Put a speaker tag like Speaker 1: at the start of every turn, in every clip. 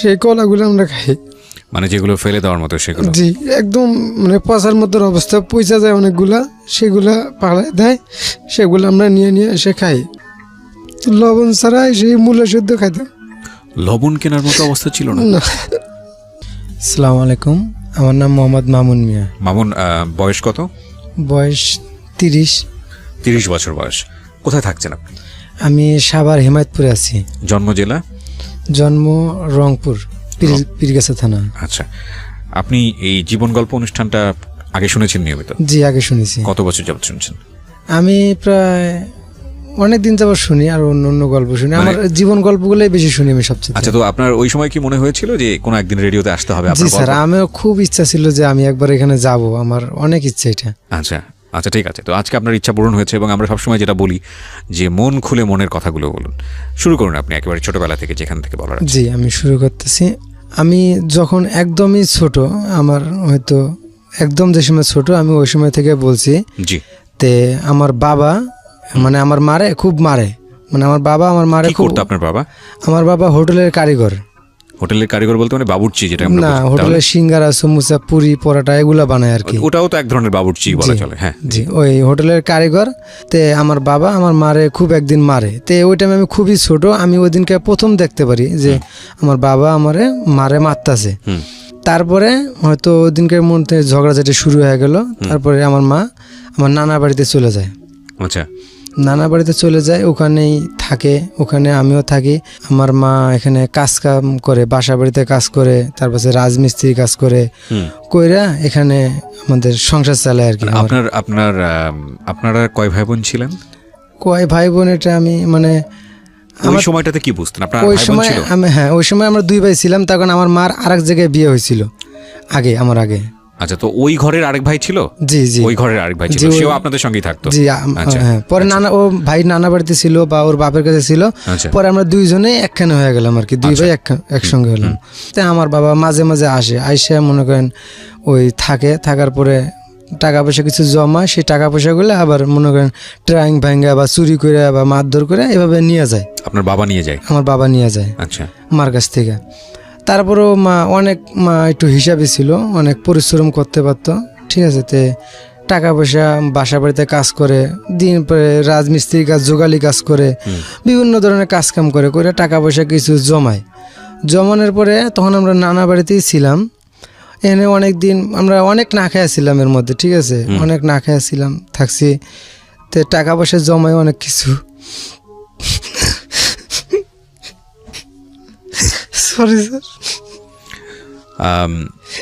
Speaker 1: সেই কলাগুলো আমরা খাই।
Speaker 2: মানে যেগুলো ফেলে দেওয়ার মতো সেগুলো?
Speaker 1: জি, একদম মানে পচার মতো অবস্থা, পচা যায় অনেকগুলা, সেগুলা পাড়ায় দেয়, সেগুলো আমরা নিয়ে নিয়ে এসে খাই। লবণ ছাড়াই সেই মূলা শুদ্ধ খাইতাম।
Speaker 2: লবণ কেনার মতো অবস্থা ছিল না?
Speaker 1: আসসালামু আলাইকুম, আমার নাম মোহাম্মদ মামুন মিয়া।
Speaker 2: মামুন, বয়স কত?
Speaker 1: বয়স 30।
Speaker 2: 30 বছর বয়স। কোথায় থাকছেন আপনি?
Speaker 1: আমি সাভার হেমায়তপুরে আছি।
Speaker 2: জন্ম জেলা?
Speaker 1: জন্ম রংপুর, পীরগাছা থানা।
Speaker 2: আচ্ছা, আপনি এই জীবন গল্প অনুষ্ঠানটা আগে শুনেছেন নিয়মিত?
Speaker 1: জি, আগে শুনেছি।
Speaker 2: কত বছর যাবত শুনছেন?
Speaker 1: আমি প্রায় অনেক দিন যাবত শুনি, আর অন্য অন্য গল্প শুনি। আমার জীবন গল্পগুলোই বেশি শুনি আমি সবচেয়ে।
Speaker 2: আচ্ছা, তো আপনার ওই সময় কি মনে হয়েছিল যে কোনো একদিন রেডিওতে আসতে হবে?
Speaker 1: জি স্যার, আমিও খুব ইচ্ছা ছিল যে আমি একবার এখানে যাব, আমার অনেক ইচ্ছা এটা।
Speaker 2: আচ্ছা আচ্ছা, ঠিক আছে। তো আজকে আপনার ইচ্ছা পূরণ হয়েছে, এবং আমরা সবসময় যেটা বলি যে মন খুলে মনের কথাগুলো বলুন। শুরু করুন আপনি একেবারে ছোটবেলা থেকে, যেখান থেকে বলার।
Speaker 1: জি, আমি শুরু করতেছি। আমি যখন একদমই ছোট, আমার হয়তো একদম যে সময় ছোট, আমি ওই সময় থেকে বলছি।
Speaker 2: জি।
Speaker 1: তে আমার বাবা মানে আমার মারে খুব মারে, মানে আমার বাবা আমার মারে
Speaker 2: কি করতো আপনার বাবা?
Speaker 1: আমার বাবা হোটেলের কারিগর।
Speaker 2: হোটেলের কারিগর বলতে মানে বাবুর্চি? যেটা
Speaker 1: না, হোটেলের সিঙ্গারা, সমুচা, পুরি, পরোটা এগুলা বানায় আর কি।
Speaker 2: ওটাও তো এক ধরনের বাবুর্চি বলা চলে। হ্যাঁ
Speaker 1: জি, ওই হোটেলের কারিগর। তে আমার বাবা আমার মারে খুব একদিন মারে। তে ওই টাইমে আমি খুবই ছোট, আমি ওই দিনকে প্রথম দেখতে পারি যে আমার বাবা আমারে মারে মারতাছে। তারপরে হয়তো ওই দিনকের মধ্যে ঝগড়াঝাটি শুরু হয়ে গেল। তারপরে আমার মা আমার নানা বাড়িতে চলে যায়।
Speaker 2: আচ্ছা।
Speaker 1: নানা বাড়িতে চলে যায়, ওখানেই থাকে, ওখানে আমিও থাকি। আমার মা এখানে কাজ কাম করে, বাসা বাড়িতে কাজ করে, তারপরে রাজমিস্ত্রি কাজ করে, কইরা এখানে আমাদের সংসার চালায় আর কি।
Speaker 2: আপনারা কয় ভাই বোন ছিলেন?
Speaker 1: কয় ভাই বোন এটা আমি মানে
Speaker 2: ওই সময়টাতে কি বুঝতেন? আপনার
Speaker 1: ওই সময় আমি, হ্যাঁ, ওই সময় আমরা 2 ভাই ছিলাম, তখন আমার মার আরেক জায়গায় বিয়ে হয়েছিল আমার আগে।
Speaker 2: আচ্ছা, তো ওই ঘরের আরেক ভাই ছিল?
Speaker 1: জি জি,
Speaker 2: ওই ঘরের আরেক ভাই ছিল, সেও আপনাদের সঙ্গেই থাকতো?
Speaker 1: জি, হ্যাঁ। পরে নানা, ও ভাই নানা বাড়িতে ছিল বা ওর বাপের কাছে ছিল। পরে আমরা 2 জনেই একখানে হয়ে গেলাম আর কি, 2 ভাই একসঙ্গে হলাম। তাই আমার বাবা মাঝে মাঝে আইসা মনে করেন ওই থাকার পরে টাকা পয়সা কিছু জমা, সেই টাকা পয়সাগুলো আবার মনে করেন ট্রাইং ভাঙ্গা বা চুরি করে বা মারধর করে এভাবে নিয়ে যায়।
Speaker 2: আপনার বাবা নিয়ে যায়?
Speaker 1: আমার বাবা নিয়ে যায়।
Speaker 2: আচ্ছা।
Speaker 1: মার কাছ থেকে। তারপরেও মা একটু হিসাবে ছিল, অনেক পরিশ্রম করতে পারতো, ঠিক আছে। তে টাকা পয়সা বাসা বাড়িতে কাজ করে, দিন পরে রাজমিস্ত্রির কাজ, যোগালি কাজ করে, বিভিন্ন ধরনের কাজ কাম করে টাকা পয়সা কিছু জমানোর পরে তখন আমরা নানা বাড়িতেই ছিলাম। এখানে অনেক দিন আমরা অনেক না খাইয়া ছিলাম, এর মধ্যে, ঠিক আছে, অনেক না খাইয়া ছিলাম, থাকছি। তে টাকা পয়সা জমায় অনেক কিছু। Sorry sir.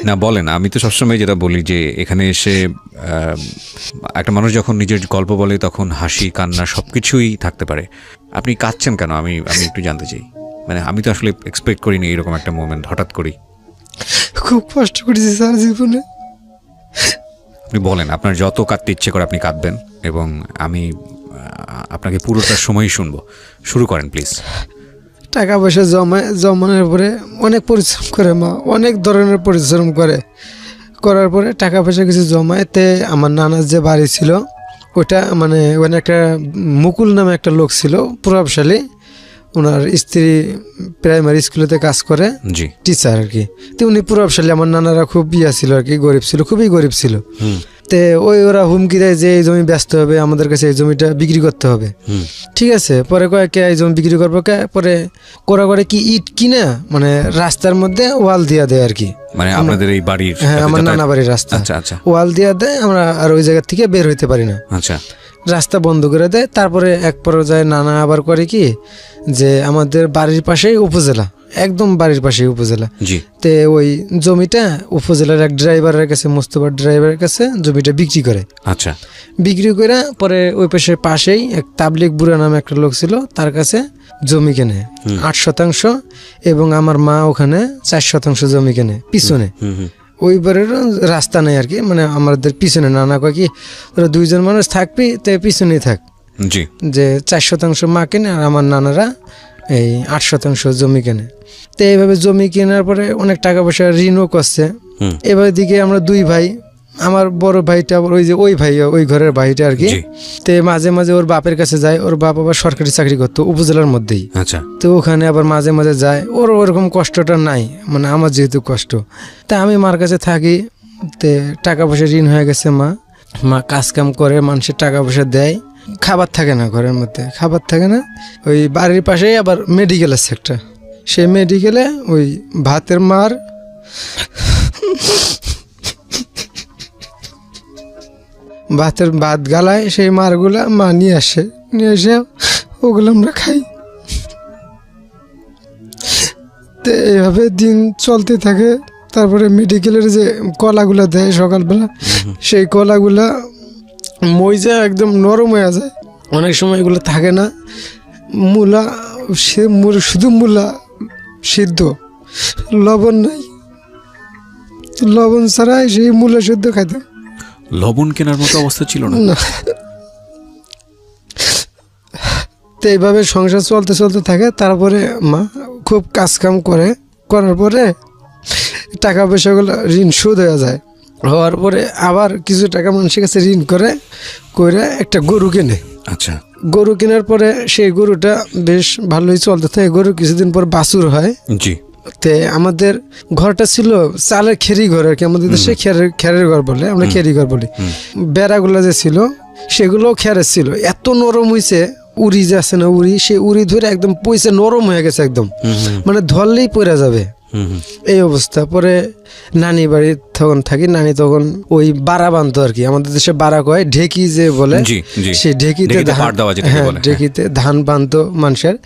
Speaker 2: না বলেন, আমি তো সবসময় যেটা বলি যে এখানে এসে একটা মানুষ যখন নিজের গল্প বলে তখন হাসি কান্না সবকিছুই থাকতে পারে। আপনি কাঁদছেন কেন? আমি একটু জানতে চাই। মানে আমি তো আসলে এক্সপেক্ট করিনি এরকম একটা মোমেন্ট হঠাৎ করেই।
Speaker 1: খুব কষ্ট করেছি স্যার জীবনে।
Speaker 2: আপনি বলেন, আপনার যত কাঁদতে ইচ্ছে করে আপনি কাঁদবেন, এবং আমি আপনাকে পুরোটা সময়ই শুনবো। শুরু করেন প্লিজ।
Speaker 1: টাকা পয়সা জমানোর পরে অনেক পরিশ্রম করে মা, অনেক ধরনের পরিশ্রম করার পরে টাকা পয়সা কিছু জমাতে আমার নানার যে বাড়ি ছিল ওটা, মানে ওখানে একটা মুকুল নামে একটা লোক ছিল, প্রভাবশালী। ওনার স্ত্রী প্রাইমারি স্কুলেতে কাজ করে, টিচার আর কি। তো উনি প্রভাবশালী, আমার নানারা খুব ছিল আর কি, গরিব ছিল, খুবই গরিব ছিল। তে ওরা হুমকি দেয় যে এই জমি ব্যস্ত হবে, আমাদের কাছে এই জমিটা বিক্রি করতে হবে, ঠিক আছে। পরে কে এই জমি বিক্রি করবো কে, পরে করে কি ইট কিনা মানে রাস্তার মধ্যে ওয়াল দিয়া দেয় আর কি।
Speaker 2: মানে আপনাদের এই বাড়ির?
Speaker 1: হ্যাঁ, আমার নানা বাড়ির রাস্তা।
Speaker 2: আচ্ছা আচ্ছা।
Speaker 1: ওয়াল দিয়া দেয়, আমরা আর ওই জায়গা থেকে বের হইতে পারি না।
Speaker 2: আচ্ছা।
Speaker 1: রাস্তা বন্ধ করে দেয়। তারপরে এক পর্যায়ে নানা আবার করে কি, যে আমাদের বাড়ির পাশেই উপজেলা, একদম বাড়ির পাশেই উপজেলা। তে ওই জমিটা উপজেলার এক ড্রাইভারের কাছে, মোস্তফার ড্রাইভারের কাছে জমিটা বিক্রি করে।
Speaker 2: আচ্ছা।
Speaker 1: বিক্রি করে পরে ওই পাশেই এক তাবলিক বুড়া নামে একটা লোক ছিল, তার কাছে জমি কেনে 8% এবং আমার মা ওখানে 4% জমি কেনে পিছনে। ওই বাড়ির রাস্তা নেই আর কি, মানে আমাদের পিছনে। নানা কয় কি, তোরা 2 জন মানুষ থাকবি, তো পিছনেই থাক। যে 4% মা কেনে, আর আমার নানারা এই 8% জমি কেনে। তো এইভাবে জমি কেনার পরে অনেক টাকা পয়সা ঋণও করছে। এবার দিকে আমরা 2 ভাই, আমার বড় ভাইটা আবার ওই যে ওই ভাই ওই ঘরের ভাইটা আর কি,
Speaker 2: জি।
Speaker 1: তে মাঝে মাঝে ওর বাপের কাছে যায়, ওর বাপ আবার সরকারি চাকরি করতো উপজেলার মধ্যেই,
Speaker 2: আচ্ছা।
Speaker 1: তো ওখানে আবার মাঝে মাঝে যায়, ওর ওরকম কষ্টটা নাই, মানে আমার যেহেতু কষ্ট, তা আমি মার কাছে থাকি। তে টাকা পয়সা ঋণ হয়ে গেছে, মা কাজ কাম করে, মানুষের টাকা পয়সা দেয়, খাবার থাকে না ঘরের মধ্যে, খাবার থাকে না। ওই বাড়ির পাশেই আবার মেডিকেল আছে একটা, সেই মেডিকেলে ওই ভাতের মার ভাত গালায়, সেই মারগুলা মা নিয়ে আসে, নিয়ে এসে ওগুলো আমরা খাই। তো এইভাবে দিন চলতে থাকে। তারপরে মেডিকেলের যে কলাগুলা দেয় সকালবেলা, সেই কলাগুলা মইজা একদম নরম হয়ে যায়, অনেক সময় এগুলো থাকে না। মূলা শুধু মূলা সিদ্ধ, লবণ নাই, লবণ ছাড়াই সেই মূলা সিদ্ধ খাইতাম।
Speaker 2: লবণ কেনার মতো অবস্থা ছিল না।
Speaker 1: না, তো এইভাবে সংসার চলতে চলতে থাকে। তারপরে মা খুব কাজ কাম করার পরে টাকা পয়সাগুলো ঋণ শোধ হয়ে যায়, হওয়ার পরে আবার কিছু টাকা মানুষের কাছে ঋণ করে একটা গরু কেনে।
Speaker 2: আচ্ছা।
Speaker 1: গরু কেনার পরে সেই গরুটা বেশ ভালোই চলতে থাকে। গরু কিছুদিন পর বাছুর হয়।
Speaker 2: জি।
Speaker 1: তে আমাদের ঘরটা ছিল চালের খেরি ঘর আর কি, আমাদের দেশে খেরের ঘর বলে, আমরা খেরি ঘর বলি। বেড়াগুলো যে ছিল সেগুলোও খেরের ছিল, এত নরম হয়েছে, উড়ি যে আছে না উড়ি, সেই উড়ি ধরে একদম পয়সা নরম হয়ে গেছে একদম, মানে ধরলেই পড়ে যাবে এই অবস্থা। পরে নানি বাড়ি তখন থাকি, নানি তখন ওই বাড়া বানতো আর কি, আমাদের দেশে বাড়া কয়, ঢেকি যে বলে, সেই ঢেকিতে ঢেকিতে ধান বানতো মানুষের।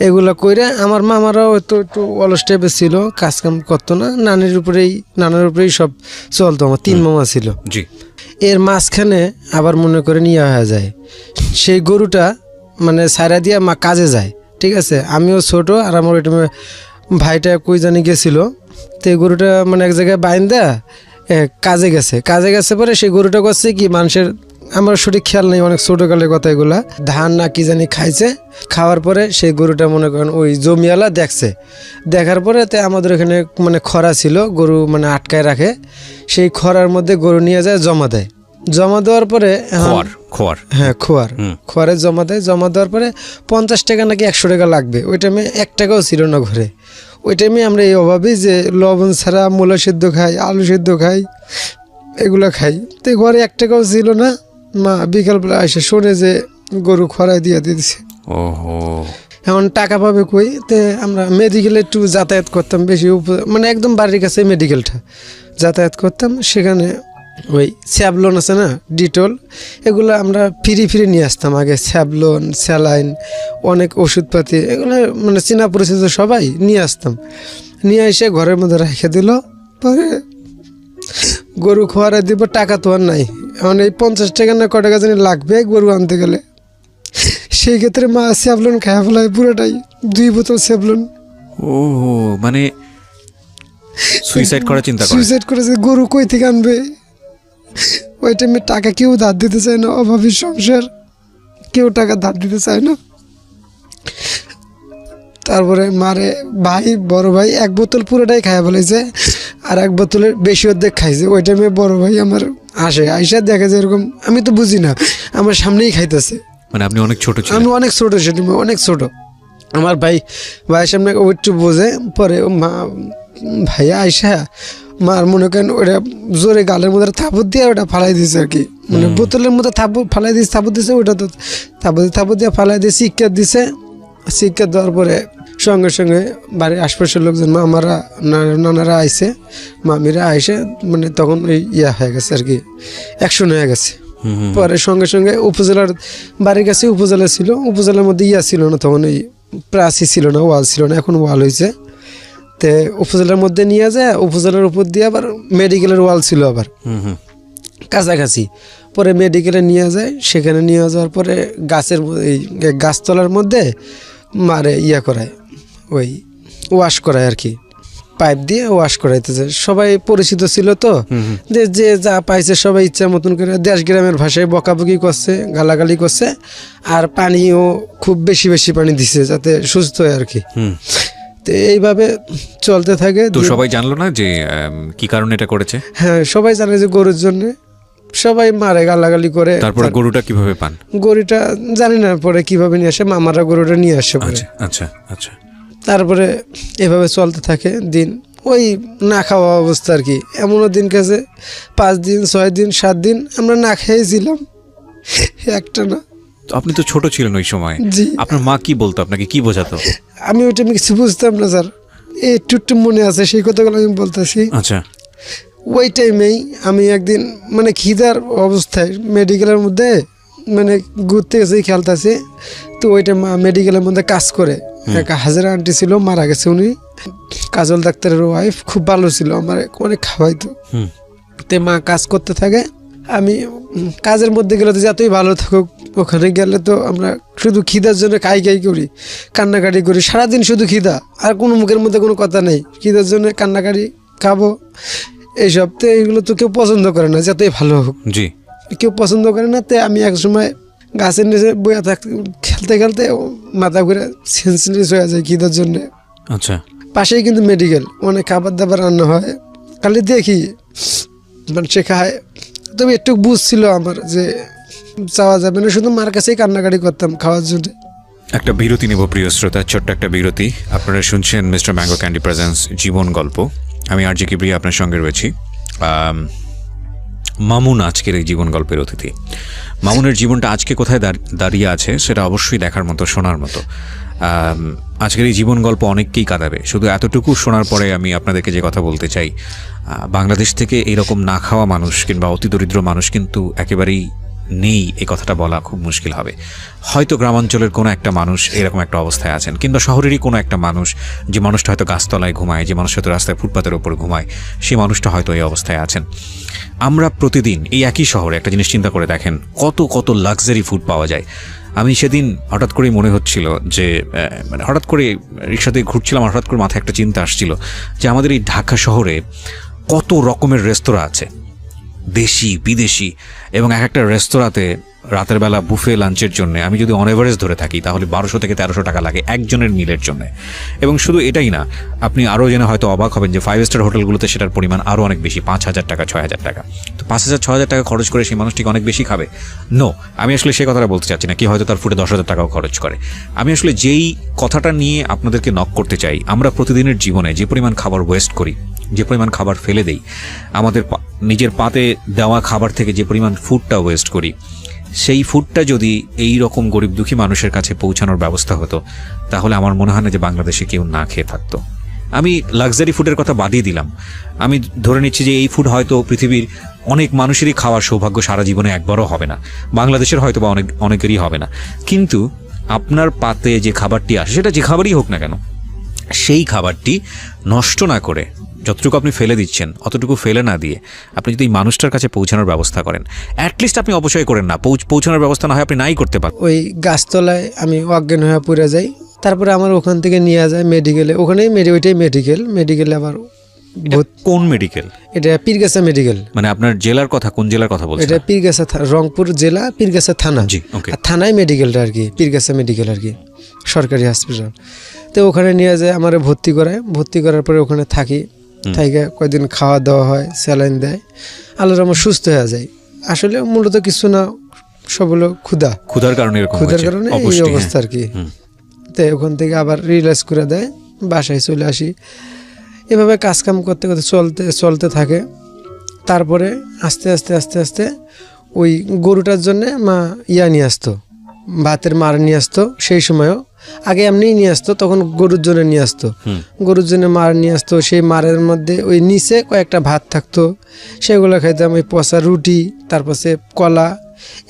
Speaker 1: এগুলো কইরে আমার মামারাও একটু অলস টাইপের ছিল, কাজ কাম করতো না, নানার উপরেই সব চলতো। আমার 3 মামা ছিল। এর মাঝখানে আবার মনে করে নিয়ে হয়ে যায়, সেই গরুটা মানে সারা দিয়া মা কাজে যায়, ঠিক আছে। আমিও ছোট, আর আমার ওইটা ভাইটা কই জানি গেছিল, তো এই গরুটা মানে এক জায়গায় বাইন্দা কাজে গেছে পরে সেই গরুটা করছে কি, মানুষের আমার সঠিক খেয়াল নেই, অনেক ছোটকালের কথা এগুলা, ধান না কি জানি খাইছে, খাওয়ার পরে সেই গরুটা মনে করেন ওই জমিওয়ালা দেখছে, দেখার পরে তে আমাদের এখানে মানে খরা ছিল, গরু মানে আটকায় রাখে, সেই খরার মধ্যে গরু নিয়ে যায় জমা দেয়। জমা দেওয়ার পরে খোয়ারে জমা দেওয়ার পরে 50 টাকা নাকি 100 টাকা লাগবে। ওই টাইমে 1 টাকাও ছিল না ঘরে। ওই টাইমে আমরা এই অভাবে যে লবণ ছাড়া মূলা সিদ্ধ খাই, আলু সিদ্ধ খাই, এগুলো খাই। তো ঘরে 1 টাকাও ছিল না। মা বিকালবেলা এসে শোনে যে গরু খরায় দিয়ে দিয়েছে। এখন টাকা পাবে কই? তে আমরা মেডিকেলে একটু যাতায়াত করতাম বেশি, মানে একদম বাড়ির কাছে মেডিকেলটা, যাতায়াত করতাম। সেখানে ওই স্যাভলন আছে না, ডিটল, এগুলো আমরা ফিরে নিয়ে আসতাম আগে। স্যাভলন, স্যালাইন, অনেক ওষুধপাতি, এগুলো মানে চেনা পরিচিত সবাই নিয়ে আসতাম। নিয়ে এসে ঘরের মধ্যে রেখে দিল। পরে গরু খোয়ারে দিব, টাকা তো আর নাই। এখন এই 50 টাকা না ক টাকা জানি লাগবে গরু আনতে গেলে। সেই ক্ষেত্রে মা স্যাভলন খায় ফেলায় পুরোটাই, 2 বোতল স্যাভলন।
Speaker 2: মানে সুইসাইড
Speaker 1: করেছে। গরু কই থেকে আনবে? ওই টাইমে টাকা কেউ ধার দিতে চায় না, অভাবী সংসার, কেউ টাকা ধার দিতে চায় না। তারপরে মারে বড় ভাই 1 বোতল পুরোটাই খায় ফেলেছে, আর 1 বোতলের বেশি অর্ধেক খাইছে। ওই টাইমে বড় ভাই আমার আইসা দেখে যে এরকম, আমি তো বুঝি না, আমার সামনেই খাইতেছে।
Speaker 2: মানে আপনি অনেক ছোট ছিলেন?
Speaker 1: আমি অনেক ছোট, অনেক ছোট। আমার ভাইয়ের সামনে একটু বোঝে। পরে ভাইয়া আইসা মার মনে করেন ওটা জোরে গালের মধ্যে থাপড় দিয়ে ওটা ফালাই দিয়েছে আর কি, মানে বোতলের মধ্যে ফালাই দিয়েছে, থাপড় দিয়েছে, ওটা তো থাপড় দিয়ে ফালাই দিয়ে শিক্ষা দিছে। শিক্ষা দেওয়ার পরে সঙ্গে সঙ্গে বাড়ির আশপাশের লোকজন, নানারা আইসে, মামিরা আইসে, মানে তখন ওই হয়ে গেছে আর কি, অ্যাকশন হয়ে গেছে। পরে সঙ্গে সঙ্গে উপজেলার বাড়ির কাছে উপজেলা ছিল, উপজেলার মধ্যে ছিল না তখন, ওই প্রাচী ছিল না, ওয়াল ছিল না, এখন ওয়াল হয়েছে। তে উপজেলার মধ্যে নিয়ে যায়, উপজেলার উপর দিয়ে আবার মেডিকেলের ওয়াল ছিল আবার কাছাকাছি। পরে মেডিকেলে নিয়ে যায়, সেখানে নিয়ে যাওয়ার পরে গাছতলার মধ্যে মারে করায়, ওই ওয়াশ করায় আর কি, পাইপ দিয়ে ওয়াশ করাইতেছে। সবাই পরিচিত ছিল তো, যে যা পাইছে সবাই ইচ্ছা মতন করে দেশ গ্রামের ভাষায় বকাবকি করছে, গালাগালি করছে, আর পানিও খুব বেশি পানি দিছে যাতে সুস্থ হয় আর কি। তো এইভাবে চলতে থাকে।
Speaker 2: তো সবাই জানলো না যে কি কারণে এটা করেছে?
Speaker 1: হ্যাঁ, সবাই জানে যে গরুর জন্য, সবাই মারে, গালাগালি করে।
Speaker 2: তারপরে গরুটা কিভাবে পান?
Speaker 1: গরুটা জানি না পরে কিভাবে নিয়ে আসে, মামারা গরুটা নিয়ে আসে পরে।
Speaker 2: আচ্ছা আচ্ছা আচ্ছা।
Speaker 1: তারপরে এভাবে চলতে থাকে দিন, ওই না খাওয়া অবস্থা আর কি। এমনও দিন গেছে 5 দিন 6 দিন 7 দিন আমরা না খেয়েছিলাম একটা না।
Speaker 2: তো আপনি তো ছোট ছিলেন ওই সময়,
Speaker 1: জি।
Speaker 2: আপনার মা কি বলতো, আপনাকে কি বোঝাতো?
Speaker 1: আমি ওইটা আমি কিছু বুঝতাম না স্যার, একটু মনে আছে সেই কথাগুলো আমি বলতেছি।
Speaker 2: আচ্ছা।
Speaker 1: ওই টাইমেই আমি একদিন মানে খিদার অবস্থায় মেডিকেলের মধ্যে মানে ঘুরতে গেছি, খেলতেছি। তো ওইটা মা মেডিকেলের মধ্যে কাজ করে, এক হাজারা আন্টি ছিল, মারা গেছে উনি, কাজল ডাক্তারের ওয়াইফ, খুব ভালো ছিল, আমার অনেক খাওয়াইতো। তে মা কাজ করতে থাকে, আমি কাজের মধ্যে গেলে তো যতই ভালো থাকুক, ওখানে গেলে তো আমরা শুধু খিদার জন্য কাই করি, কান্নাকাটি করি সারাদিন, শুধু খিদা, আর কোনো মুখের মধ্যে কোনো কথা নেই, খিদার জন্য কান্নাকাটি, খাবো এইসব। তো এইগুলো তো কেউ পছন্দ করে না, যতই ভালো হোক।
Speaker 2: জি।
Speaker 1: কেউ পছন্দ করে না। তে আমি এক সময় গাছের নিচে বইয়া থাকতে, খেলতে খেলতে মাথা ঘুরে সেন্সলেস হয়ে যায় খিদার জন্যে।
Speaker 2: আচ্ছা।
Speaker 1: পাশেই কিন্তু মেডিকেল, অনেক খাবার দাবার রান্না হয়, খালি দেখি মানুষে খায়। তবে একটু বুঝছিল আমার যে চাওয়া যাবে না, শুধু মার কাছেই কান্নাকাটি করতাম খাওয়ার জন্য।
Speaker 2: একটা বিরতি নেব প্রিয় শ্রোতা, ছোট্ট একটা বিরতি। আপনারা শুনছেন মিস্টার ম্যাঙ্গো ক্যান্ডি প্রেজেন্স জীবন গল্প। আমি আর জি কিবরিয়া আপনার সঙ্গে রয়েছি। মামুন আজকের এই জীবন গল্পের অতিথি। মামুনের জীবনটা আজকে কোথায় দাঁড়িয়ে আছে সেটা অবশ্যই দেখার মতো, শোনার মতো। আজকের এই জীবন গল্প অনেককেই কাঁদাবে। শুধু এতটুকু শোনার পরে আমি আপনাদেরকে যে কথা বলতে চাই, বাংলাদেশ থেকে এইরকম না খাওয়া মানুষ কিংবা অতি দরিদ্র মানুষ কিন্তু একেবারেই নেই, এই কথাটা বলা খুব মুশকিল হবে। হয়তো গ্রামাঞ্চলের কোনো একটা মানুষ এরকম একটা অবস্থায় আছেন, কিংবা শহরেরই কোনো একটা মানুষ, যে মানুষটা হয়তো গাছতলায় ঘুমায়, যে মানুষ হয়তো রাস্তায় ফুটপাতের ওপর ঘুমায়, সেই মানুষটা হয়তো এই অবস্থায় আছেন। আমরা প্রতিদিন এই একই শহরে একটা জিনিস চিন্তা করে দেখেন, কত কত লাক্সারি ফুড পাওয়া যায়। আমি সেদিন হঠাৎ করেই মনে হচ্ছিল যে মানে হঠাৎ করে রিক্সাতে ঘুরছিলাম, হঠাৎ করে মাথায় একটা চিন্তা আসছিল যে আমাদের এই ঢাকা শহরে কত রকমের রেস্তোরাঁ আছে, দেশি বিদেশি, এবং এক একটা রেস্তোরাঁতে রাতের বেলা বুফে লাঞ্চের জন্য আমি যদি অন এভারেজ ধরে থাকি তাহলে 1200 থেকে 1300 টাকা লাগে একজনের মিলের জন্য। এবং শুধু এটাই না, আপনি আরও জেনে হয়তো অবাক হবেন যে 5 স্টার হোটেলগুলোতে সেটার পরিমাণ আরও অনেক বেশি, 5000 টাকা 6000 টাকা। তো 5000-6000 টাকা খরচ করে সেই মানুষটিকে অনেক বেশি খাবে? নো, আমি আসলে সে কথাটা বলতে চাচ্ছি না। কি হয়তো তার ফুটে 10,000 টাকাও খরচ করে। আমি আসলে যেই কথাটা নিয়ে আপনাদেরকে নক করতে চাই, আমরা প্রতিদিনের জীবনে যে পরিমাণ খাবার ওয়েস্ট করি, যে পরিমাণ খাবার ফেলে দেই, আমাদের নিজের পাতে দেওয়া খাবার থেকে যে পরিমাণ ফুডটা ওয়েস্ট করি, সেই ফুডটা যদি এই রকম গরিব দুঃখী মানুষের কাছে পৌঁছানোর ব্যবস্থা হতো, তাহলে আমার মনে হয় না যে বাংলাদেশে কেউ না খেয়ে থাকতো। আমি লাক্সারি ফুডের কথা বাদই দিলাম, আমি ধরে নিচ্ছি যে এই ফুড হয়তো পৃথিবীর অনেক মানুষেরই খাওয়ার সৌভাগ্য সারা জীবনে একবারও হবে না, বাংলাদেশের হয়তো বা অনেকেরই হবে না। কিন্তু আপনার পাতে যে খাবারটি আসে, সেটা যে খাবারই হোক না কেন, সেই খাবারটি নষ্ট না করে যতটুকু আপনি ফেলে দিচ্ছেন অতটুকু ফেলে না দিয়ে আপনি যদি এই মানুষটার কাছে পৌঁছানোর ব্যবস্থা করেন, অ্যাটলিস্ট আপনি অপচয় করেন না, পৌঁছানোর ব্যবস্থা না হয় আপনি নাই করতে পারেন।
Speaker 1: ওই গাছতলায় আমি অজ্ঞান হয়ে পড়ে যাই, তারপরে আমার ওখান থেকে নিয়ে যায় মেডিকেলে, ওখানেই ওইটাই মেডিকেলে আবার
Speaker 2: কোন মেডিকেল?
Speaker 1: এটা পীরগাছা মেডিকেল।
Speaker 2: মানে আপনার জেলার কথা, কোন জেলার কথা বলছেন?
Speaker 1: এটা পীরগাছা, রংপুর জেলা, পীরগাছা থানা।
Speaker 2: জি, ওকে।
Speaker 1: আর থানায় মেডিকেলটা আর কি, পীরগাছা মেডিকেল আর কি, সরকারি হসপিটাল। তো ওখানে নিয়ে যায়, আমার ভর্তি করায়, ভর্তি করার পরে ওখানে থাকি, থাইকে কয়েকদিন খাওয়া দাওয়া হয়, স্যালাইন দেয়, আল্লাহর রহমতে সুস্থ হয়ে যায়। আসলে মূলত কিছু না, সব হলো ক্ষুধার কারণে এই অবস্থা আর কি। তো ওখান থেকে আবার রিল্যাক্স করে দেয়, বাসায় চলে আসি। এভাবে কাজকাম করতে করতে চলতে থাকে। তারপরে আস্তে আস্তে আস্তে আস্তে ওই গরুটার জন্যে মা নিয়ে আসতো, ভাতের মার নিয়ে আসতো। সেই সময়ও আগে এমনিই নিয়ে আসতো, তখন গরুর জন্য নিয়ে আসতো, গরুর জন্য মার নিয়ে আসতো। সেই মারের মধ্যে ওই নিচে কয়েকটা ভাত থাকতো, সেগুলো খাইতাম। ওই পচা রুটি, তারপরে কলা,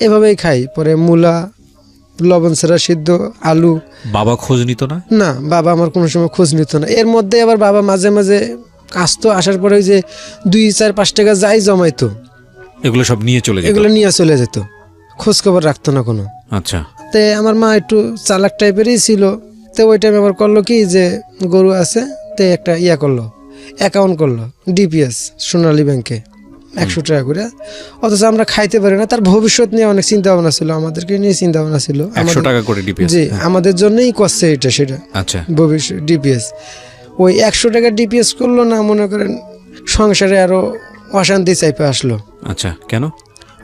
Speaker 1: এভাবেই খাই। পরে মূলা, লবণ ছাড়া সিদ্ধ আলু।
Speaker 2: বাবা খোঁজ নিত না? না,
Speaker 1: বাবা আমার কোনো সময় খোঁজ নিত না। এর মধ্যে আবার বাবা মাঝে মাঝে আসতো, আসার পরে ওই যে 2-4-5 টাকা যাই জমাইতো,
Speaker 2: এগুলো সব নিয়ে
Speaker 1: চলে যেত, খোঁজ খবর রাখতো না কোনো।
Speaker 2: আচ্ছা।
Speaker 1: তে আমার মা একটু চালাক টাইপেরই ছিল। তো ওই টাইম আবার করলো কি, যে গরু আছে, তে একটা করলো, অ্যাকাউন্ট করলো ডিপিএস সোনালী ব্যাংকে 100 টাকা করে। অথচ আমরা খাইতে পারি না। তার ভবিষ্যৎ নিয়ে অনেক চিন্তা ভাবনা ছিল, আমাদেরকে নিয়ে চিন্তা ভাবনা ছিল।
Speaker 2: 100 টাকা করে ডিপিএস?
Speaker 1: জি, আমাদের জন্যই করছে এটা সেটা।
Speaker 2: আচ্ছা।
Speaker 1: ভবিষ্যৎ ডিপিএস, ওই 100 টাকা ডিপিএস করলো না, মনে করেন সংসারে আরো অশান্তি চাইপে আসলো।
Speaker 2: আচ্ছা, কেন?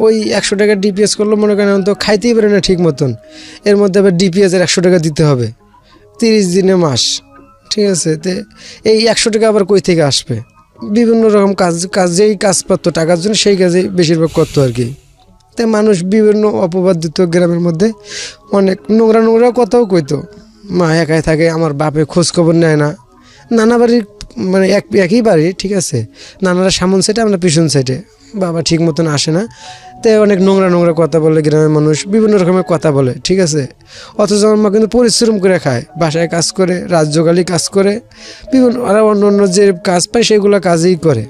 Speaker 1: ওই 100 টাকা ডিপিএস করলো, মনে করেন এখন তো খাইতেই পারে না ঠিক মতন, এর মধ্যে আবার ডিপিএসের 100 টাকা দিতে হবে 30 দিনে মাস, ঠিক আছে। তো এই 100 টাকা আবার কই থেকে আসবে? বিভিন্ন রকম কাজ যেই কাজ পারতো টাকার জন্য সেই কাজেই বেশিরভাগ করতো আর কি। তাই মানুষ বিভিন্ন অপবাদ দিত গ্রামের মধ্যে, অনেক নোংরা নোংরা কথাও কইতো। মা একাই থাকে, আমার বাপে খোঁজ খবর নেয় না। নানা বাড়ির মানে একই বাড়ি, ঠিক আছে, নানারা সামন সাইডে, আমরা পিছন সাইডে, বাবা ঠিক মতন আসে না। তাই অনেক নোংরা নোংরা কথা বলে গ্রামের মানুষ, বিভিন্ন রকমের কথা বলে, ঠিক আছে। অথচ আমার মা কিন্তু পরিশ্রম করে খায়, বাসায় কাজ করে, রাজ্যকালী কাজ করে, বিভিন্ন আর অন্য অন্য যে কাজ পায় সেগুলো কাজই করে।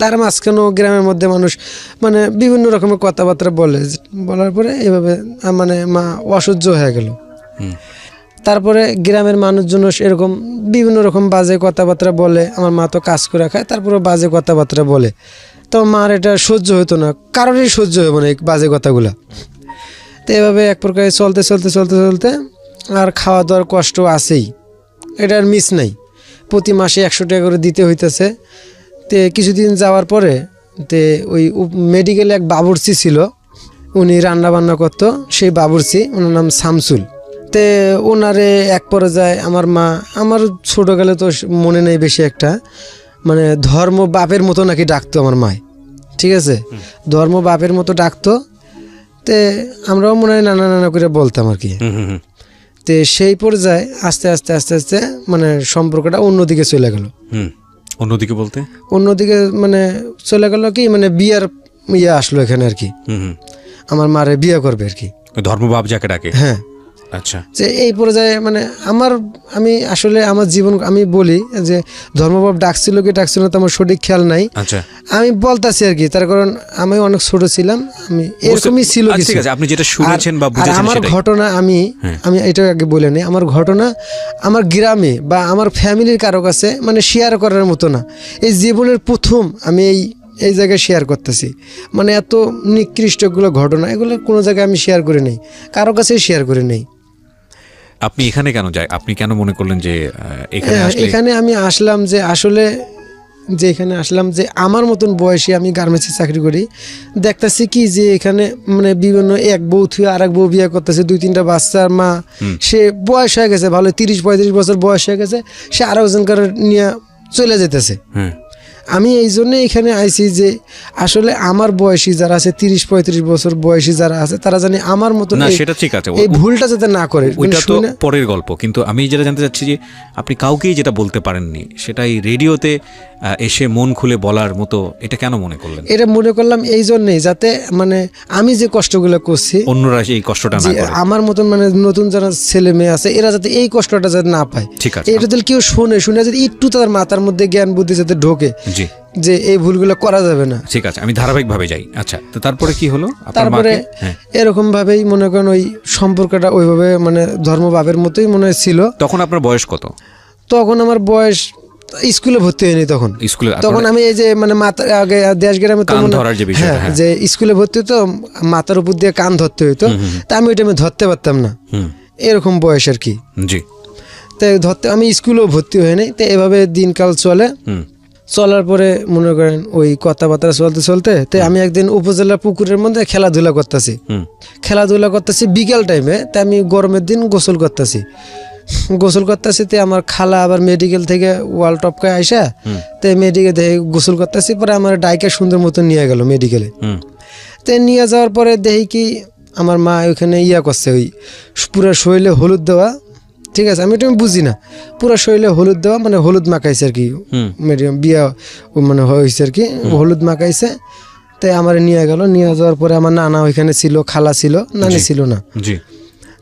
Speaker 1: তার মাঝখানেও গ্রামের মধ্যে মানুষ মানে বিভিন্ন রকমের কথাবার্তা বলার পরে এভাবে মানে মা অসহ্য হয়ে গেল। তারপরে গ্রামের মানুষজন এরকম বিভিন্ন রকম বাজে কথাবার্তা বলে, আমার মা তো কাজ করে খায়, তারপরে বাজে কথাবার্তা বলে, তো মার এটা সহ্য হতো না, কারোরই সহ্য হবে না এই বাজে কথাগুলা। তো এভাবে এক প্রকারে চলতে চলতে চলতে চলতে আর খাওয়া দাওয়ার কষ্ট আছেই, এটার মিস নাই, প্রতি মাসে 100 টাকা করে দিতে হইতেছে। তে কিছুদিন যাওয়ার পরে তে ওই মেডিকেলে এক বাবুর্চি ছিল, উনি রান্না বান্না করতো, সেই বাবুর্চি ওনার নাম শামসুল। তে ওনারে এক পর্যায়ে আমার মা, আমার ছোটোকালে তো মনে নেই বেশি একটা, মানে ধর্ম বাপের মতো নাকি ডাকতো আমার মায়, ঠিক আছে, ধর্ম বাপের মতো ডাকতো। তে আমরাও মনে হয় নানা নানা করে বলতাম আর কি। তে সেই পর্যায়ে আস্তে আস্তে আস্তে আস্তে মানে সম্পর্কটা অন্যদিকে চলে গেল।
Speaker 2: অন্যদিকে বলতে
Speaker 1: অন্যদিকে মানে চলে গেল কি, মানে বিয়ার আসলো এখানে আর কি, আমার মারে বিয়ে করবে আর কি,
Speaker 2: ধর্মভাব যাকে ডাকে।
Speaker 1: হ্যাঁ,
Speaker 2: আচ্ছা।
Speaker 1: যে এই পর্যায়ে মানে আমি আসলে আমার জীবন আমি বলি যে ধর্মভাব ডাকছিল কি ডাকছিল না তো আমার সঠিক খেয়াল নাই।
Speaker 2: আচ্ছা,
Speaker 1: আমি বলতাছি আর কি, তার কারণ আমি অনেক ছোট ছিলাম, আমি এরকমই ছিল কিছু।
Speaker 2: ঠিক আছে, আপনি যেটা শুনেছেন বা বুঝেছেন
Speaker 1: আমার
Speaker 2: সেটাই।
Speaker 1: ঘটনা আমি এটা আগে বলে নিই, আমার ঘটনা আমার গ্রামে বা আমার ফ্যামিলির কারো কাছে মানে শেয়ার করার মতো না। এই জীবনের প্রথম আমি এই জায়গায় শেয়ার করতেছি, মানে এত নিকৃষ্টগুলো ঘটনা, এগুলো কোনো জায়গায় আমি শেয়ার করে নেই, কারো কাছেই শেয়ার করে নেই।
Speaker 2: আপনি এখানে কেন আপনি কেন মনে করলেন যে
Speaker 1: এখানে আমি আসলাম যে আসলে যে এখানে আসলাম যে আমার মতন বয়সী, আমি গার্মেন্টসে চাকরি করি, দেখতেছি কি যে এখানে মানে বিভিন্ন এক বউ থুয়ে আর এক বউ বিয়ে করতেছে, 2-3টা বাচ্চার মা, সে বয়স হয়ে গেছে ভালো, 30-35 বছর বয়স হয়ে গেছে, সে আরো একজনকার নিয়ে চলে যেতেছে। আমি এই জন্য এখানে আইছি যে আসলে আমার বয়সী যারা আছে, 30-35 বছর বয়সী যারা আছে, তারা জানি আমার মতো
Speaker 2: না, সেটা ঠিক আছে,
Speaker 1: এই ভুলটা যাতে না করে।
Speaker 2: ওইটা তো পরের গল্প, কিন্তু আমি যেটা জানতে চাচ্ছি যে আপনি কাউকেই যেটা বলতে পারেননি সেটাই রেডিওতে এসে মন খুলে বলার মতো এটা কেন মনে করলেন?
Speaker 1: এটা মনে করলাম এই জন্যই যাতে মানে আমি যে কষ্টগুলো করছি
Speaker 2: অন্যরা এই কষ্টটা না করে,
Speaker 1: আমার মতন মানে নতুন যারা ছেলে মেয়ে আছে এরা যাতে এই কষ্টটা যাতে না পায়।
Speaker 2: ঠিক আছে,
Speaker 1: এটা যদি কেউ শুনে যাতে একটু তার মাথার মধ্যে জ্ঞান বুদ্ধি যাতে ঢোকে যে এই ভুলগুলো করা যাবে না।
Speaker 2: ঠিক আছে, আমি ধারাবাহিকভাবে যাই। আচ্ছা, তো তারপরে কি হলো?
Speaker 1: তারপরে এরকম ভাবেই মনে করেন ওই সম্পর্কটা ওইভাবে মানে ধর্মভাবের মতোই মনে ছিল।
Speaker 2: তখন আপনার বয়স কত?
Speaker 1: তখন আমার বয়স, স্কুলে ভর্তি হয়নি তখন, তখন আমি এই যে মানে মাথার আগে দেশ গ্রামে তো যে স্কুলে ভর্তি হতো মাথার উপর দিয়ে কান ধরতে হইতো, তা আমি ওই টাইমে ধরতে পারতাম না, এরকম বয়স আর কি।
Speaker 2: জি,
Speaker 1: তাই আমি স্কুলেও ভর্তি হয়নি। তো এভাবে দিনকাল চলার পরে মনে করেন ওই কথাবার্তা চলতে চলতে তাই আমি একদিন উপজেলা পুকুরের মধ্যে খেলাধুলা করতেছি বিকেল টাইমে। তাই আমি গরমের দিন গোসল করতেছি, তে আমার খালা আবার মেডিকেল থেকে ওয়াল টপকায় আইসা তাই মেডিকেল থেকে গোসল করতেছি, পরে আমার ডাইকে সুন্দর মতো নিয়ে গেল মেডিকেলে। তো নিয়ে যাওয়ার পরে দেখি কি আমার মা ওইখানে করছে, ওই পুরো শরীরে হলুদ দেওয়া, ঠিক আছে, আমি এটা বুঝি না, পুরো শরীরে হলুদ দেওয়া মানে হলুদ মাখাইছে আর কি, বিয়া মানে হয়েছে আর কি, হলুদ মাখাইছে। তাই আমার নিয়ে যাওয়ার পরে আমার নানা ওইখানে ছিল, খালা ছিল, নানি ছিল না।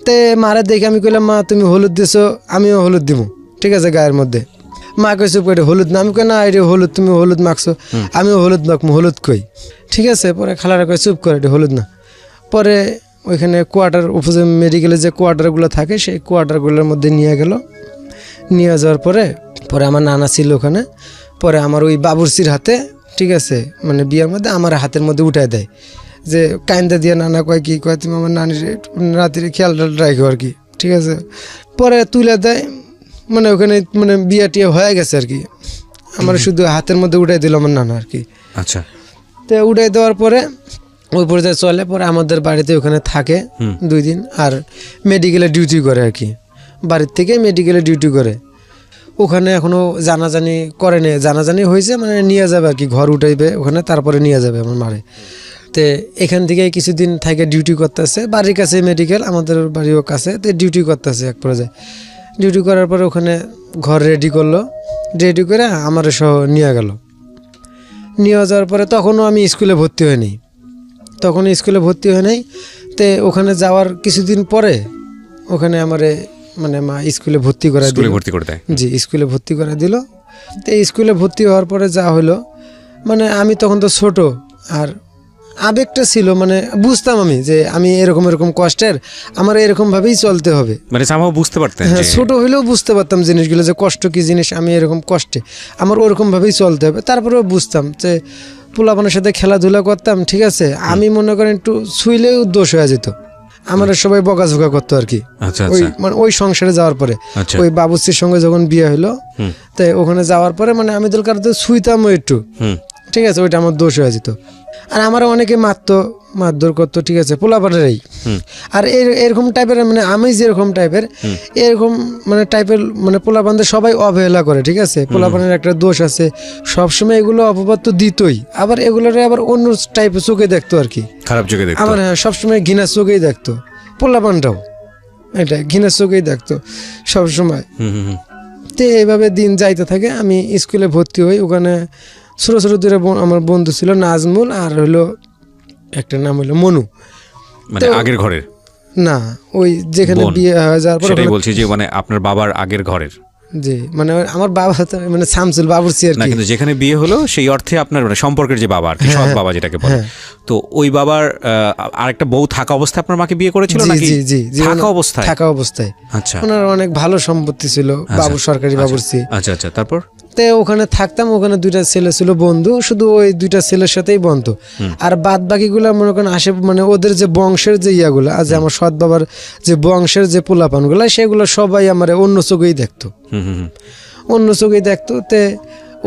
Speaker 1: তে মারা দেখে আমি কইলাম, মা তুমি হলুদ দিছো, আমিও হলুদ দিব, ঠিক আছে, গায়ের মধ্যে। মা কইছে এটা হলুদ না, আমি কই না এটা হলুদ, তুমি হলুদ মাখছো, আমিও হলুদ মাখবো, হলুদ কই, ঠিক আছে। পরে খালারা কই চুপ করে, এটা হলুদ না। পরে ওইখানে কোয়ার্টার, উপজেলা মেডিকেলে যে কোয়ার্টারগুলো থাকে সেই কোয়ার্টারগুলোর মধ্যে নিয়ে যাওয়ার পরে আমার নানা ছিল ওখানে। পরে আমার ওই বাবুর্চির হাতে, ঠিক আছে, মানে বিয়ার মধ্যে আমার হাতের মধ্যে উঠায় দেয়, যে কাইন্দা দিয়ে নানা কয় কি কয় তুমি আমার নানির রাত্রে খেয়াল রাখো আর কি, ঠিক আছে। পরে তুলে দেয়, মানে ওখানে মানে বিয়া টিয়া হয়ে গেছে আর কি, আমার শুধু হাতের মধ্যে উঠাই দিল আমার নানা আর কি।
Speaker 2: আচ্ছা,
Speaker 1: তো উঠাই দেওয়ার পরে ওই পর্যায়ে চলে, পরে আমাদের বাড়িতে ওখানে থাকে 2 দিন, আর মেডিকেলে ডিউটি করে আর কি, বাড়ির থেকে মেডিকেলে ডিউটি করে। ওখানে এখনও জানাজানি করেনি, জানাজানি হয়েছে মানে নিয়ে যাবে আর কি, ঘর উঠাইবে ওখানে, তারপরে নিয়ে যাবে আমার মারে। তো এখান থেকে কিছুদিন থেকে ডিউটি করতেছে, বাড়ির কাছে মেডিকেল, আমাদের বাড়িও কাছে, তো ডিউটি করতেছে এক পর্যায়ে। ডিউটি করার পরে ওখানে ঘর রেডি করলো, রেডি করে আমার সহ নিয়ে গেল। নিয়ে যাওয়ার পরে তখনও আমি স্কুলে ভর্তি হইনি, তখন স্কুলে ভর্তি হয় নাই। তো ওখানে যাওয়ার কিছুদিন পরে ওখানে আমারে মানে মা স্কুলে ভর্তি করে দিল।
Speaker 2: ভর্তি করে দেয়?
Speaker 1: জি, স্কুলে ভর্তি করে দিল। তো স্কুলে ভর্তি হওয়ার পরে যা হলো, মানে আমি তখন তো ছোট, আর আবেগটা ছিল, মানে বুঝতাম আমি যে আমি এরকম এরকম কষ্টের, আমার এরকমভাবেই চলতে হবে।
Speaker 2: মানে সামহাও বুঝতে পারতেন?
Speaker 1: হ্যাঁ, ছোট হইলেও বুঝতে পারতাম জিনিসগুলো, যে কষ্ট কী জিনিস, আমি এরকম কষ্টে আমার ওরকমভাবেই চলতে হবে। তারপরেও বুঝতাম যে পোলাপানের সাথে খেলাধুলা করতাম, ঠিক আছে, আমি মনে করেন একটু ছুইলেও দোষ হয়ে যেত, আমার সবাই বকাঝোকা করতো আর কি। ওই মানে ওই সংসারে যাওয়ার পরে, ওই বাবুর্চির সঙ্গে যখন বিয়ে হলো, তাই ওখানে যাওয়ার পরে মানে আমি দরকার তো ছুঁইতামও একটু, ঠিক আছে, ওইটা আমার দোষ হয়ে যেত। আর আমার অনেকে মারধর করতো, ঠিক আছে, পোলাপানেরই। আর এরকম টাইপের মানে আমি যেরকম টাইপের, এরকম মানে টাইপের মানে পোলাপানদের সবাই অবহেলা করে, ঠিক আছে, পোলাপানের একটা দোষ আছে, সবসময় এগুলো অপবাদ তো দিতই, আবার এগুলোরে আবার অন্য টাইপের চোখে দেখতো আর কি,
Speaker 2: খারাপ চোখে দেখতো।
Speaker 1: আমার হ্যাঁ সবসময় ঘৃণার চোখেই দেখতো, পোলাপানটাও এটা ঘৃণার চোখেই দেখতো সবসময়। তো এইভাবে দিন যাইতে থাকে, আমি স্কুলে ভর্তি হই। ওখানে ছোটো ছোটো 2 আমার বন্ধু ছিল, নাজমুল আর হলো একটা নাম হলো মনু।
Speaker 2: মানে আগের ঘরের
Speaker 1: না, ওই যেখানে বিয়ে হয়ে যাওয়ার পর,
Speaker 2: সেটাই বলছি যে মানে আপনার বাবার আগের ঘরের।
Speaker 1: জি, মানে আমার বাবা তো মানে শামসুল বাবুর্চি আর কি,
Speaker 2: কিন্তু যেখানে বিয়ে হলো সেই অর্থে আপনার মানে সম্পর্কের যে বাবা আর কি, সৎ বাবা যেটাকে বলে, তো ওই বাবার আরেকটা বউ থাকা অবস্থায় আপনার মাকে বিয়ে করেছিল নাকি?
Speaker 1: জি,
Speaker 2: থাকা অবস্থায়। আচ্ছা,
Speaker 1: ওনার অনেক ভালো সম্পত্তি ছিল, বাবু সরকারি বাবুর্চি।
Speaker 2: আচ্ছা, তারপর
Speaker 1: তো ওখানে থাকতাম, ওখানে 2টা ছেলে ছিল বন্ধু, শুধু ওই 2টা ছেলের সাথেই বন্ধু। আর বাদ বাকিগুলো মনে করেন আসে মানে ওদের যে বংশের যে ইয়াগুলো, আজ আমার সৎ বাবার যে বংশের যে পোলাপানগুলো, সেগুলো সবাই আমার অন্য চোখেই দেখতো, অন্য চোখেই দেখতো। তে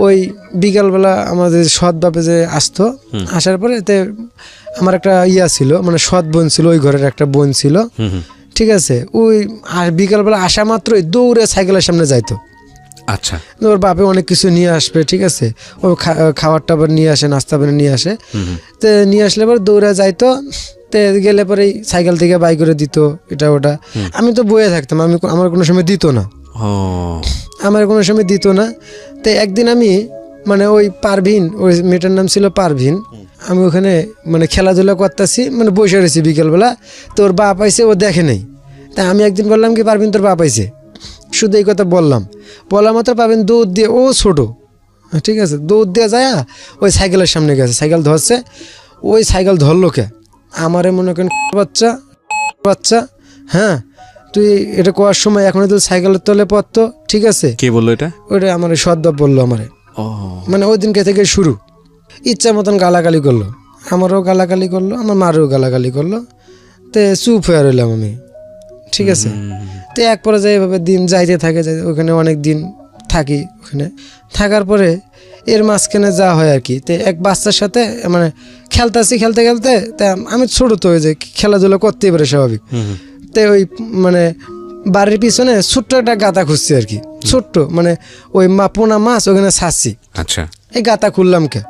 Speaker 1: ওই বিকালবেলা আমাদের সৎ বাপে যে আসতো, আসার পরে তে আমার একটা ইয়া ছিল, মানে সৎ বোন ছিল, ওই ঘরের একটা বোন ছিল, ঠিক আছে, ওই আর বিকালবেলা আসা মাত্রই দৌড়ে সাইকেলের সামনে যাইতো।
Speaker 2: আচ্ছা,
Speaker 1: ওর বাপে অনেক কিছু নিয়ে আসবে, ঠিক আছে, ও খাবার টাবার নিয়ে আসে, নাস্তা বানিয়ে নিয়ে আসে। তো নিয়ে আসলে পরে দৌড়ে যাইতো, তে গেলে পরে সাইকেল থেকে বাই করে দিত এটা ওটা। আমি তো বয়ে থাকতাম, আমার কোনো সময় দিত না, আমার কোনো সময় দিত না। তো একদিন আমি মানে ওই পারভিন, ওই মেয়েটার নাম ছিল পারভিন, আমি ওখানে মানে খেলাধুলা করতেছি, মানে বসে রয়েছি বিকেলবেলা। তো ওর বাপ আইসে, ও দেখে নেই। তা আমি একদিন বললাম কি, পারভিন তোর বাপ আইসে, শুধু এই কথা বললাম, বলা মাত্র পাবেন দৌড় দিয়ে, ও ছোটো, ঠিক আছে, দৌড় দিয়ে যায় ওই সাইকেলের সামনে গেছে, সাইকেল ধরছে, ওই সাইকেল ধরলো কে আমারে মনে করেন বাচ্চা, হ্যাঁ তুই এটা করার সময় এখন তো সাইকেলের তলে পড়তো, ঠিক আছে।
Speaker 2: কে বললো এটা?
Speaker 1: ওইটা আমার সদ্দাব বললো আমারে, মানে ওই দিনকে থেকে শুরু, ইচ্ছা মতন গালাগালি করলো, আমারও গালাগালি করলো, আমার মারও গালাগালি করলো। তো চুপ হয়ে রইলাম আমি, ঠিক আছে। তো এক পর্যায়ে এভাবে দিন যাইতে থাকে, ওখানে অনেক দিন থাকি। ওখানে থাকার পরে এর মাঝখানে যা হয় আর কি, তো এক বাচ্চার সাথে মানে খেলতে তা আমি ছোটো তো, ওই যে খেলাধুলা করতেই পারে স্বাভাবিক। তো ওই মানে বাড়ির পিছনে ছোট্ট একটা গাতা খুঁজছি আর কি, ছোট্ট মানে ওই পোনা মাছ ওখানে ছাড়ছি।
Speaker 2: আচ্ছা,
Speaker 1: এই গাতা খুললাম কে,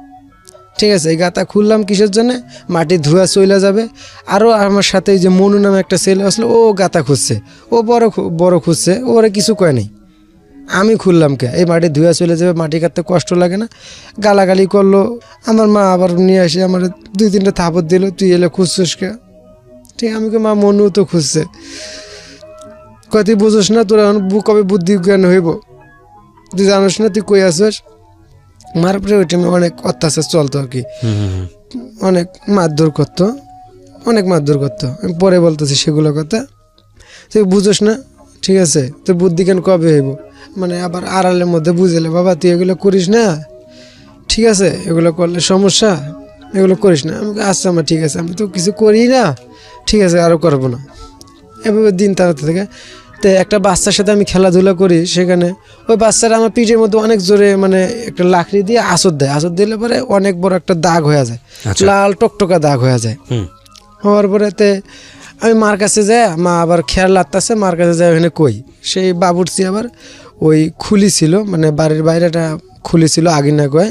Speaker 1: ঠিক আছে, এই গাতা খুললাম কিসের জন্য, মাটি ধোয়া চলে যাবে। আরও আমার সাথে এই যে মনু নামে একটা ছেলে আসলো, ও গাতা খুঁজছে, ও বড় খুঁজছে, ওরা কিছু কয় নেই, আমি খুললাম কে, এই মাটি ধুয়া চলে যাবে, মাটি কাটতে কষ্ট লাগে না। গালাগালি করলো। আমার মা আবার নিয়ে আসে আমার 2-3টা থাপড় দিল, তুই এলে খুঁজছিস কে, ঠিক, আমি মা মনু তো খুঁজছে, কয় তুই বুঝোস না, তোর এখন কবে বুদ্ধি জ্ঞান হইব, তুই জানোস না তুই কই আসিস। মার পরে ওই টাইমে অনেক অত্যাচার চলতো আর কি, অনেক মারধর করতো, আমি পরে বলতেছি সেগুলো কথা। তুই বুঝোস না, ঠিক আছে, তোর বুদ্ধি জ্ঞান কবে হইব, মানে আবার আড়ালের মধ্যে বুঝেলে, বাবা তুই এগুলো করিস না, ঠিক আছে, এগুলো করলে সমস্যা, এগুলো করিস না। আমি আচ্ছা আমার ঠিক আছে, আমি তো কিছু করি না, ঠিক আছে, আরও করবো না। এভাবে দিন তাড়াতে থাকে। তো একটা বাচ্চার সাথে আমি খেলাধুলা করি, সেখানে ওই বাচ্চারা আমার পিঠের মধ্যে অনেক জোরে মানে একটা লাকড়ি দিয়ে আঁচড় দেয়, আঁচড় দিলে পরে অনেক বড় একটা দাগ হয়ে যায়,
Speaker 2: আচ্ছা।
Speaker 1: লাল টকটকা দাগ হয়ে যায়। হওয়ার পরে আমি মার কাছে যাই, মা আবার খেয়াল লাগতেছে, মার কাছে যাই, ওখানে কই সেই বাবুর্চি আবার ওই খুলি ছিল, মানে বাড়ির বাইরেটা খুলি ছিল আগিনা কয়ে,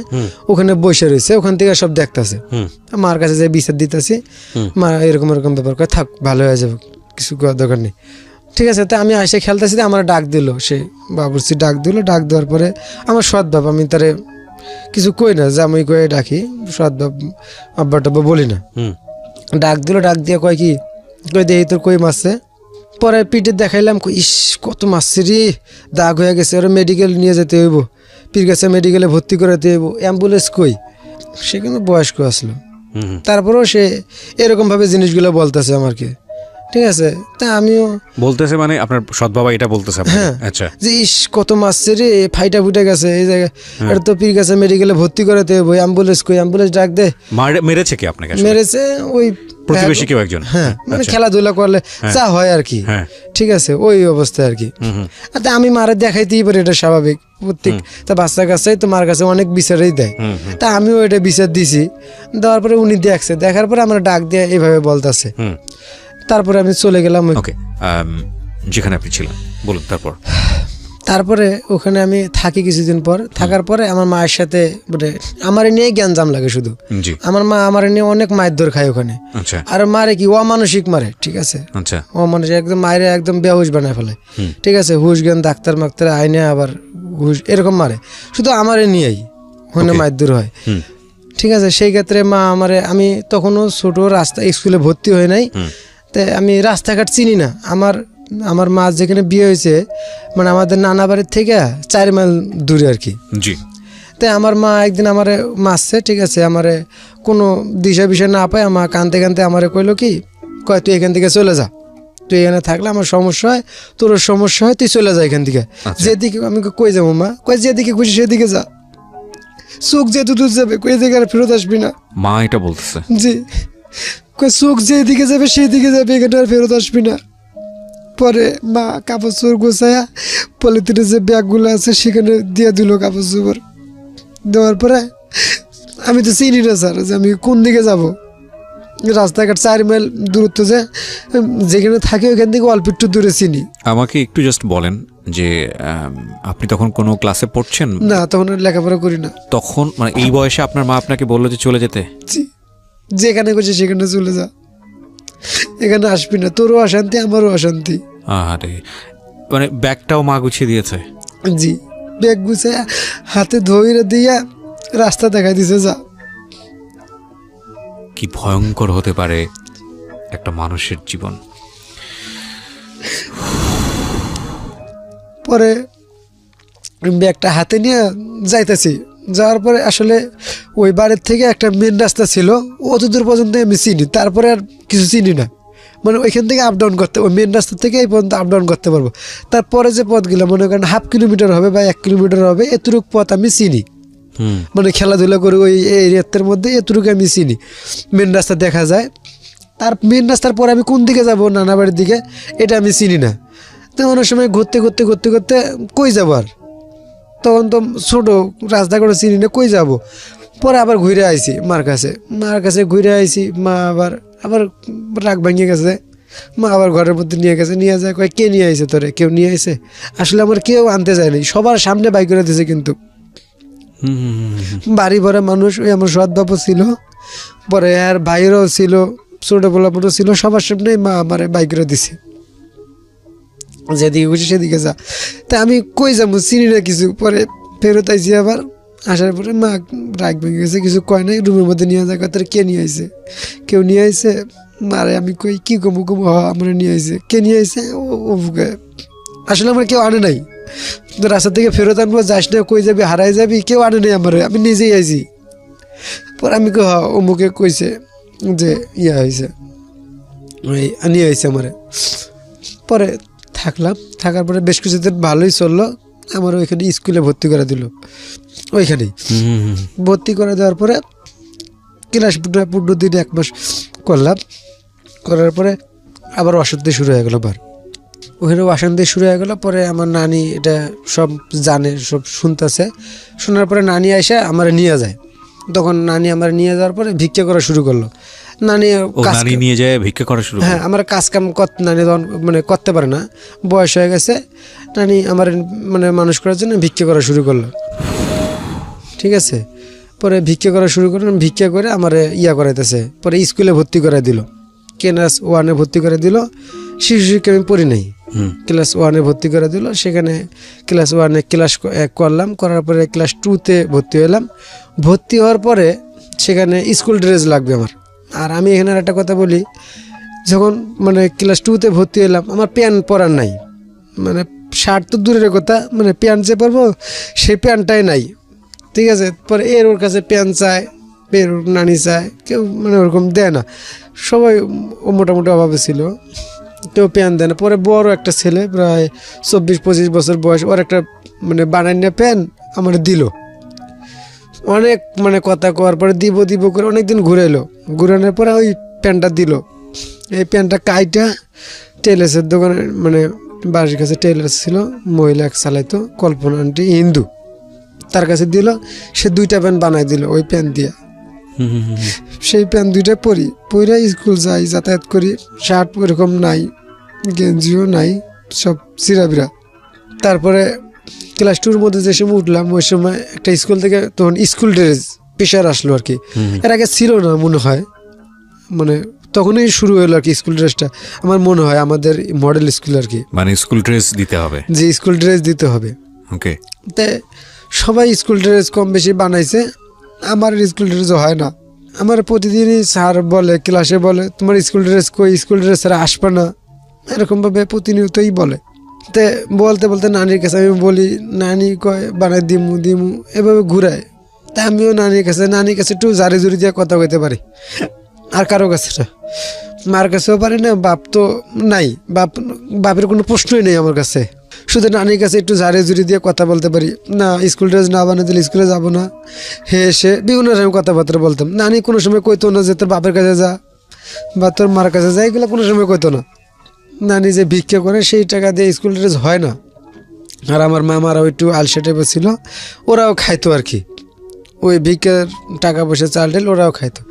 Speaker 1: ওখানে বসে রয়েছে, ওখান থেকে সব দেখতেছে। মার কাছে যাই বিচার দিতেছি, মা এরকম এরকম ব্যাপার করে, থাক ভালো হয়ে যাবে, কিছু করার দরকার নেই, ঠিক আছে। তো আমি এসে খেলতেছি, আমার ডাক দিল, সে বাবুর্চি ডাক দিল, ডাক দেওয়ার পরে আমার সৎ বাপ, আমি তারে কিছু কই না, জামাই কয়ে ডাকি, সৎ বাপ আব্বা টাব্বা বলি না। ডাক দিল, ডাক দিয়ে কয় কি, কই দেখি তোর কই মারছে। পরে পিঠে দেখাইলাম, ইস কত মারছে রে, দাগ হয়ে গেছে, ওরা মেডিকেল নিয়ে যেতে হইব, পীর কাছে মেডিকেলে ভর্তি করাতে হইব, অ্যাম্বুলেন্স কই, সে কিন্তু বয়স্ক আসলো। তারপরেও সে এরকমভাবে জিনিসগুলো বলতেছে আমাকে, ঠিক আছে। তা আমিও
Speaker 2: বলতেছে, মানে আপনার সৎ বাবা এটা বলতেছে আপনাকে?
Speaker 1: হ্যাঁ,
Speaker 2: আচ্ছা।
Speaker 1: যে ইস কত মারছে রে, ফাইটা ফুটে গেছে এই জায়গায়, এটা তো পীর কাছে মেডিকেলে ভর্তি করাতে হইব, অ্যাম্বুলেন্স কই, অ্যাম্বুলেন্স ডাক দে।
Speaker 2: মেরেছে কি আপনাকে আসলে?
Speaker 1: মেরেছে ওই
Speaker 2: প্রতিবেশী কেউ একজন?
Speaker 1: হ্যাঁ, মানে
Speaker 2: আচ্ছা।
Speaker 1: খেলাধুলা করলে যা হয় আর কি,
Speaker 2: হ্যাঁ।
Speaker 1: ঠিক আছে, ওই অবস্থায় আর কি। তা আমি মারে দেখাইতেই পারি, এটা স্বাভাবিক, প্রত্যেক তা বাচ্চা কাছেই তো মার কাছে অনেক বিচারই দেয়। তা আমিও এটা বিচার দিছি, দেওয়ার পরে উনি দেখছে, দেখার পরে আমার ডাক দিয়ে এইভাবে বলতেছে। তারপরে আমি চলে গেলাম।
Speaker 2: ওকে, যেখানে আপনি ছিলেন বলুন।
Speaker 1: তারপরে ওখানে আমি থাকি কিছুদিন পর, থাকার পরে আমার মায়ের সাথে মানে আমার নিয়ে জ্ঞানজাম লাগে শুধু।
Speaker 2: জি।
Speaker 1: আমার মা আমার নিয়ে অনেক মায়ের দর খায় ওখানে।
Speaker 2: আচ্ছা।
Speaker 1: আর মারে কি অমানসিক মারে, ঠিক আছে,
Speaker 2: আচ্ছা।
Speaker 1: অমানসিক একদম, মায়ের একদম বেহুশ বানায় ফেলে, ঠিক আছে, হুশ জ্ঞান ডাক্তার মাক্তার আইনে আবার হুশ এরকম মারে, শুধু আমারে নিয়েই ওখানে মায়ের দূর হয়, ঠিক আছে। সেই ক্ষেত্রে মা আমারে, আমি তখনও ছোট, রাস্তা স্কুলে ভর্তি হয়ে নাই, তাই আমি রাস্তাঘাট চিনি না। আমার মা যেখানে বিয়ে হয়েছে মানে আমাদের নানা বাড়ির থেকে 4 মাইল দূরে আর কি।
Speaker 2: জি।
Speaker 1: তাই আমার মা একদিন আমারে মারছে, ঠিক আছে, আমারে কোনো দিশা বিষয় না পায়, আমার কানতে কানতে আমারে কইলো কি, কয় তুই এখান থেকে চলে যা, তুই এখানে থাকলে আমার সমস্যা হয়, তোর সমস্যা হয়, তুই চলে যা এখান থেকে। যেদিকে আমি কই যাবো মা, কয় যেদিকে খুশি সেদিকে যা, চোখ যেহেতু দূর যাবে, কই দিকে আর ফেরত আসবি না।
Speaker 2: মা এটা বলতেছে?
Speaker 1: জি, কয় চোখ যেদিকে যাবে সেদিকে যাবে, এখানে আর ফেরত আসবি না। পরে মা কাপড় চোপড় গোছায়া পলিথিনের যে ব্যাগগুলো আছে সেখানে দিয়ে দিল কাপড় চোপড়। দেওয়ার পরে আমি তো চিনি না স্যার যে আমি কোন দিকে যাব, রাস্তাঘাট 4 মাইল দূরত্ব, যে যেখানে থাকি ওইখান থেকে অল্প একটু দূরে চিনি।
Speaker 2: আমাকে একটু জাস্ট বলেন যে আপনি তখন কোনো ক্লাসে পড়ছেন?
Speaker 1: না, তখন লেখাপড়া করি না।
Speaker 2: তখন মানে এই বয়সে আপনার মা আপনাকে বললো যে চলে যেতে?
Speaker 1: জি, যেখানে করছে সেখানে চলে যা, এখানে আসবি না, তোরও অশান্তি আমারও অশান্তি।
Speaker 2: আরে, মানে ব্যাগটাও মা গুছিয়ে দিয়েছে?
Speaker 1: জি, ব্যাগ গুছায় হাতে ধইরে দিয়া রাস্তা দেখাই দিছে, যা।
Speaker 2: কি ভয়ঙ্কর হতে পারে একটা মানুষের জীবন।
Speaker 1: পরে ব্যাগটা হাতে নিয়ে যাইতেছি, যাওয়ার পরে আসলে ওই বাড়ির থেকে একটা মেন রাস্তা ছিল, অতদূর পর্যন্ত আমি চিনি, তারপরে আর কিছু চিনি না, মানে ওইখান থেকে আপ ডাউন করতে, ওই মেন রাস্তা থেকে এই পর্যন্ত আপ ডাউন করতে পারবো। তারপরে যে পথগুলো মনে করেন 1/2 কিলোমিটার হবে বা 1 কিলোমিটার হবে, এতটুক পথ আমি চিনি, মানে খেলাধুলা করে ওই এরিয়ার মধ্যে এতটুকু আমি চিনি, মেন রাস্তা দেখা যায়। তার মেন রাস্তার পরে আমি কোন দিকে যাব, নানা বাড়ির দিকে, এটা আমি চিনি না। তো অনেক সময় ঘুরতে ঘুরতে ঘুরতে ঘুরতে কই যাবো, আর তখন তো ছোটো, রাস্তাঘাটও চিনি না, কই যাব। পরে আবার ঘুরে আইছি মার কাছে ঘুরে আইছি, মা আবার রাগ ভাঙিয়ে গেছে, মা আবার ঘরের মধ্যে নিয়ে গেছে, নিয়ে যায়, কয় কে নিয়ে আইছে তোরে, কেউ নিয়ে আইছে? আসলে আমার কেউ আনতে যায়নি, সবার সামনে বাইক করে দিয়েছে, কিন্তু বাড়ি ভরা মানুষ, ওই আমার সৎ বাবু ছিল, পরে আর ভাইয়েরও ছিল, ছোটো পোলাপনও ছিল, সবার সামনে মা আমার বাইক করে দিছে, যেদিকে খুশি সেদিকে যা। তা আমি কই যাবো, চিনি না কিছু। পরে ফেরত আইছি, আবার আসার পরে মা রাগ ভেঙে গেছে, কিছু কয় নাই, রুমের মধ্যে নিয়ে যায়, তার কে নিয়ে আইছে, কেউ নিয়ে আইছে? মারে আমি কই কি কমু আমার নিয়ে আইছে, কে নিয়ে আইছে? ও আসলে আমার কেউ আনে নাই, তো রাস্তা থেকে ফেরত আনবো, যাস না, কই যাবি, হারাই যাবি, কেউ আনে নাই আমার, আমি নিজেই আইছি। পরে আমি কই অমুকে কইছে যে ইয়া হয়েছে, ওই নিয়ে আইছে আমারে। পরে থাকলাম, থাকার পরে বেশ কিছুদিন ভালোই চললো, আমার ওইখানে স্কুলে ভর্তি করে দিল, ওইখানেই ভর্তি করে দেওয়ার পরে ক্লাস 15 দিন 1 মাস করলাম, করার পরে আবার অশান্তি শুরু হয়ে গেল। ওখানে অশান্তি শুরু হয়ে গেলো। পরে আমার নানি এটা সব জানে, সব শুনতেছে। শোনার পরে নানি এসে আমার নিয়ে যায়। তখন নানি আমার নিয়ে যাওয়ার পরে ভিক্ষা করা শুরু করলো। নানি
Speaker 2: নানি নিয়ে যায় ভিক্ষা করা শুরু
Speaker 1: হ্যাঁ, আমার কাজ কাম নানি তখন মানে করতে পারে না, বয়স হয়ে গেছে। নানি আমার মানে মানুষ করার জন্য ভিক্ষা করা শুরু করলো, ঠিক আছে। পরে ভিক্ষা করা শুরু করলাম, ভিক্ষা করে আমার করাইতেছে। পরে স্কুলে ভর্তি করে দিল, ক্লাস 1-এ ভর্তি করে দিল। শিশু শিক্ষা আমি পড়ি নাই, ক্লাস 1-এ ভর্তি করে দিল। সেখানে ক্লাস 1-এ ক্লাস 1 করলাম, করার পরে ক্লাস 2-তে ভর্তি হলাম। ভর্তি হওয়ার পরে সেখানে স্কুল ড্রেস লাগবে আমার। আর আমি এখানে আর একটা কথা বলি, যখন মানে ক্লাস 2-তে ভর্তি হলাম, আমার প্যান্ট পরার নাই, মানে শার্ট তো দূরের কথা, মানে প্যান্ট যে পরবো সেই প্যান্টটাই নাই, ঠিক আছে। পরে ওর কাছে প্যান্ট চায়, ওর নানি চায়, কেউ মানে ওরকম দেয় না, সবাই মোটামুটি অভাবে ছিল, কেউ প্যান্ট দেয় না। পরে বড় একটা ছেলে প্রায় 24-25 বছর বয়স, ওর একটা মানে বানাইনা প্যান্ট আমার দিল। অনেক মানে কথা কওয়ার পরে দিব করে অনেকদিন ঘুরাইলো, ঘুরানোর পরে ওই প্যান্টটা দিল। এই প্যান্টটা কাইটা টেলার্সের দোকানে, মানে বাড়ির কাছে টেলার্স ছিল, মহিলা এক চালাইতো, কল্পনা আন্টি, হিন্দু, তার কাছে দিল। সে 2টা প্যান্ট বানাই দিল ওই প্যান্ট দিয়া। সেই প্যান্ট 2টা পরে স্কুল যাই, যাতায়াত করি। শার্ট ওরকম নাই, গেঞ্জিও নাই, সব চিরাবিরা। তারপরে ক্লাস 2-র মধ্যে যে সময় উঠলাম, ওই সময় একটা স্কুল থেকে তখন স্কুল ড্রেস পেশার আসলো আর কি। এর আগে ছিল না মনে হয়, মানে তখনই শুরু হলো আর কি স্কুল ড্রেসটা, আমার মনে হয় আমাদের মডেল স্কুল আর কি,
Speaker 2: মানে স্কুল ড্রেস দিতে হবে,
Speaker 1: যে স্কুল ড্রেস দিতে হবে।
Speaker 2: ওকে।
Speaker 1: তে সবাই স্কুল ড্রেস কম বেশি বানাইছে, আমার স্কুল ড্রেসও হয় না। আমার প্রতিদিনই স্যার বলে, ক্লাসে বলে, তোমার স্কুল ড্রেস কই, স্কুল ড্রেস ছাড়া আসবে না, এরকমভাবে প্রতিনিয়তই বলে। তে বলতে বলতে নানির কাছে আমি বলি, নানি কয় বানাই দিমু, এভাবে ঘুরায়। তা আমিও নানির কাছে একটু জারি জুরি দিয়ে কথা কইতে পারি, আর কারো কাছে না। মার কাছেও পারি না, বাপ তো নাই, বাপের কোনো প্রশ্নই নেই আমার কাছে। শুধু নানির কাছে একটু জারি জুরি দিয়ে কথা বলতে পারি। না, স্কুল ড্রেস না বানিয়ে দিলে স্কুলে যাবো না, সে বিভিন্ন সময় কথাবার্তা বলতাম। নানি কোনো সময় কইতো না যে তোর বাপের কাছে যা বা তোর মার কাছে যা, এগুলো কোনো সময় কইতো না। নানি যে ভিক্ষা করে সেই টাকা দিয়ে স্কুল ড্রেস হয় না। আর আমার মামারাও একটু আলসা টাইপের ছিল, ওরাও খাইতো আর কি, ওই ভিক্ষার টাকা পয়সা চাল ডাল ওরাও খাইতো।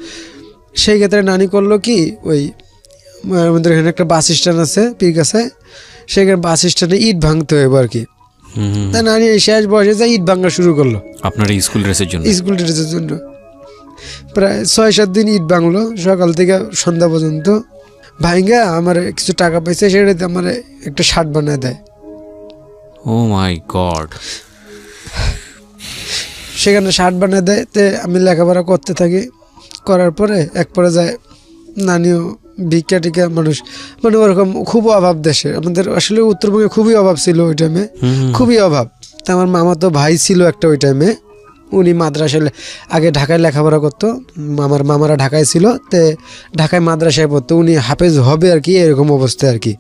Speaker 1: সেই ক্ষেত্রে নানি করলো কি, ওই আমাদের এখানে একটা বাস স্ট্যান্ড আছে পীরগাছায়, সেখানে বাস স্ট্যান্ডে ইট ভাঙতে হবে আর কি। তা নানি এই শেষ বয়সে যা ইট ভাঙা শুরু করলো
Speaker 2: আপনার এই স্কুল ড্রেসের জন্য।
Speaker 1: স্কুল ড্রেসের জন্য প্রায় 6-7 দিন ইট ভাঙলো, সকাল থেকে সন্ধ্যা পর্যন্ত। ভাইঙ্গা আমার কিছু টাকা পাইছে, সেটাতে আমার একটা শার্ট বানিয়ে দেয়।
Speaker 2: ও মাই গড।
Speaker 1: সেখানে শার্ট বানিয়ে দেয়। তে আমি লেখাপড়া করতে থাকি, করার পরে এক পর্যায়ে নানিও ভিক্ষা টিকা মানুষ, মানে ওরকম খুব অভাব দেশে, আমাদের আসলে উত্তরবঙ্গে খুবই অভাব ছিল ওই টাইমে, খুবই অভাব। তা আমার মামা তো ভাই ছিল একটা ওই টাইমে, উনি মাদ্রাসায় আগে ঢাকায় লেখাপড়া করতো, আমার মামারা ঢাকায় ছিল, তে ঢাকায় মাদ্রাসায় পড়তো, উনি হাফেজ হবে আর কি, এরকম অবস্থা আর কি।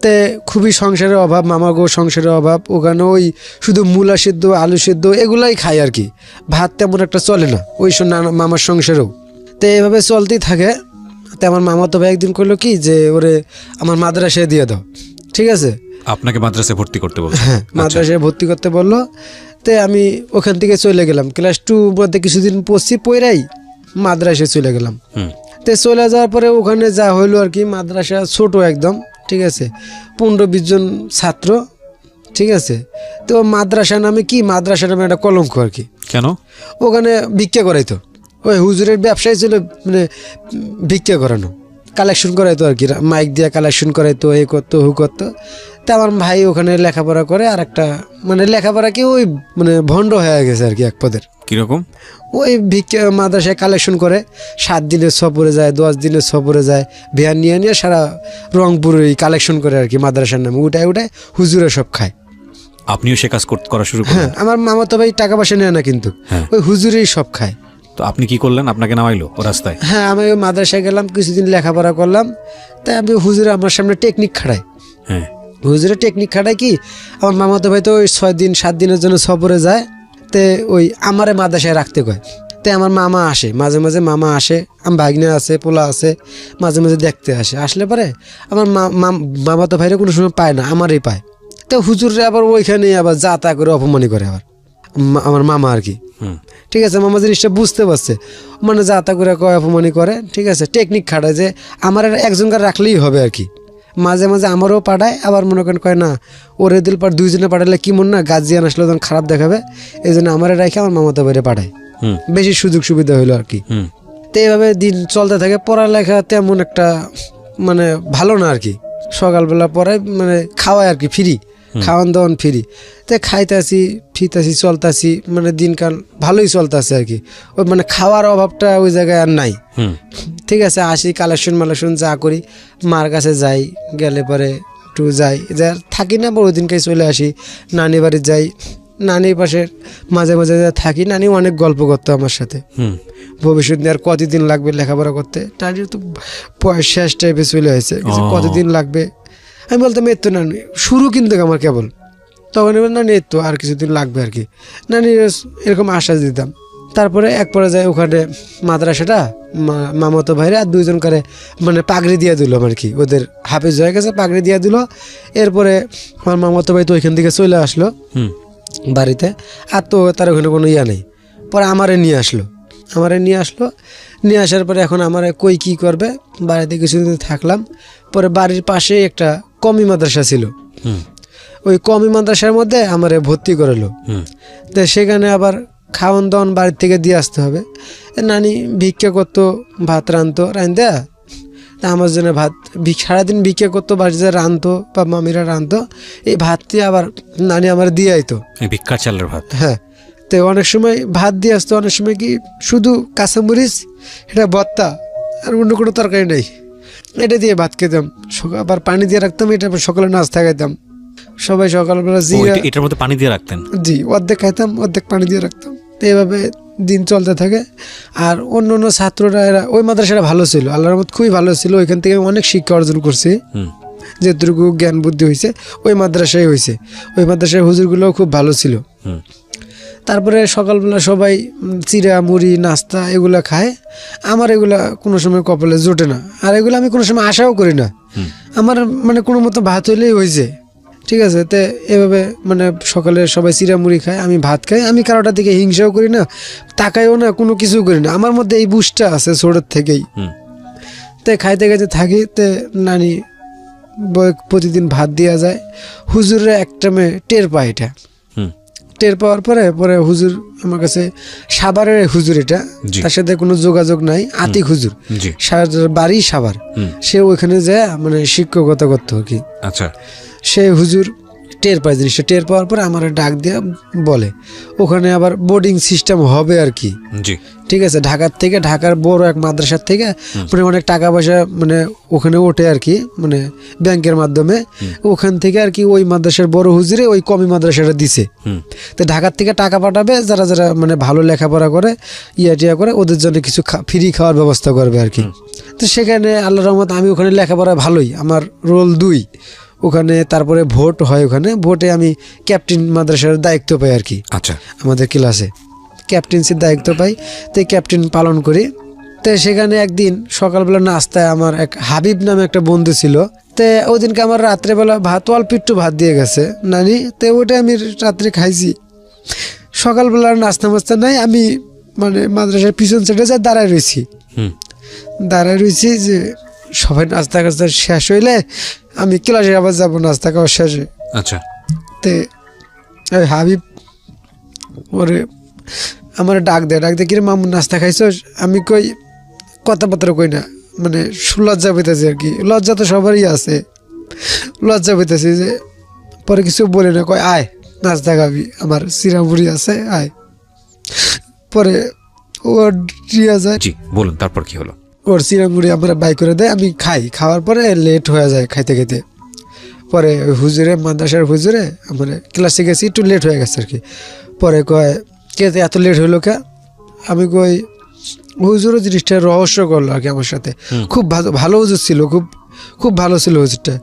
Speaker 1: তে খুবই সংসারের অভাব, মামাগো সংসারের অভাব, ওখানে ওই শুধু মূলা সিদ্ধ, আলু সিদ্ধ এগুলাই খায় আর কি, ভাত তেমন একটা চলে না ওই মামার সংসারেও। তো এভাবে চলতেই থাকে। তো আমার মামা তো ভাই একদিন করলো কি, যে ওরে আমার মাদ্রাসায় দিয়ে দাও, ঠিক আছে,
Speaker 2: আপনাকে মাদ্রাসায় ভর্তি করতে বলছে?
Speaker 1: হ্যাঁ, মাদ্রাসায় ভর্তি করতে বললো। তে আমি ওখান থেকে চলে গেলাম, ক্লাস 2 মধ্যে কিছুদিন পড়ছি, পড়াই মাদ্রাসায় চলে গেলাম। তো চলে যাওয়ার পরে ওখানে যা হইলো আর কি, মাদ্রাসা ছোট একদম, ঠিক আছে, 15-20 জন ছাত্র, ঠিক আছে। তো মাদ্রাসা নামে কি, মাদ্রাসা নামে একটা কলঙ্ক আর কি।
Speaker 2: কেন?
Speaker 1: ওখানে ভিক্ষা করাইতো, ওই হুজুরের ব্যবসায় ছিল, মানে ভিক্ষা করানো, কালেকশন করাইতো আর কি, মাইক দিয়ে কালেকশন করাইতো, এ করতো হু করতো। তা আমার ভাই ওখানে লেখাপড়া করে, আর একটা মানে লেখাপড়া কি ওই মানে ভণ্ড হয়ে গেছে আর কি এক পদের।
Speaker 2: কিরকম?
Speaker 1: ওই ভিক্ষা মাদ্রাসায় কালেকশন করে, 7 দিনের সফরে যায়, 10 দিনের সফরে যায়, ভ্যান নিয়ে সারা রংপুরে কালেকশন করে আর কি, মাদ্রাসার নামে উঠায় হুজুরে সব খায়।
Speaker 2: আপনিও সে কাজ করা শুরু করেন?
Speaker 1: হ্যাঁ, আমার মামা তো ভাই টাকা পয়সা নেয় না, কিন্তু ওই হুজুরেই সব খায়।
Speaker 2: তো আপনি কি করলেন? আপনাকে নামাইলো ও রাস্তায়?
Speaker 1: হ্যাঁ, আমি ওই মাদ্রাসায় গেলাম, কিছুদিন লেখাপড়া করলাম। তাই আমি হুজুরে আমার সামনে টেকনিক খাড়াই।
Speaker 2: হ্যাঁ,
Speaker 1: হুজুরে টেকনিক খাড়ায় কি, আমার মামাতো ভাই তো ওই 6 দিন 7 দিনের জন্য সফরে যায়, তে ওই আমারে মাদ্রাসায় রাখতে কয়। তে তে আমার মামা আসে, মাঝে মাঝে মামা আসে, আমার ভাগ্নে আছে, পোলা আছে, মাঝে মাঝে দেখতে আসে। আসলে পরে আমার মামা তো ভাইরে কোনো সময় পায় না, আমারই পায়। তো হুজুররে আবার ওইখানে আবার যা তা করে অপমানি করে আবার আমার মামা আর কি। ঠিক আছে, মামা জিনিসটা বুঝতে পারছে, মানে যা তা করে কয়, অপমানি করে। ঠিক আছে, টেকনিক খাটায় যে আমার একজনকার রাখলেই হবে আর কি। মাঝে মাঝে আমারও পাঠায়, আবার মনে করেন কয় না ওরে দিল পার দুইজনে পাঠালে কি মন না গার্জিয়ান আসলে তখন খারাপ দেখাবে, এই জন্য আমার রেখে আমার মামাতো বাইরে পাঠায়, বেশি সুযোগ সুবিধা হইলো আর কি। তো এইভাবে দিন চলতে থাকে। পড়ালেখা তেমন একটা মানে ভালো না আর কি। সকালবেলা পরে মানে খাওয়ায় আর কি, ফ্রি খাওয়ান দাওয়ান ফ্রি। তো খাইতেছি ফিরতেছি চলতেছি, মানে দিনকাল ভালোই চলতেছে আর কি। ওই মানে খাওয়ার অভাবটা ওই জায়গায় আর নাই। ঠিক আছে, আসি কালেকশন মালেকশন যা করি, মার কাছে যাই, গেলে পরে একটু যাই, যা থাকি না বড় দিনকে চলে আসি, নানি বাড়ি যাই, নানির পাশে মাঝে মাঝে থাকি। নানি অনেক গল্প করতো আমার সাথে, ভবিষ্যৎ নিয়ে আর কতদিন লাগবে লেখাপড়া করতে। নানির তো শেষ টাইপে চলে আসে, কতদিন লাগবে। আমি বলতাম এর তো নানি শুরু কিন্তু আমার কেবল, তখন নানি এর তো আর কিছুদিন লাগবে আর কি। নানি এরকম আশ্বাস দিতাম। তারপরে এক পর্যায়ে ওখানে মাদ্রাসাটা মামাতো ভাইরা আর দুইজন করে মানে পাগড়ি দিয়ে দিল আর কি, ওদের হাফেজ হয়ে গেছে, পাগড়ি দিয়ে দিল। এরপরে আমার মামাতো ভাই তো ওইখান থেকে চলে আসলো বাড়িতে, আর তো তার ওখানে কোনো ইয়া নেই। পরে আমারে নিয়ে আসলো, নিয়ে আসার পরে এখন আমার কই কী করবে, বাড়িতে কিছুদিন থাকলাম। পরে বাড়ির পাশে একটা কমি মাদ্রাসা ছিল, ওই কমি মাদ্রাসার মধ্যে আমারে ভর্তি করালো। তো সেখানে আবার খাওয়ান দাওয়ান বাড়ির থেকে দিয়ে আসতে হবে। নানি ভিক্ষা করতো, ভাত রাঁধতো, রাঁধা তা আমার জন্য ভাত সারাদিন ভিক্ষা করতো, বাড়িতে রাঁধতো বা মামিরা রাঁধতো, এই ভাতটি আবার নানি আমার দিয়ে আইতো,
Speaker 2: ভিক্ষা চালের ভাত।
Speaker 1: হ্যাঁ, তো অনেক সময় ভাত দিয়ে আসতো, অনেক সময় কি শুধু কাঁচামরিচ, এটা ভর্তা আর অন্য কোনো তরকারি নেই, এটা দিয়ে ভাত খেতাম। আবার পানি দিয়ে রাখতাম, এটা সকালে নাস্তা খাইতাম। সবাই সকালবেলা
Speaker 2: এটার মধ্যে পানি দিয়ে রাখতেন?
Speaker 1: জি, অর্ধেক খাইতাম, অর্ধেক পানি দিয়ে রাখতাম। তো এইভাবে দিন চলতে থাকে। আর অন্য অন্য ছাত্ররা এরা ওই মাদ্রাসাটা ভালো ছিল, আল্লাহর রহমত খুবই ভালো ছিল। ওইখান থেকে অনেক শিক্ষা অর্জন করছি, যেটুকু জ্ঞান বুদ্ধি হয়েছে ওই মাদ্রাসায় হয়েছে। ওই মাদ্রাসার হুজুরগুলোও খুব ভালো ছিল। তারপরে সকালবেলা সবাই চিড়া মুড়ি নাস্তা এগুলা খায়, আমার এগুলা কোনো সময় কপালে জোটে না, আর এগুলো আমি কোনো সময় আশাও করি না। আমার মানে কোনো মতো ভাত হইলেই হয়েছে। ঠিক আছে, তো এভাবে মানে সকালে সবাই চিড়া মুড়ি খায়, আমি ভাত খাই। আমি কারোটার দিকে হিংসাও করি না, তাকাইও না, কোনো কিছু করি না। আমার মধ্যে এই বুঝটা আছে ছোটোর থেকেই। তো খাইতে খাইতে থাকি। তো নানি প্রতিদিন ভাত দেওয়া যায়। হুজুরে একটা মেয়ে টের পায়, এটা টের পাওয়ার পরে পরে হুজুর আমার কাছে, সাভারের হুজুর, এটা তার সাথে কোনো যোগাযোগ নাই, আতিক হুজুর, বাড়ি সাভার। সে ওইখানে যায় মানে শিক্ষকতা করতো আর কি।
Speaker 2: আচ্ছা,
Speaker 1: সে হুজুর টের পায় জিনিসটা, টের পাওয়ার পরে আমার ডাক দিয়ে বলে ওখানে আবার বোর্ডিং সিস্টেম হবে আর কি। ঠিক আছে, ঢাকার বড় এক মাদ্রাসার থেকে মানে অনেক টাকা পয়সা মানে ওখানে ওঠে আর কি, মানে ব্যাংকের মাধ্যমে। ওখান থেকে আর কি ওই মাদ্রাসার বড় হুজুরে ওই কমি মাদ্রাসাটা দিছে। তো ঢাকার থেকে টাকা পাঠাবে, যারা যারা মানে ভালো লেখাপড়া করে টিয়া করে, ওদের জন্য কিছু ফ্রি খাওয়ার ব্যবস্থা করবে আর কি। তো সেখানে আল্লাহর রহমত আমি ওখানে লেখাপড়া ভালোই, আমার রোল 2 ওখানে। তারপরে ভোট হয়, ওখানে ভোটে আমি ক্যাপ্টেন মাদ্রাসার দায়িত্ব পাই আর কি।
Speaker 2: আচ্ছা,
Speaker 1: আমাদের ক্লাসে ক্যাপ্টেন্সির দায়িত্ব পাই, তো ক্যাপ্টেন পালন করি। তো সেখানে একদিন সকালবেলা নাস্তায় আমার এক হাবিব নামে একটা বন্ধু ছিল। তো ওই দিনকে আমার রাত্রেবেলা অল্প একটু ভাত দিয়ে গেছে নানি, তো ওইটা আমি রাত্রে খাইছি। সকালবেলার নাস্তা মাস্তা নাই, আমি মানে মাদ্রাসার পিছন সাইডে যা দাঁড়ায় রয়েছি যে সবাই নাস্তা কাস্তা শেষ হইলে আমি ক্লাসে আবার যাবো নাস্তা খাওয়ার শেষে।
Speaker 2: আচ্ছা,
Speaker 1: তে ওই হাবিব ওরে আমার ডাক দেয় কিরে মামু নাস্তা খাইছ? আমি কই কথাবার্তা কই না, মানে লজ্জা পেতেছি আর কি। লজ্জা তো সবারই আছে, লজ্জা পেতেছি যে পরে কিছু বলে না, কয় আয় নাস্তা খাবি, আমার চিরামুড়ি আছে আয়। পরে ও রিয়া যায়,
Speaker 2: বলুন তারপর কি হলো?
Speaker 1: ওর চিরামুড়ি আমরা বাই করে দেয়, আমি খাই। খাওয়ার পরে লেট হয়ে যায় খাইতে খাইতে। পরে ওই হুজুরে, মাদ্রাসার হুজুরে, আমার ক্লাসে গেছি একটু লেট হয়ে গেছে আর কি। পরে কয় কে এত লেট হইলো কে? আমি কই হুজুরও জিনিসটা রহস্য করলো আর কি আমার সাথে। খুব ভালো হুজুর ছিল, খুব ভালো ছিল হুজুরটা।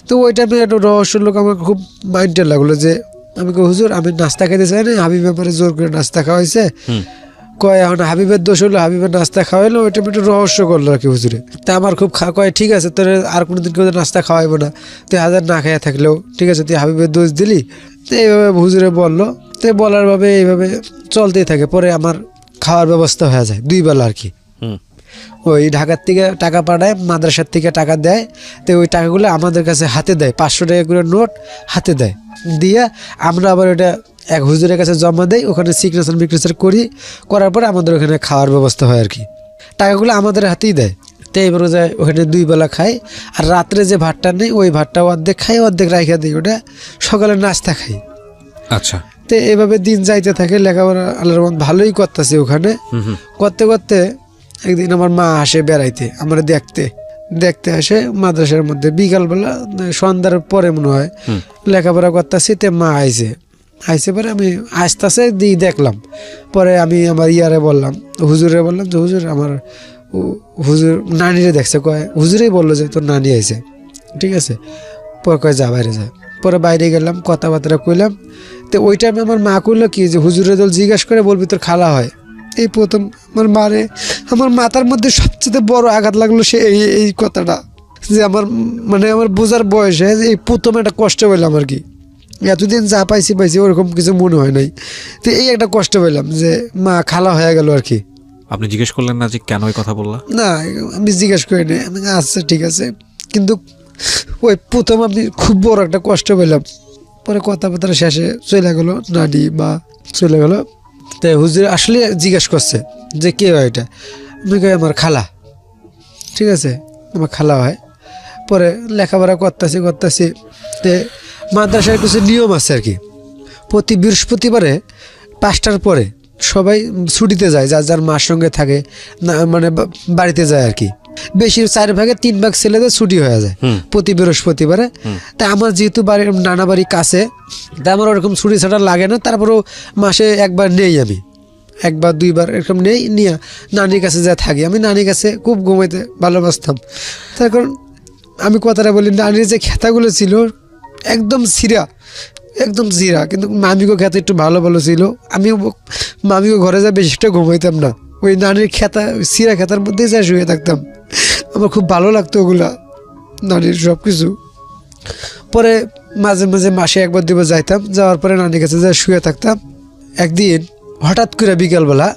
Speaker 1: তো ওইটা আমি একটা রহস্য লোক আমার খুব মাইন্ডে লাগলো যে আমি কই হুজুর আমি নাস্তা খাইতে চাই না, হাবিব ব্যাপারে জোর করে নাস্তা খাওয়াইছে, কয় এখন হাবিবের দোষ হলো, হাবিবের নাস্তা খাওয়াইলো, ওইটা একটু রহস্য করলো আর কি হুজুরে। তা আমার খুব কয় ঠিক আছে তোর আর কোনোদিন কেউ নাস্তা খাওয়াইবো না, তুই হাজার না খাইয়া থাকলেও ঠিক আছে, তুই হাবিবের দোষ দিলি। তো এইভাবে হুজুরে বললো, তো বলার ভাবে এইভাবে চলতেই থাকে। পরে আমার খাওয়ার ব্যবস্থা হয়ে যায় 2 বেলা আর কি। ওই ঢাকার থেকে টাকা পাঠায়, মাদ্রাসার থেকে টাকা দেয়, তো ওই টাকাগুলো আমাদের কাছে হাতে দেয়, 500 টাকা করে নোট হাতে দেয়, দিয়ে আমরা আবার ওটা এক হুজুরের কাছে জমা দেই, ওখানে সিগনেচার বিগনেচার করার পরে আমাদের ওখানে খাওয়ার ব্যবস্থা হয় আর কি। টাকাগুলো আমাদের হাতেই দেয়। তো এবারে যায় ওখানে 2 বেলা খাই, আর রাত্রে যে ভাতটা নেই ওই ভাতটা অর্ধেক খাই, অর্ধেক রাইখা দিই, ওটা সকালে নাস্তা খাই।
Speaker 2: আচ্ছা।
Speaker 1: তো এভাবে দিন যাইতে থাকে, লেখাপড়া আল্লাহর রহমতে ভালোই করতেছি ওখানে। করতে করতে একদিন আমার মা আসে বেড়াইতে, আমরা দেখতে আসে মাদ্রাসার মধ্যে, বিকালবেলা সন্ধ্যার পরে মনে হয় লেখাপড়া করতেছি। তে মা আইসে পরে আমি আসতেছে দিয়ে দেখলাম। পরে আমি আমার বললাম, হুজুরে বললাম যে হুজুর আমার হুজুর নানিরে দেখছে, কয় হুজুরেই বললো যে তোর নানি আইছে, ঠিক আছে। পরে কয় যা বাইরে যা। পরে বাইরে গেলাম, কথাবার্তা কইলাম। তো ওই টাইমে আমার মা কইলো কি যে হুজুরে দল জিজ্ঞাসা করে বলবি তোর খালা হয়। এই প্রথম আমার মাথার মধ্যে সবচেয়ে বড় আঘাত লাগলো সে এই কথাটা, যে আমার আমার বোঝার বয়সে এই প্রথম একটা কষ্ট পেলাম আর কি। এতদিন যা পাইছি ওরকম কিছু মনে হয় নাই। তো এই একটা কষ্ট পেলাম যে মা খালা হয়ে গেল আর কি।
Speaker 2: আপনি জিজ্ঞেস করলেন না যে কেন এই কথা বললা?
Speaker 1: না, আমি জিজ্ঞেস করিনি। আমি আচ্ছা ঠিক আছে, কিন্তু ওই প্রথম আমি খুব বড় একটা কষ্ট পেলাম। পরে কথাবার্তা শেষে চলে গেল, নানি বা চলে গেল। তাই হুজুর আসলে জিজ্ঞেস করছে যে কে হয় এটা, আমি কই আমার খালা, ঠিক আছে আমার খালা হয়। পরে লেখাপড়া করতেছি। তে মাদ্রাসার কিছু নিয়ম আছে আর কি, প্রতি বৃহস্পতিবারে 5টার পরে সবাই ছুটিতে যায়, যার যার মার সঙ্গে থাকে না, বাড়িতে যায় আর কি। বেশি 4 ভাগে 3 ভাগ ছেলেদের ছুটি হয়ে যায় প্রতি বৃহস্পতিবারে। তা আমার যেহেতু বাড়ির নানা বাড়ি কাছে, তা আমার ওরকম ছুটি ছাটা লাগে না। তারপরেও মাসে একবার নেই, আমি 1 বা 2 বার এরকম নিয়ে নানির কাছে যা থাকি। আমি নানির কাছে খুব ঘুমাইতে ভালোবাসতাম। তার কারণ আমি কথাটা বলি, নানির যে খেতাগুলো ছিল একদম জিরা, কিন্তু মামিগো খেতে একটু ভালো ছিল। আমি মামিগো ঘরে যা বেশি একটা ঘুমাইতাম না, ওই নানির সিরা খেতার মধ্যেই যা শুয়ে থাকতাম। আমার খুব ভালো লাগতো ওগুলা, নানির সব কিছু। পরে মাঝে মাসে 1 বার 2 বার যাইতাম, যাওয়ার পরে নানির কাছে যা শুয়ে থাকতাম। একদিন হঠাৎ করে বিকালবেলা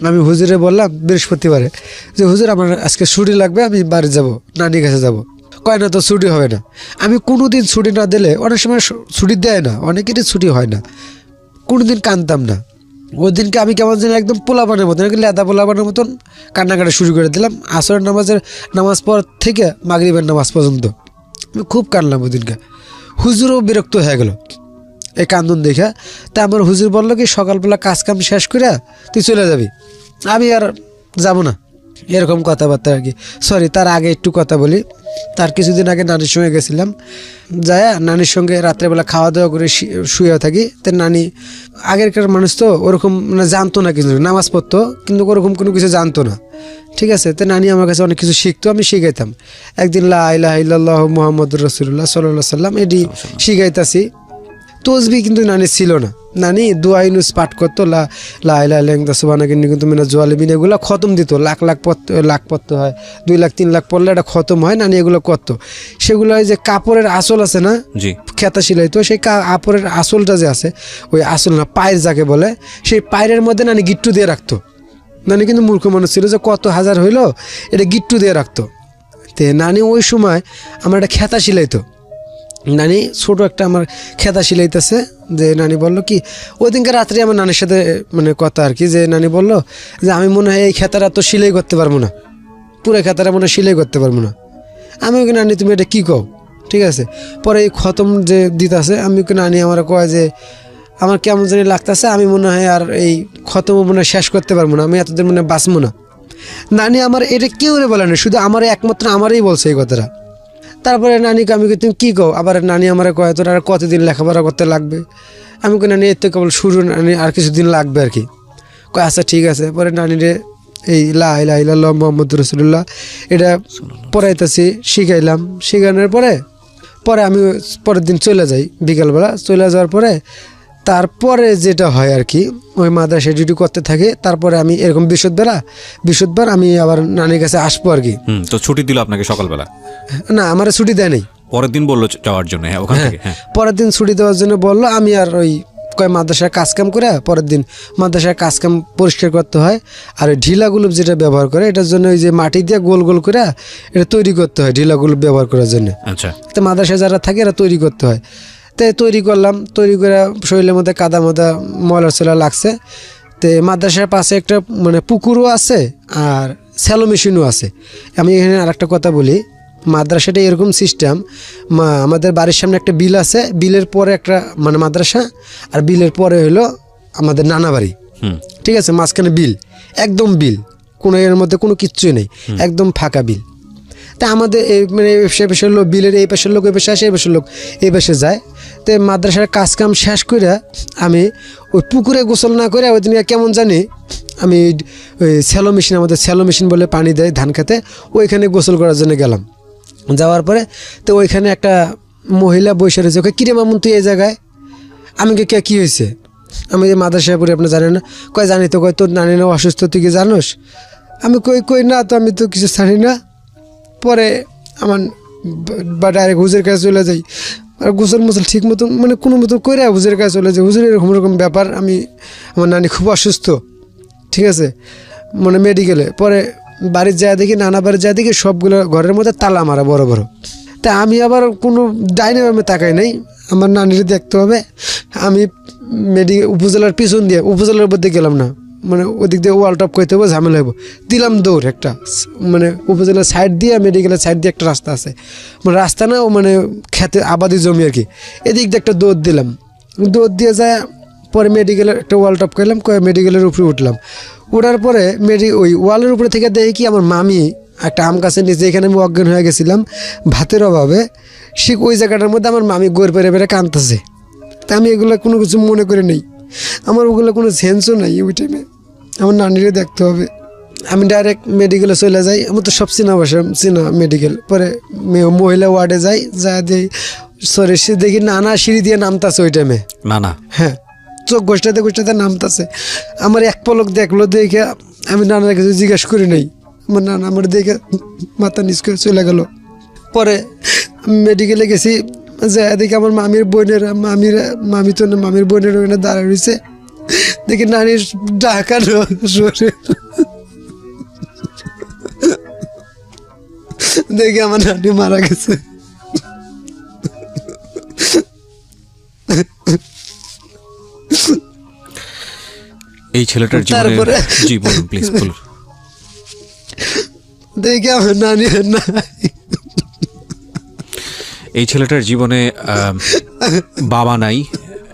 Speaker 1: আমি হুজুরে বললাম বৃহস্পতিবারে যে হুজুর আমার আজকে ছুটি লাগবে, আমি বাড়ি যাব, নানির কাছে যাব। কয় না তো ছুটি হবে না। আমি কোনো দিন ছুটি না দিলে, অনেক সময় ছুটি দেয় না, অনেকেরই ছুটি হয় না, কোনো দিন কানতাম না। ওই দিনকে আমি কেমন যেন একদম পোলাপানের মতন, লেদা পোলাপানের মতন কান্নাকাটা শুরু করে দিলাম। আসরের নামাজ পর থেকে মাগরিবের নামাজ পর্যন্ত আমি খুব কানলাম ওই দিনকে। হুজুরও বিরক্ত হয়ে গেল এই কান্দন দেখা। তা আমার হুজুর বললো কি সকালবেলা কাজ কাম শেষ করে তুই চলে যাবি, আমি আর যাব না, এরকম কথাবার্তা আর কি। সরি, তার আগে একটু কথা বলি। তার কিছুদিন আগে নানির সঙ্গে গেছিলাম, যায় নানির সঙ্গে রাত্রেবেলা খাওয়া দাওয়া করে শুয়ে থাকি। তো নানি আগেরকার মানুষ তো ওরকম জানতো না, কিছু নামাজ পড়তো কিন্তু ওরকম কোনো কিছু জানতো না, ঠিক আছে। তো নানি আমার কাছে অনেক কিছু শিখতো, আমি শিখাইতাম। একদিন লা ইলাহা ইল্লাল্লাহু মুহাম্মাদুর রাসূলুল্লাহ সাল্লাল্লাহু আলাইহি সাল্লাম এটি শিখাইতাছি। তসবি কিন্তু নানি ছিল না, নানি দোয়া ইউনুস পাঠ করতো, লা ইলাহা ইল্লাল্লাহ সুবহানাকা ইন্নী কুনতু মিনাজ জালিমিন, এগুলো খতম দিত। লাখ পড়তে হয়, 2 লাখ 3 লাখ পড়লে এটা খতম হয়। নানি এগুলো করতো। সেগুলো যে কাপড়ের আসল আছে না, খেতা সিলাইতো, সেই কাপড়ের আসলটা যে আছে, ওই আসল না পায়ের যাকে বলে, সেই পায়ের মধ্যে নানি গিট্টু দিয়ে রাখতো। নানি কিন্তু মূর্খ মানুষ ছিল, যে কত হাজার হইলো এটা গিট্টু দিয়ে রাখতো। তে নানি ওই সময় আমার একটা খেতা সিলাইতো। নানি ছোট একটা আমার খেতা সিলাইতেছে, যে নানি বলল কি ওই দিনকে রাত্রে আমার নানির সাথে কথা আর কি, যে নানি বলল যে আমি মনে হয় এই খেতাটা তো সিলাই করতে পারবো না, পুরো খেতাটা মনে হয় সিলাই করতে পারবো না। আমি ওকে নানি তুমি এটা কী কও, ঠিক আছে। পরে এই খতম যে দিতেছে, আমি ওকে নানি আমার কয় যে আমার কেমন জানি লাগতেছে, আমি মনে হয় আর এই খতম মনে হয় শেষ করতে পারবো না, আমি এতদিন মনে হয় বাঁচবো না। নানি আমার এটা কেউ বলে না, শুধু আমার একমাত্র আমারই বলছে এই কথাটা। তারপরে নানিকে আমি তুমি কী কও, আবার নানি আমার কয় তোর আর কতদিন লেখাপড়া করতে লাগবে। আমি কই নানি এর তো কেবল শুরু, নানি আর কিছুদিন লাগবে আর কি। কয় আচ্ছা ঠিক আছে। পরে নানিরে এই লা ইলাহা ইল্লাল্লাহু মুহাম্মাদুর রাসূলুল্লাহ এটা পড়াইতেছি, শিখানোর পরে আমি পরের দিন চলে যাই। বিকালবেলা চলে যাওয়ার পরে তারপরে যেটা হয় আর কি, ওই মাদ্রাসায় ডিউটি করতে থাকে, তারপরে আমি এরকম বৃহস্পতিবার আমি আবার নানির কাছে আসবো আর কি।
Speaker 2: তো ছুটি দিল আপনাকে সকালবেলা?
Speaker 1: না, আমার ছুটি দেয় নাই।
Speaker 2: পরের দিন বললো যাওয়ার জন্য, হ্যাঁ ওখান থেকে, হ্যাঁ
Speaker 1: পরের দিন ছুটি দেওয়ার জন্য বললো। আমি আর ওই মাদ্রাসার কাজকাম করে পরের দিন মাদ্রাসার কাজকাম পরিষ্কার করতে হয়। আর ওই ঢিলাগুলো যেটা ব্যবহার করে, এটার জন্য ওই যে মাটি দিয়ে গোল গোল করে এটা তৈরি করতে হয় ঢিলাগুলো ব্যবহার করার জন্য।
Speaker 2: আচ্ছা,
Speaker 1: তো মাদ্রাসায় যারা থাকে এরা তৈরি করতে হয়। তাই তৈরি করলাম, তৈরি করে শরীরের মধ্যে কাদা মাদা ময়লা লাগছে। তো মাদ্রাসার পাশে একটা মানে পুকুরও আছে আর স্যালো মেশিনও আছে। আমি এখানে আরেকটা কথা বলি, মাদ্রাসাটা এরকম সিস্টেম, আমাদের বাড়ির সামনে একটা বিল আছে, বিলের পরে একটা মানে মাদ্রাসা, আর বিলের পরে হলো আমাদের নানা বাড়ি। ঠিক আছে, মাঝখানে বিল, একদম বিল, কোনো এর মধ্যে কোনো কিচ্ছুই নেই, একদম ফাঁকা বিল। তা আমাদের এই মানে সে পাশের লোক, বিলের এই পাশের লোক এই পাশে আসে, এই পাশের লোক এই পাশে যায়। তো মাদ্রাসার কাজকাম শেষ করে আমি ওই পুকুরে গোসল না করে ওই দিন কেমন জানি আমি ওই স্যালো মেশিন, আমাদের স্যালো মেশিন বলে পানি দেয় ধান খেতে, ওইখানে গোসল করার জন্য গেলাম। যাওয়ার পরে তো ওইখানে একটা মহিলা বসে রয়েছে, ওকে কিরে মামুন তুই এই জায়গায়? আমি কী হয়েছে? আমি যে মাদ্রাসায় পড়ি, আপনি জানেন না? কয় জানি তো। কয় তোর নানি না অসুস্থ, তুই কি জানোস? আমি কই না তো, আমি তো কিছু জানি না। পরে আমার বা ডাইরেক্ট হুজুরের কাছে চলে যাই, আর গোসল মোসল ঠিক মতন মানে কোনো মতন করে হুজুরের কাছে চলে যাই। হুজুর এরকম ব্যাপার, আমার নানি খুব অসুস্থ, ঠিক আছে, মানে মেডিকেলে। পরে বাড়ির যায় দেখি, নানা বাড়ির যায় দেখি সবগুলো ঘরের মধ্যে তালা মারা বড় বড়। তা আমি আবার কোনো ডাইনে আমি তাকাই নাই, আমার নানির দেখতে হবে। আমি উপজেলার পিছন দিয়ে উপজেলার উপর দিয়ে গেলাম না, মানে ওদিক দিয়ে ওয়াল টপ করতে হবে, ঝামেলা হইব, দিলাম দৌড় একটা, মানে উপজেলার সাইড দিয়ে মেডিকেলের সাইড দিয়ে একটা রাস্তা আছে, মানে রাস্তা না, ও মানে খেতে আবাদি জমি আর কি, এদিক দিয়ে একটা দৌড় দিলাম। দৌড় দিয়ে যায় পরে মেডিকেলের একটা ওয়াল টপ করলাম, মেডিকেলের উপরে উঠলাম। ওঠার পরে ওই ওয়ালের উপরে থেকে দেখি কি আমার মামি একটা আম গাছের নিচে, এখানে আমি অজ্ঞান হয়ে গেছিলাম ভাতের অভাবে, সে ওই জায়গাটার মধ্যে আমার মামি গোর পেরে পেরে কাঁদতেছে। তা আমি এগুলো কোনো কিছু মনে করে নেই, আমার ওগুলো কোনো সেন্সও নাই ওই টাইমে, আমার নানিরে দেখতে হবে। আমি ডাইরেক্ট মেডিকেলে চলে যাই, আমার তো সব চিনা মেডিকেল। পরে মহিলা ওয়ার্ডে যাই, যা দিই সরি সে দেখি নানা সিঁড়ি দিয়ে নামতাছে ওই টাইমে,
Speaker 2: নানা,
Speaker 1: হ্যাঁ চোখ গোষ্ঠাতে নামতাছে। আমার এক পলক দেখলো, দেখে আমি নানার কাছে জিজ্ঞাসা করি নাই, আমার নানা আমার দেখে মাথা নিচ করে চলে গেল। পরে মেডিকেলে গেছি, যা দেখি আমার মামির বোনের ওখানে দাঁড়ায় রয়েছে, দেখি নানির ডাকানো শরীর, দেখি আমার নানি মারা গেছে।
Speaker 2: এই ছেলেটার জীবনে, জি বলুন প্লিজ বলুন।
Speaker 1: দেখি আমার নানি নাই।
Speaker 2: এই ছেলেটার জীবনে বাবা নাই,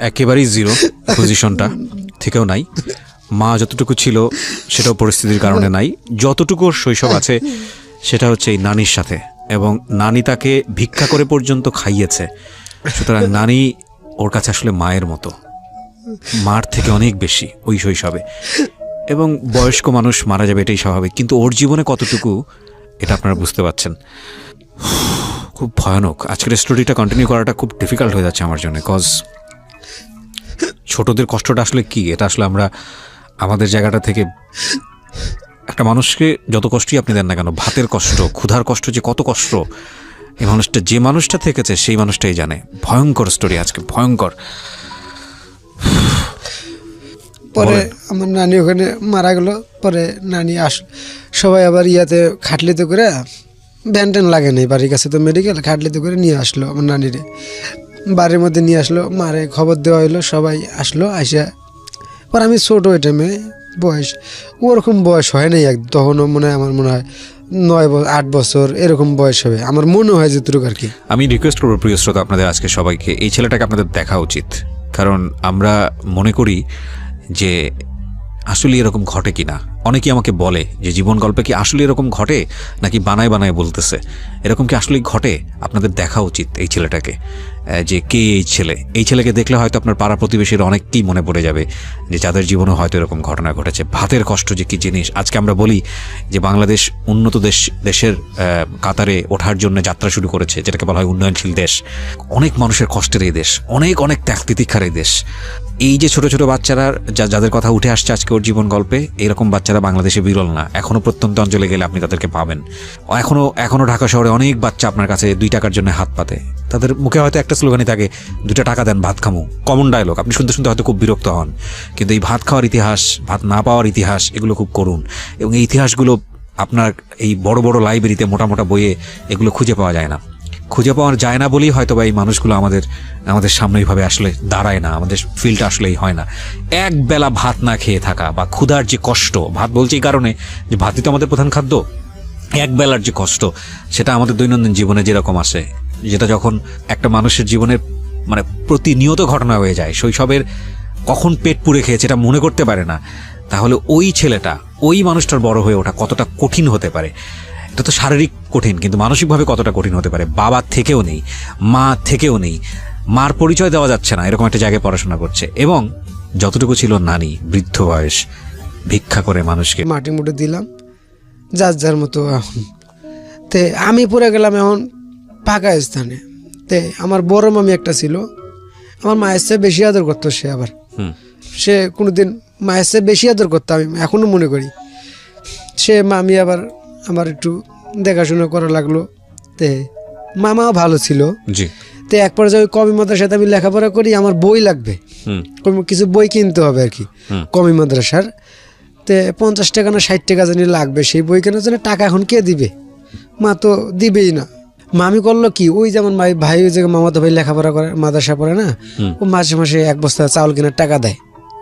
Speaker 2: একেবারেই জিরো পজিশনটা থেকেও নাই। মা যতটুকু ছিল সেটাও পরিস্থিতির কারণে নাই। যতটুকু শৈশব আছে সেটা হচ্ছে এই নানির সাথে, এবং নানি তাকে ভিক্ষা করে পর্যন্ত খাইয়েছে। সুতরাং নানি ওর কাছে আসলে মায়ের মতো, মার থেকে অনেক বেশি ওই শৈশবে। এবং বয়স্ক মানুষ মারা যাবে, এটাই স্বাভাবিক, কিন্তু ওর জীবনে কতটুকু এটা আপনারা বুঝতে পারছেন। খুব ভয়ানক। আজকের স্টোরিটা কন্টিনিউ করাটা খুব ডিফিকাল্ট হয়ে যাচ্ছে আমার জন্য, কজ ছোটদের কষ্টটা আসলে কি, এটা আসলে আমরা আমাদের জায়গাটা থেকে, একটা মানুষকে যত কষ্টই আপনি দেন না কেন, ভাতের কষ্ট, ক্ষুধার কষ্ট যে কত কষ্ট, এই মানুষটা, যে মানুষটা থেকেছে সেই মানুষটাই জানে। ভয়ঙ্কর স্টোরি আজকে, ভয়ঙ্কর।
Speaker 1: পরে আমার নানি ওখানে মারা গেল। পরে নানি সবাই আবার ইয়াতে খাটলিতে করে, ভ্যান ট্যান লাগে নাই, বাড়ির কাছে তো মেডিকেল, খাটলিতে করে নিয়ে আসলো আমার নানিরে, বাড়ির মধ্যে নিয়ে আসলো, মারে খবর দেওয়া হইলো, সবাই আসলো। আসা পর আমি ছোট ওই টাইমে বয়স, ওরকম বয়স হয় নাই তখনও, আমার মনে হয় 8 বছর এরকম বয়স হবে আমার মনে হয় যেটুকু আর কি।
Speaker 2: আমি রিকোয়েস্ট করবো প্রিয় শ্রোতা আপনাদের আজকে সবাইকে, এই ছেলেটাকে আপনাদের দেখা উচিত, কারণ আমরা মনে করি যে আসলে এরকম ঘটে কিনা। অনেকেই আমাকে বলে যে জীবন গল্পে কি আসলে এরকম ঘটে নাকি বানায় বানায় বলতেছে, এরকম কি আসলেই ঘটে? আপনাদের দেখা উচিত এই ছেলেটাকে, যে কে এই ছেলেকে দেখলে হয়তো আপনার পাড়া প্রতিবেশীর অনেককেই মনে পড়ে যাবে যে যাদের জীবনে হয়তো এরকম ঘটনা ঘটেছে। ভাতের কষ্ট যে কি জিনিস, আজকে আমরা বলি যে বাংলাদেশ উন্নত দেশের কাতারে ওঠার জন্য যাত্রা শুরু করেছে, যেটাকে বলা হয় উন্নয়নশীল দেশ। অনেক মানুষের কষ্টের এই দেশ, অনেক ত্যাগ তিতিক্ষার এই দেশ। এই যে ছোট ছোট বাচ্চারা যাদের কথা উঠে আসছে আজকে ওর জীবন গল্পে, এরকম বাচ্চারা বাংলাদেশে বিরল না। এখনো প্রত্যন্ত অঞ্চলে গেলে আপনি তাদেরকে পাবেন। এখনো ঢাকা শহরে অনেক বাচ্চা আপনার কাছে 2 টাকার জন্য হাত পাতে। তাদের মুখে হয়তো একটা স্লোগানই থাকে, 2 টাকা দেন ভাত খামু, কমন ডায়লগ। আপনি শুনতে শুনতে হয়তো খুব বিরক্ত হন, কিন্তু এই ভাত খাওয়ার ইতিহাস, ভাত না পাওয়ার ইতিহাস, এগুলো খুব করুণ। এবং এই ইতিহাসগুলো আপনার এই বড় বড় লাইব্রেরিতে মোটা মোটা বইয়ে এগুলো খুঁজে পাওয়া যায় না। খুঁজে পাওয়া যায় না বলেই হয়তো বা এই মানুষগুলো আমাদের সামনে এইভাবে আসলে দাঁড়ায় না, আমাদের ফিলটা আসলেই হয় না। এক বেলা ভাত না খেয়ে থাকা বা ক্ষুধার যে কষ্ট, ভাত বলছি এই কারণে যে ভাতই তো আমাদের প্রধান খাদ্য, এক বেলার যে কষ্ট সেটা আমাদের দৈনন্দিন জীবনে যেরকম আসে, যেটা যখন একটা মানুষের জীবনের মানে প্রতিনিয়ত ঘটনা হয়ে যায়, শৈশবের কখন পেট পুড়ে খেয়েছে এটা মনে করতে পারে না, তাহলে ওই ছেলেটা, ওই মানুষটার বড় হয়ে ওঠা কতটা কঠিন হতে পারে। এটা তো শারীরিক কঠিন, কিন্তু মানসিকভাবে কতটা কঠিন হতে পারে। বাবার থেকেও নেই, মা থেকেও নেই, মার পরিচয় দেওয়া যাচ্ছে না, এরকম একটা জায়গায় পড়াশোনা করছে। এবং যতটুকু ছিল নানি, বৃদ্ধ বয়স, ভিক্ষা করে মানুষকে
Speaker 1: মাটি মুটে দিলাম যার যার মতো। এখন তে আমি পড়ে গেলাম এখন ফাঁকা স্থানে। তে আমার বড় মামি একটা ছিল, আমার মায়ের চেয়ে বেশি আদর করতো সে। আবার সে কোনোদিন মায়ের চেয়ে বেশি আদর করতো, আমি এখনও মনে করি। সে মামি আবার আমার একটু দেখাশোনা করা লাগলো। তে মামাও ভালো ছিল।
Speaker 2: জি।
Speaker 1: তে এক পর্যায়ে ওই কমি মাদ্রাসাতে আমি লেখাপড়া করি, আমার বই লাগবে, কিছু বই কিনতে হবে আর কি কমি মাদ্রাসার। তে 50 টাকা না 60 টাকা জানি লাগবে সেই বই কেনার জন্য। টাকা এখন কে দিবে? মা তো দিবেই না। মামি করলো কি, ওই যেমন ভাই ওই যে মামাতো ভাই লেখাপড়া করে, মাদ্রাসা পড়ে না, ও মাসে মাসে 1 বস্তা চাউল কেনার টাকা দেয়।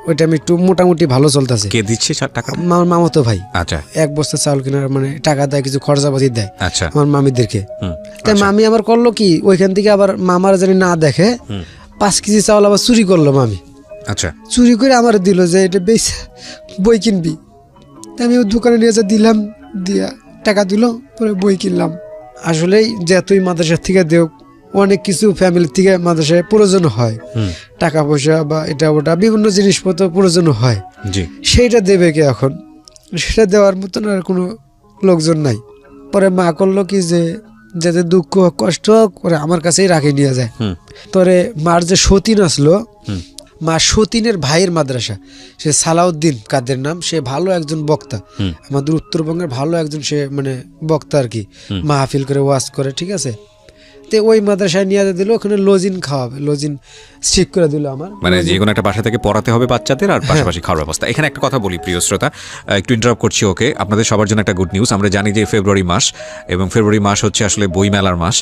Speaker 1: ওইটা আমি একটু মোটামুটি ভালো চলতেছে।
Speaker 2: কে দিচ্ছে টাকা?
Speaker 1: আমার মামাতো ভাই।
Speaker 2: আচ্ছা।
Speaker 1: 1 বস্তা চাউল কেনার মানে টাকা দেয়, কিছু খরচাপাতি দেয়।
Speaker 2: আচ্ছা।
Speaker 1: আমার মামিদেরকে। তাই মামি আমার করলো কি, ওইখান থেকে আবার মামার জানি না দেখে 5 কেজি চাউল আবার চুরি করলো মামি।
Speaker 2: আচ্ছা।
Speaker 1: চুরি করে আমার দিল যে এটা বেশ বই কিনবি। তাই আমি ওই দোকানে নিয়ে যা দিলাম, দিয়া টাকা দিল, পরে বই কিনলাম। আসলেই যে তুই মাদ্রাসার থেকে দেও, অনেক কিছু ফ্যামিলির থেকে মাদ্রাসায় প্রয়োজন হয়, টাকা পয়সা বা এটা ওটা বিভিন্ন জিনিসপত্র প্রয়োজন হয়।
Speaker 2: জি।
Speaker 1: সেইটা দেবে কে এখন? সেটা দেওয়ার মতন আর কোনো লোকজন নাই। পরে মা করলো কি যে যাতে দুঃখ কষ্ট করে আমার কাছেই রাখে নিয়ে যায়। পরে মার যে সতীন আসলো, মা সতীনের ভাইয়ের মাদ্রাসা, সে সালাউদ্দিন কাদের নাম, সে ভালো একজন বক্তা, আমাদের উত্তরবঙ্গের ভালো একজন সে মানে বক্তা আর কি, মাহফিল করে ওয়াজ করে, ঠিক আছে। তে ওই মাদ্রাসায় নিয়ে দিল, ওখানে লজিন খাওয়াবে, লজিন ঠিক করে দিল আমার।
Speaker 2: মানে যে কোনো একটা বাসা থেকে পড়াতে হবে বাচ্চাদের, আর পাশাপাশি খাওয়ার ব্যবস্থা। এখানে একটা কথা বলি প্রিয় শ্রোতা, একটু ইন্টারাপ্ট করছি ওকে। আপনাদের সবার জন্য একটা গুড নিউজ। আমরা জানি যে ফেব্রুয়ারি মাস, এবং ফেব্রুয়ারি মাস হচ্ছে আসলে বইমেলার মাস।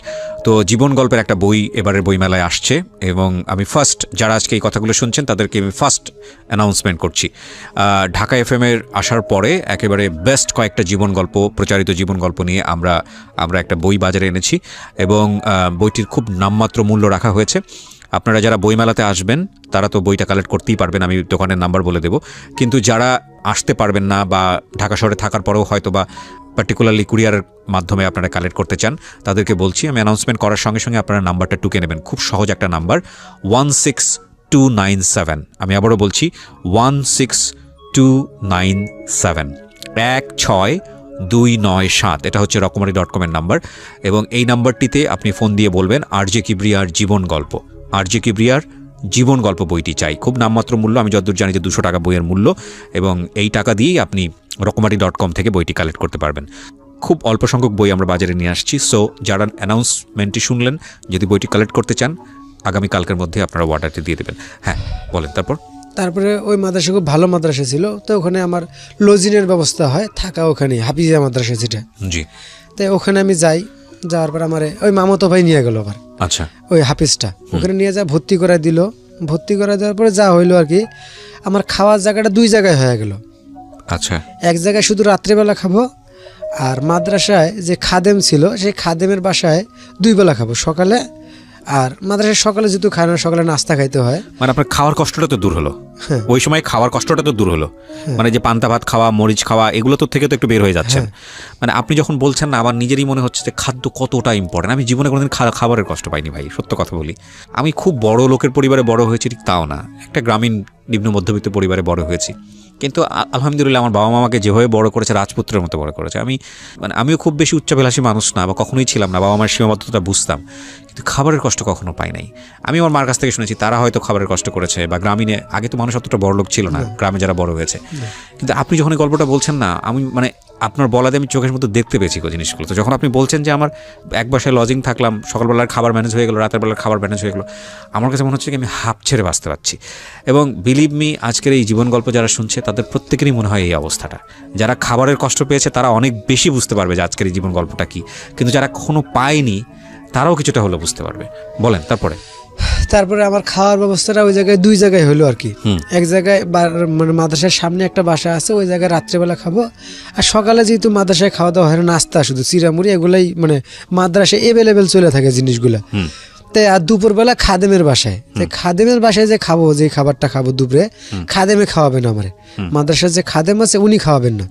Speaker 2: তো জীবন গল্পের একটা বই এবারের বইমেলায় আসছে, এবং আমি ফার্স্ট, যারা আজকে এই কথাগুলো শুনছেন তাদেরকে আমি ফার্স্ট অ্যানাউন্সমেন্ট করছি। ঢাকা এফএমের আসার পরে একেবারে বেস্ট কয়েকটা জীবন গল্প, প্রচারিত জীবন গল্প নিয়ে আমরা একটা বই বাজারে এনেছি, এবং বইটির খুব নামমাত্র মূল্য রাখা হয়েছে। আপনারা যারা বইমেলাতে আসবেন তারা তো বইটা কালেক্ট করতেই পারবেন, আমি দোকানের নাম্বার বলে দেব। কিন্তু যারা আসতে পারবেন না বা ঢাকা শহরে থাকার পরেও হয়তো বা পার্টিকুলারলি কুরিয়ারের মাধ্যমে আপনারা কালেক্ট করতে চান, তাদেরকে বলছি আমি অ্যানাউন্সমেন্ট করার সঙ্গে সঙ্গে আপনারা নাম্বারটা টুকে নেবেন। খুব সহজ একটা নাম্বার, 16297। আমি আবারও বলছি 16297, 16297। এটা হচ্ছে রকমারি.com-এর নাম্বার, এবং এই নাম্বারটিতে আপনি ফোন দিয়ে বলবেন আরজে কিবরিয়ার জীবন গল্প, আরজে কিবরিয়ার জীবন গল্প বইটি চাই। খুব নামমাত্র মূল্য, আমি যতদূর জানি যে 200 টাকা বইয়ের মূল্য, এবং এই টাকা দিয়েই আপনি রকমারি.com থেকে বইটি কালেক্ট করতে পারবেন। খুব অল্প সংখ্যক বই আমরা বাজারে নিয়ে আসছি। সো যারা অ্যানাউন্সমেন্টটি শুনলেন, যদি বইটি কালেক্ট করতে চান আগামী কালকের মধ্যে আপনারা অর্ডারটি দিয়ে দেবেন। হ্যাঁ বলেন। তারপরে
Speaker 1: ওই মাদ্রাসা খুব ভালো মাদ্রাসা ছিল, তো ওখানে আমার লজিনের ব্যবস্থা হয়, থাকা ওখানে হাফিজিয়া মাদ্রাসা যেটা।
Speaker 2: জি।
Speaker 1: তাই ওখানে আমি যাওয়ার পর আমার ওই মামাতো ভাই নিয়ে গেল আবার।
Speaker 2: আচ্ছা।
Speaker 1: ওই হাফিজটা ওখানে নিয়ে যা ভর্তি করে দিল। ভর্তি করে দেওয়ার পরে যা হইলো আর কি, আমার খাওয়ার জায়গাটা 2 জায়গায় হয়ে গেল।
Speaker 2: আচ্ছা।
Speaker 1: এক জায়গায় শুধু রাত্রেবেলা খাবো, আর মাদ্রাসায় যে খাদেম ছিল সেই খাদেমের বাসায় 2 বেলা খাবো, সকালে আর মাদ্রাসায় সকালে যেহেতু খায় না, সকালে নাস্তা খাইতে হয়।
Speaker 2: মানে আপনার খাওয়ার কষ্টটা তো দূর হলো, ওই সময় খাওয়ার কষ্টটা তো দূর হলো। মানে যে পান্তা ভাত খাওয়া, মরিচ খাওয়া, এগুলো তো থেকে তো একটু বের হয়ে যাচ্ছেন। মানে আপনি যখন বলছেন না, আমার নিজেরই মনে হচ্ছে যে খাদ্য কতটা ইম্পর্টেন্ট। আমি জীবনে কোনোদিন খাবারের কষ্ট পাইনি ভাই, সত্য কথা বলি। আমি খুব বড় লোকের পরিবারে বড় হয়েছি ঠিক তাও না, একটা গ্রামীণ নিম্ন মধ্যবিত্ত পরিবারে বড় হয়েছি। কিন্তু আলহামদুলিল্লাহ আমার বাবা মা আমাকে যেভাবে বড় করেছে রাজপুত্রের মতো বড় করেছে। আমিও খুব বেশি উচ্চাভিলাষী মানুষ না বা কখনোই ছিলাম না, বাবা মার সীমাবদ্ধতা বুঝতাম, কিন্তু খাবারের কষ্ট কখনো পাই নাই। আমি আমার মার কাছ থেকে শুনেছি তারা হয়তো খাবারের কষ্ট করেছে, বা গ্রামীণে আগে তো মানুষ অতটা বড় লোক ছিল না গ্রামে যারা বড় হয়েছে। কিন্তু আপনি যখন এই গল্পটা বলছেন না, আমি আপনার বলাতে আমি চোখের মতো দেখতে পেয়েছি জিনিসগুলো। তো যখন আপনি বলছেন যে আমার এক বাসায় লজিং থাকলাম, সকালবেলার খাবার ম্যানেজ হয়ে গেলো, রাতের বেলার খাবার ম্যানেজ হয়ে গেলো, আমার কাছে মনে হচ্ছে কি আমি হাঁপ ছেড়ে বাঁচতে পারছি। এবং বিলিভ মি, আজকের এই জীবন গল্প যারা শুনছে তাদের প্রত্যেকেরই মনে হয় এই অবস্থাটা। যারা খাবারের কষ্ট পেয়েছে তারা অনেক বেশি বুঝতে পারবে যে আজকের এই জীবন গল্পটা কি, কিন্তু যারা কখনো পায়নি তারাও কিছুটা হলেও বুঝতে পারবে। বলেন
Speaker 1: তারপরে আমার খাওয়ার ব্যবস্থাটা ওই জায়গায় 2 জায়গায় হলো আর কি। এক জায়গায় মাদ্রাসার সামনে একটা বাসা আছে, ওই জায়গায় রাত্রেবেলা খাবো। আর সকালে যেহেতু মাদ্রাসায় খাওয়া দাওয়া হয়, নাস্তা শুধু চিরামুড়ি এগুলাই মাদ্রাসায় এভেলেবেল চলে থাকে জিনিসগুলা। তাই আর দুপুরবেলা খাদেমের বাসায়, খাদেমের বাসায় যে খাবো, যে খাবারটা খাবো দুপুরে, খাদেমে খাওয়াবেন আমারে। মাদ্রাসার যে খাদেম আছে উনি খাওয়াবেন না,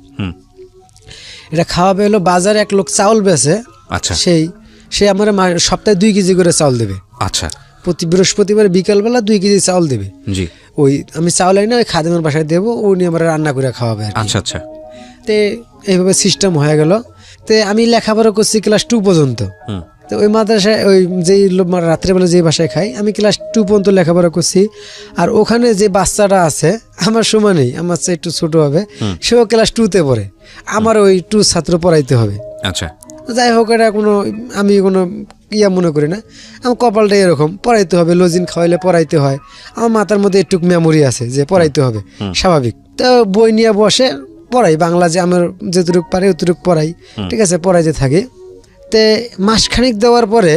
Speaker 1: এটা খাওয়াবে হলো বাজারে এক লোক চাউল বেচে।
Speaker 2: আচ্ছা,
Speaker 1: সে আমার সপ্তাহে 2 কেজি করে চাউল দেবে।
Speaker 2: আচ্ছা,
Speaker 1: প্রতি বৃহস্পতিবার বিকালবেলা 2 কেজি চাউল দেবে।
Speaker 2: জি,
Speaker 1: ওই আমি চাউল আই না, ওই খাদেমের বাসায় দেবো, উনি আমার রান্না করে খাওয়াবে।
Speaker 2: আচ্ছা আচ্ছা।
Speaker 1: তে এইভাবে সিস্টেম হয়ে গেল। তে আমি লেখাপড়া করছি ক্লাস 2 পর্যন্ত। তো ওই মাদ্রাসায় ওই যেই রাত্রেবেলা যে বাসায় খাই, আমি ক্লাস 2 পর্যন্ত লেখাপড়া করছি। আর ওখানে যে বাচ্চাটা আছে আমার সমানেই, আমার চেয়ে একটু ছোট হবে, সেও ক্লাস 2-তে পড়ে। আমার ওই 2 ছাত্র পড়াইতে হবে।
Speaker 2: আচ্ছা,
Speaker 1: যাই হোক, এটা আমি কোনো ইয়া মনে করি না। আমার কপালটা এরকম, পড়াইতে হবে, লজিন খাওয়াইলে পড়াইতে হয়। আমার মাথার মধ্যে একটু মেমোরি আছে যে পড়াইতে হবে, স্বাভাবিক। তো বই নিয়ে বসে পড়াই, বাংলা যে আমার যেটুকু পারে অতটুকু পড়াই, ঠিক আছে, পড়াইতে থাকি। তে মাসখানিক দেওয়ার পরে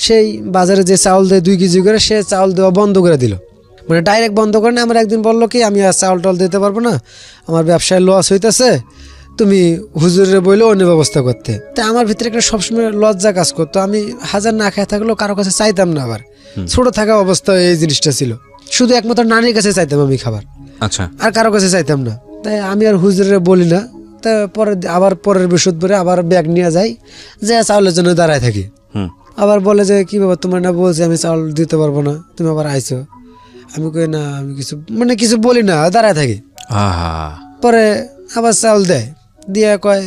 Speaker 1: সেই বাজারে যে চাউল দেয় 2 কেজি করে, সে চাউল দেওয়া বন্ধ করে দিল। ডাইরেক্ট বন্ধ করে না, আমার একদিন বললো কি আমি আর চাউল টাউল দিতে পারবো না, আমার ব্যবসায় লস হইতেছে, তুমি হুজুরে বইলে অন্য ব্যবস্থা করতে। তা আমার ভিতরে একটা সবসময় লজ্জা কাজ করতো। আমি হাজার না খেয়ে থাকলেও কারো কাছে চাইতাম না। আবার ছোট থাকা অবস্থায় এই জিনিসটা ছিল, শুধু একমাত্র নানির কাছে চাইতাম আমি খাবার।
Speaker 2: আচ্ছা,
Speaker 1: আর কারো কাছে চাইতাম না। তাই আমি আর হুজুরে বলি না। তা পরের বৃহস্পতিবারে আবার ব্যাগ নিয়ে যাই, যে চাউলের জন্য দাঁড়ায় থাকি। আবার বলে যে কি বাবা, তোমার না বলছি আমি চাউল দিতে পারবো না, তুমি আবার আইছো। আমি কই না, আমি কিছু বলি না, দাঁড়ায় থাকি। পরে আবার চাউল দেয়, দিয়ে কয়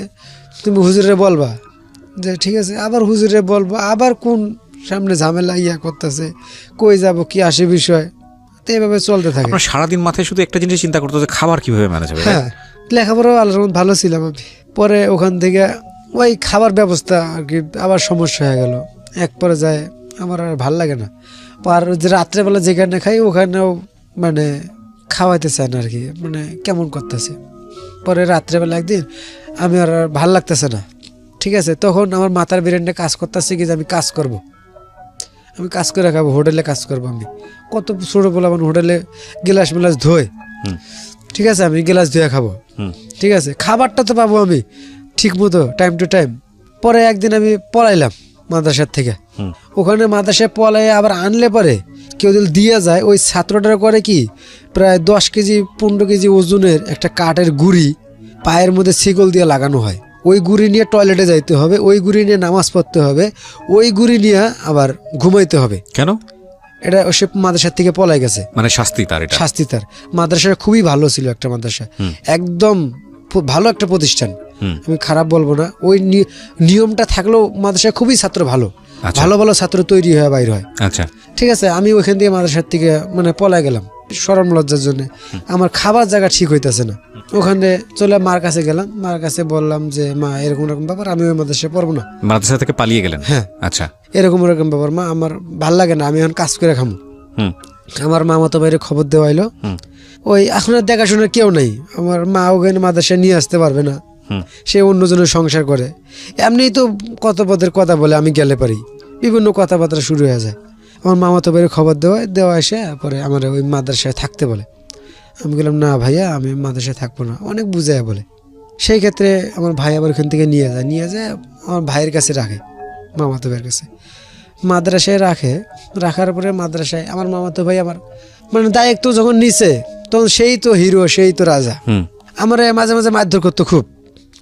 Speaker 1: তুমি হুজুরে বলবা, যে ঠিক আছে। আবার হুজুরে বলবো, আবার কোন সামনে ঝামেলা ইয়া করতেছে, কই যাব, কি আসে বিষয়। তো এইভাবে চলতে থাকে।
Speaker 2: সারাদিন মাথায় শুধু একটা জিনিস চিন্তা করতে, যে খাবার কিভাবে ম্যানেজ হবে।
Speaker 1: হ্যাঁ, লেখাপড়াও ভালো ছিলাম আমি। পরে ওখান থেকে ওই খাবার ব্যবস্থা আর কি আবার সমস্যা হয়ে গেল। এক পর্যায়ে আমার আর ভাল লাগে না। আর যে রাত্রেবেলা যেখানে খাই ওখানেও খাওয়াইতে চায় না আর কি, কেমন করতেছে। পরে রাত্রেবেলা একদিন আমি আর ভাল লাগতেছে না, ঠিক আছে। তখন আমার মাথার ব্রেনটা কাজ করতেছে কি যে আমি কাজ করে খাবো, হোটেলে কাজ করবো। আমি কত ছোটো বলে আমার হোটেলে গ্লাস মিলাস ধোয়, ঠিক আছে, আমি গ্লাস ধুয়ে খাবো, ঠিক আছে। খাবারটা তো পাবো আমি ঠিক মতো, টাইম টু টাইম। পরে একদিন আমি পড়াইলাম মাদ্রাসার থেকে, ওখানে মাদ্রাসায় পড়াই আবার আনলে পরে কেউ যদি দিয়ে যায়, ওই ছাত্রটার করে কি প্রায় 10 কেজি 15 কেজি ওজনের একটা কাঠের গুড়ি পায়ের মধ্যে শিকল দিয়ে লাগানো হয়। ওই গুড়ি নিয়ে টয়লেটে যাইতে হবে, ওই গুড়ি নিয়ে নামাজ পড়তে হবে, ওই গুড়ি নিয়ে আবার ঘুমাইতে হবে।
Speaker 2: কেন?
Speaker 1: এটা সে মাদ্রাসার থেকে পলাই গেছে,
Speaker 2: শাস্তি তার।
Speaker 1: মাদ্রাসা খুবই ভালো ছিল একটা মাদ্রাসা, একদম ভালো একটা প্রতিষ্ঠান, আমি খারাপ বলবো না। ওই নিয়মটা থাকলেও মাদ্রাসায় খুবই ছাত্র ভালো, ভালো ভালো ছাত্র তৈরি হয়, বাইর হয়।
Speaker 2: আচ্ছা,
Speaker 1: ঠিক আছে। আমি ওইখান থেকে মাদ্রাসার থেকে পলাই গেলাম শরম লজ্জার জন্য। আমার খাবার জায়গা ঠিক হইতেছে না। ওখানে চলে মার কাছে গেলাম, মার কাছে বললাম যে মা এরকম ব্যাপার, আমি ওই মাদ্রাসায় পড়বো না।
Speaker 2: মাদ্রাসা থেকে পালিয়ে গেলেন? হ্যাঁ। আচ্ছা, এরকম
Speaker 1: ব্যাপার মা, আমার ভাল লাগে না, আমি এখন কাজ করে খামো। আমার মামাতো বাইরে খবর দেওয়া হইলো, ওই এখন দেখাশোনার কেউ নেই, আমার মা ওখানে মাদ্রাসায় নিয়ে আসতে পারবে না, সে অন্যজনের সংসার করে। এমনিই তো কত পদের কথা বলে, আমি গেলে পারি, বিভিন্ন কথাবার্তা শুরু হয়ে যায়। আমার মামাতো বাইরে খবর দেওয়া এসে পরে আমার ওই মাদ্রাসায় থাকতে বলে। আমি বললাম না ভাইয়া, আমি মাদ্রাসায় থাকবো না, অনেক বুঝায় বলে। সেই ক্ষেত্রে আমার ভাই আবার ওখান থেকে নিয়ে যায় আমার ভাইয়ের কাছে রাখে, মামাতো ভাইয়ের কাছে মাদ্রাসায় রাখার পরে মাদ্রাসায় আমার মামাতো ভাই আমার দায়িত্ব যখন নিছে, তখন সেই তো হিরো, সেই তো রাজা। আমার মাঝে মাঝে মারধর করতো খুব,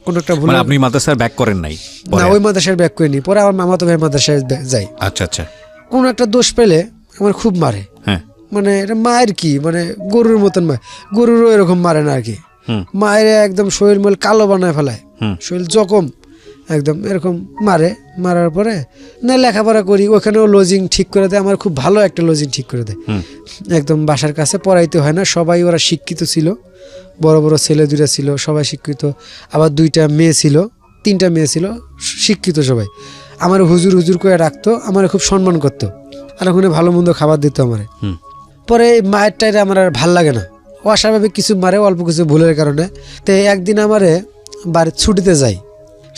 Speaker 1: কোন একটা ভুল।
Speaker 2: আপনি মাদ্রাসায় ব্যাক করেন নাই?
Speaker 1: না, ওই মাদ্রাসায় ব্যাক করিনি। পরে আমার মামাতো ভাই মাদ্রাসায় যাই।
Speaker 2: আচ্ছা আচ্ছা।
Speaker 1: কোন একটা দোষ পেলে আমার খুব মারে। এটা মায়ের কি গরুর মতন মারে, গরুরও এরকম মারে না আর কি। মায়ের একদম শরীর মল কালো বানায় ফেলায়, শরীর জখম একদম এরকম মারার পরে না লেখাপড়া করি, ওখানেও লজিং ঠিক করে দেয়, আমার খুব ভালো একটা লজিং ঠিক করে দেয়, একদম বাসার কাছে, পড়াইতে হয় না, সবাই ওরা শিক্ষিত ছিল, বড় বড় ছেলে 2টা ছিল, সবাই শিক্ষিত, আবার 2টা মেয়ে ছিল, 3টা মেয়ে ছিল, শিক্ষিত সবাই। আমার হুজুর হুজুর করে রাখতো, আমার খুব সম্মান করতো, আর ওখানে ভালো মন্দ খাবার দিত আমার। পরে মায়ের টাইরে আমার আর ভাল লাগে না, অস্বাভাবিক কিছু মারে অল্প কিছু ভুলের কারণে। তো একদিন আমারে বাড়ির ছুটিতে যাই,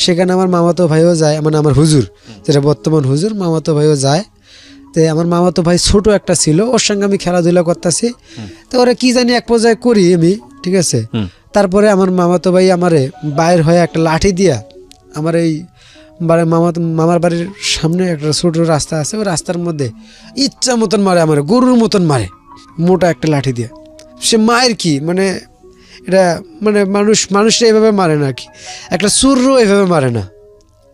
Speaker 1: সেখানে আমার মামাতো ভাইও যায়, মানে আমার হুজুর যেটা বর্তমান হুজুর, মামাতো ভাইও যায়। তো আমার মামাতো ভাই ছোট একটা ছিল, ওর সঙ্গে আমি খেলাধুলা করতেছি, তো ওরা কি জানি এক পর্যায়ে করি আমি, ঠিক আছে। তারপরে আমার মামাতো ভাই আমারে বাইর হয়ে একটা লাঠি দিয়া আমার এই মামার বাড়ির সামনে একটা ছোট রাস্তা আছে, ওই রাস্তার মধ্যে ইচ্ছা মতন মারে, আমার গরুর মতন মারে, মোটা একটা লাঠি দিয়ে। সে মায়ের কি মানে এটা মানে মানুষরা এইভাবে মারে না আর কি, একটা চুরও এইভাবে মারে না,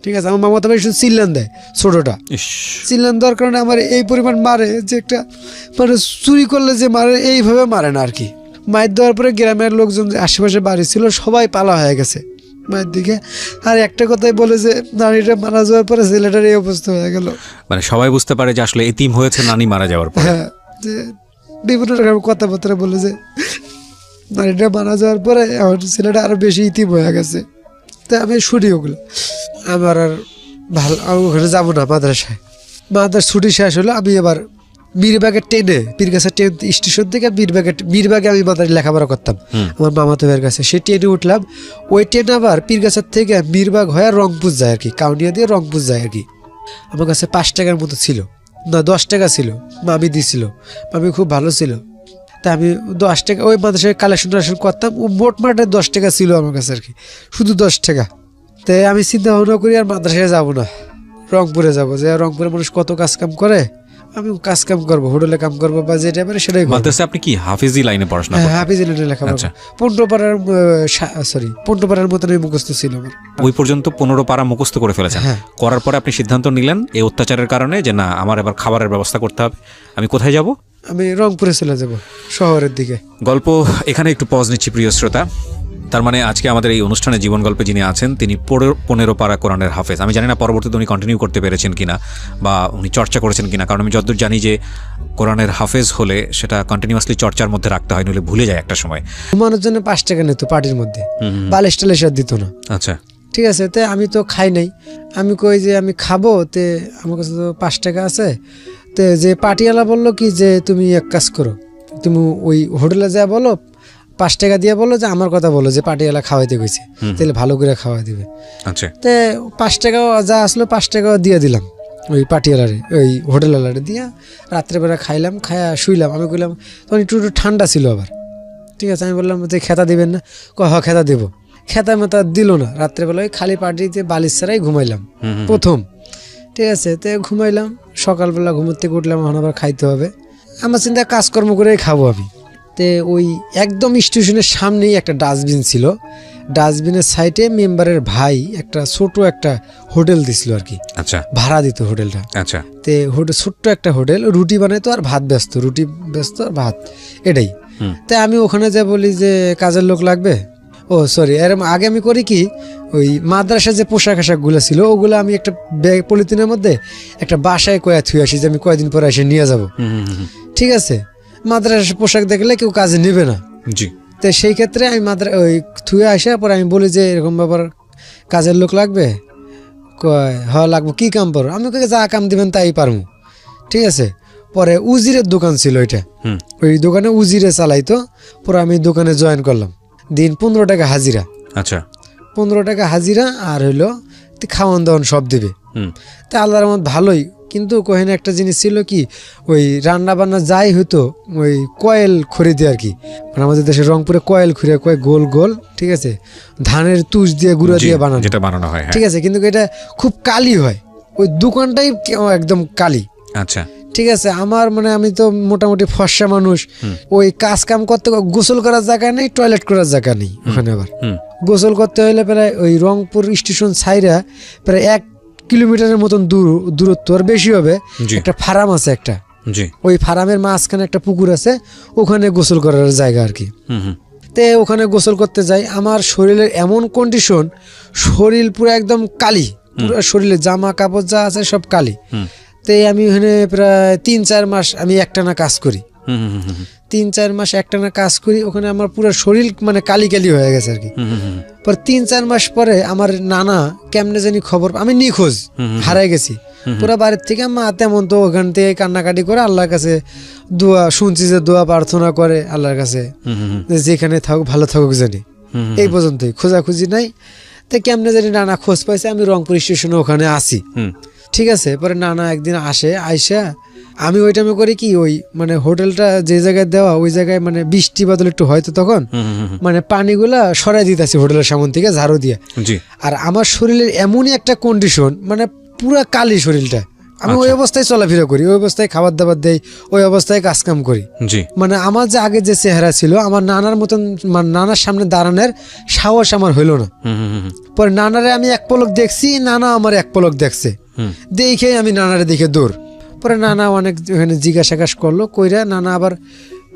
Speaker 1: ঠিক আছে। আমার মামাতো ভাই শুধু চিল্লান দেয়, ছোটটা চিল্লান দেওয়ার কারণে আমার এই পরিমাণ মারে যে একটা মানে চুরি করলে যে মারে এইভাবে মারে না আর কি। মায়ের দেওয়ার পরে গ্রামের লোকজন যে আশেপাশে বাড়ি ছিল সবাই পালা হয়ে গেছে মায়ের দিকে। আর একটা কথাই বলে যে নানিটা মারা যাওয়ার পরে ছেলেটার এই অবস্থা হয়ে গেল,
Speaker 2: মানে সবাই বুঝতে পারে যে আসলে এতিম হয়েছে নানি মারা যাওয়ার পর।
Speaker 1: হ্যাঁ, যে বিভিন্ন রকম কথাবার্তা বলে যে নানিটা মারা যাওয়ার পরে আমার ছেলেটা আরো বেশি ইতিম হয়ে গেছে। তাই আমি শুনি ওগুলো, আমার আর ভালো, আমি ওখানে যাবো না মাদ্রাসায়। মাদ্রাসার ছুটি শেষ হলো, আমি এবার বীরবাগের ট্রেনে, পীরগাছা ট্রেন স্টেশন থেকে বীরবাগে আমি মাদ্রাসায় লেখাপড়া করতাম আমার মামাতো ভাইয়ের কাছে। সেই ট্রেনে উঠলাম, ওই ট্রেন আবার পীরগাছার থেকে বীরবাগ হয়ে রংপুর যায় আর কি, কাউনিয়া দিয়ে রংপুর যায় আর কি। আমার কাছে 5 টাকার মতো ছিল, না 10 টাকা ছিল, মামি দিছিল, মামি খুব ভালো ছিল। তা আমি 10 টাকা ওই মাদ্রাসায় কালেকশন করতাম, ও মোট মাঠে 10 টাকা ছিল আমার কাছে আর কি, শুধু 10 টাকা। তাই আমি চিন্তা ভাবনা করি আর মাদ্রাসায় যাবো না, রংপুরে যাবো, যে রংপুরে মানুষ কত কাজ কাম করে, আমি কাজ কাম করবো, হোটেলে কাম করবো বা যেটা পারে সেটাই করবো।
Speaker 2: মাদ্রাসায় আপনি কি হাফিজি লাইনে পড়াশোনা
Speaker 1: হ্যাঁ,
Speaker 2: করতেন?
Speaker 1: হাফিজ লাইনে লেখাপড়া, 15 পাড়ার মতন মুখস্থ ছিল আমার।
Speaker 2: ওই পর্যন্ত 15 পারা মুখস্থ করে ফেলেছেন।
Speaker 1: হ্যাঁ।
Speaker 2: করার পরে আপনি সিদ্ধান্ত নিলেন এই অত্যাচারের কারণে যে না, আমার এবার খাবারের ব্যবস্থা করতে হবে, আমি কোথায় যাব?
Speaker 1: আমি রংপুরে চলে যাব, শহরের দিকে।
Speaker 2: গল্প এখানে একটু পজ নিচ্ছি প্রিয় শ্রোতা। তার মানে আজকে আমাদের এই অনুষ্ঠানে জীবন গল্পে যিনি আছেন তিনি 15 পারা কোরআনের হাফেজ। আমি জানি না পরবর্তীতে উনি কন্টিনিউ করতে পেরেছেন কিনা বা উনি চর্চা করেছেন কিনা, কারণ আমি যতদূর জানি যে কোরআনের হাফেজ হলে সেটা কন্টিনিউয়াসলি চর্চার মধ্যে রাখতে হয়, নইলে ভুলে যায় একটা সময়।
Speaker 1: ঘুমানোর জন্য 5 টাকা নিত পার্টির মধ্যে, বালিশ টালিশ আর দিত না।
Speaker 2: আচ্ছা,
Speaker 1: ঠিক আছে। তে আমি তো খাই নাই, আমি কই যে আমি খাবো, তে আমার কাছে তো 5 টাকা আছে। তে যে পাটিয়ালা বললো কি যে তুমি এক কাজ করো, তুমি ওই হোটেলে যা বলো, 5 টাকা দিয়ে বলো যে আমার কথা বলো যে পাটিয়ালা খাওয়াইতে গেছে, তাহলে ভালো করে খাওয়াই দিবে।
Speaker 2: আচ্ছা।
Speaker 1: তে 5 টাকা যা আসলো 5 টাকাও দিয়ে দিলাম ওই পাটিয়ালারে, ওই হোটেলওয়ালারে দিয়া রাত্রেবেলা খাইলাম, খায়া শুইলাম। আমি কইলাম তখন একটু ঠান্ডা ছিল আবার, ঠিক আছে। আমি বললাম যে খেতা দিবেন না, খেতা দেবো। খেতা মেতা দিল না, রাত্রেবেলা ওই খালি পাটিতে বালিশ ছাড়াই ঘুমাইলাম প্রথম, ঠিক আছে। তো ঘুমাইলাম, সকালবেলা ঘুমোর থেকে উঠলাম, এখন আবার খাইতে হবে। আমার চিন্তা কাজকর্ম করেই খাবো আমি। তে ওই একদম স্টেশনের সামনেই একটা ডাস্টবিন ছিল, ডাস্টবিনের সাইডে মেম্বারের ভাই একটা ছোট একটা হোটেল দিছিল আর কি।
Speaker 2: আচ্ছা,
Speaker 1: ভাড়া দিত হোটেলটা।
Speaker 2: আচ্ছা।
Speaker 1: তে ছোট্ট একটা হোটেল, রুটি বানাইতো আর ভাত ব্যস্ত, রুটি ব্যস্ত আর ভাত, এটাই। তাই আমি ওখানে যা বলি যে কাজের লোক লাগবে, ও সরি, এর আগে আমি করি কি, ওই মাদ্রাসার যে পোশাক আশাকগুলো ছিল ওগুলো আমি একটা ব্যাগ পলিথিনের মধ্যে একটা বাসায় কয়া থুয়ে আসি যে আমি কয়েকদিন পরে এসে নিয়ে যাব, ঠিক আছে। মাদ্রাসার পোশাক দেখলে কেউ কাজে নেবে না,
Speaker 2: জি।
Speaker 1: তো সেই ক্ষেত্রে আমি ওই থুয়ে আসার পরে আমি বলি যে এরকম ব্যাপার, কাজের লোক লাগবে, কয় হ্যাঁ লাগবো, কী কাম পারো? আমি যা কাম দিবেন তাই পারবো, ঠিক আছে। পরে উজিরের দোকান ছিল ওইটা, ওই দোকানে উজিরে চালাইতো। পরে আমি দোকানে জয়েন করলাম, দিন 15 টাকা হাজিরা।
Speaker 2: আচ্ছা,
Speaker 1: 15 টাকা হাজিরা, আর হইলো খাওয়ান দাওয়ান সব দেবে। তা আল্লাহর রহমত ভালোই, কিন্তু কোহেনে একটা জিনিস ছিল কি, ওই রান্না বান্না যাই হতো ওই কয়েল খড়িতে আর কি, মানে আমাদের দেশে রংপুরে কয়েল খুঁড়ে কয় গোল গোল, ঠিক আছে, ধানের তুষ দিয়ে গুঁড়া দিয়ে বানানো,
Speaker 2: যেটা বানানো হয়,
Speaker 1: ঠিক আছে। কিন্তু এটা খুব কালি হয়, ওই দোকানটাই একদম কালি।
Speaker 2: আচ্ছা,
Speaker 1: ঠিক আছে। আমার মানে আমি তো মোটামুটি ফর্সা মানুষ, ওই কাজ কাম করতে গোসল করার জায়গা নেই, টয়লেট করার জায়গা নেই ওখানে। আবার গোসল করতে হলে প্রায় ওই রংপুর স্টেশন ছাইরা প্রায় 1 কিলোমিটারের মতন দূরত্ব, আর বেশি হবে। একটা ফার্ম আছে একটা, ওই ফার্মের মাঝখানে একটা পুকুর আছে, ওখানে গোসল করার জায়গা আর কি। তে ওখানে গোসল করতে যাই, আমার শরীরের এমন কন্ডিশন, শরীর পুরো একদম কালি, পুরো শরীরে জামা কাপড় যা আছে সব কালি। তে আমি ওখানে প্রায় 3-4 মাস আমি একটানা কাজ করি, 3-4 মাস একটানা কাজ করি। ওখানে আমার পুরো শরীর মানে কালি কালি হয়ে গেছে আর কি। পর 3-4 মাস পরে আমার নানা কেমনে জানি খবর, আমি নিখোঁজ হারাই গেছি পুরো বাড়ির থেকে। মা তেমন তো ওখান থেকে কান্নাকাটি করে আল্লাহর কাছে দোয়া, শুনছি যে দোয়া প্রার্থনা করে আল্লাহর কাছে যে যেখানে থাকুক ভালো থাকুক জানি, এই পর্যন্তই, খোঁজাখুঁজি নাই। তো কেমনে জানি নানা খোঁজ পাইছে, আমি রংপুর স্টেশনে ওখানে আসি, ঠিক আছে। পরে নানা একদিন আসে, আইসা আমি ওই টাইমে করি কি, ওই মানে হোটেলটা যে জায়গায় দেওয়া ওই জায়গায় মানে বৃষ্টি বাদল একটু হয়তো তখন মানে পানিগুলা সরাই দিতেছি হোটেলের সামন থেকে ঝাড়ু দিয়ে। আর আমার শরীরের এমনই একটা কন্ডিশন, মানে পুরা কালি শরীরটা, আমি ওই অবস্থায় চলাফেরা করি, ওই অবস্থায় খাবার দাবার দেই, ওই অবস্থায় কাজকাম করি। মানে আমার যে আগে যে চেহারা ছিল, আমার নানার মতন নানার সামনে দাঁড়ানোর সাহস আমার হইল না। পরে নানারে আমি এক পলক দেখছি, নানা আমার এক পলক দেখছে, দেখে আমি নানারে দেখে দৌড়। পরে নানা অনেক ওখানে জিজ্ঞাসাকাশ করলো, কইরা নানা আবার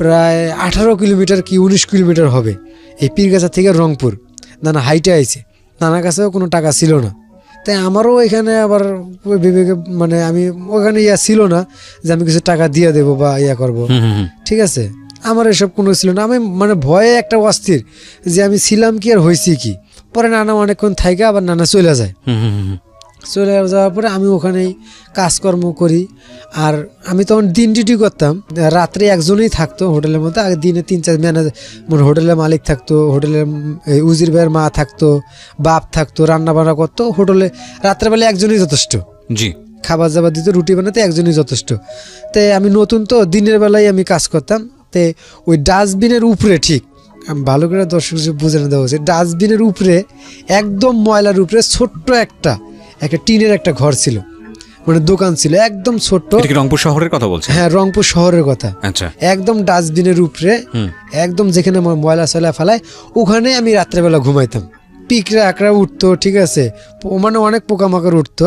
Speaker 1: প্রায় 18 কিলোমিটার কি 19 কিলোমিটার হবে এই পীরগাছা থেকে রংপুর নানা হাইটে আইছে। নানার কাছেও কোনো টাকা ছিল না, তাই আমারও এখানে আবার বিবেকে মানে আমি ওখানে ইয়া ছিল না যে আমি কিছু টাকা দিয়ে দেবো বা ইয়া করব, ঠিক আছে। আমার এসব কোনো ছিল না, আমি মানে ভয়ে একটা অস্থির যে আমি ছিলাম কি আর হয়েছি কি। পরে নানা অনেকক্ষণ থাইকা আবার নানা চলে যায়, চলে যাওয়ার পরে আমি ওখানেই কাজকর্ম করি। আর আমি তখন দিন ডিউটি করতাম, রাত্রে একজনই থাকতো হোটেলের মধ্যে, আগে দিনে 3-4 ম্যানেজার মানে হোটেলের মালিক থাকতো, হোটেলের উজির ভাইয়ের মা থাকতো, বাপ থাকতো, রান্না বান্না করতো হোটেলে। রাত্রেবেলা একজনই যথেষ্ট, খাবার দাবার দিত, রুটি বানাতে একজনই যথেষ্ট। তো আমি নতুন তো, দিনের বেলায় আমি কাজ করতাম। তো ওই ডাস্টবিনের উপরে, ঠিক আমি ভালো করে দর্শক বুঝানো দেওয়া উচিত, ডাস্টবিনের উপরে একদম ময়লার উপরে ছোট্ট একটা টিনের একটা ঘর ছিল, মানে দোকান ছিল একদম ছোট্ট।
Speaker 2: রংপুর শহরের কথা বলছেন?
Speaker 1: হ্যাঁ, রংপুর শহরের কথা। আচ্ছা, একদম ডাস্টবিনের উপরে, একদম যেখানে ময়লা সয়লা ফেলায়, ওখানে আমি রাত্রেবেলা ঘুমাইতাম। পিঁকড়া আকড়া উঠতো, ঠিক আছে, মানে অনেক পোকামাকড় উঠতো।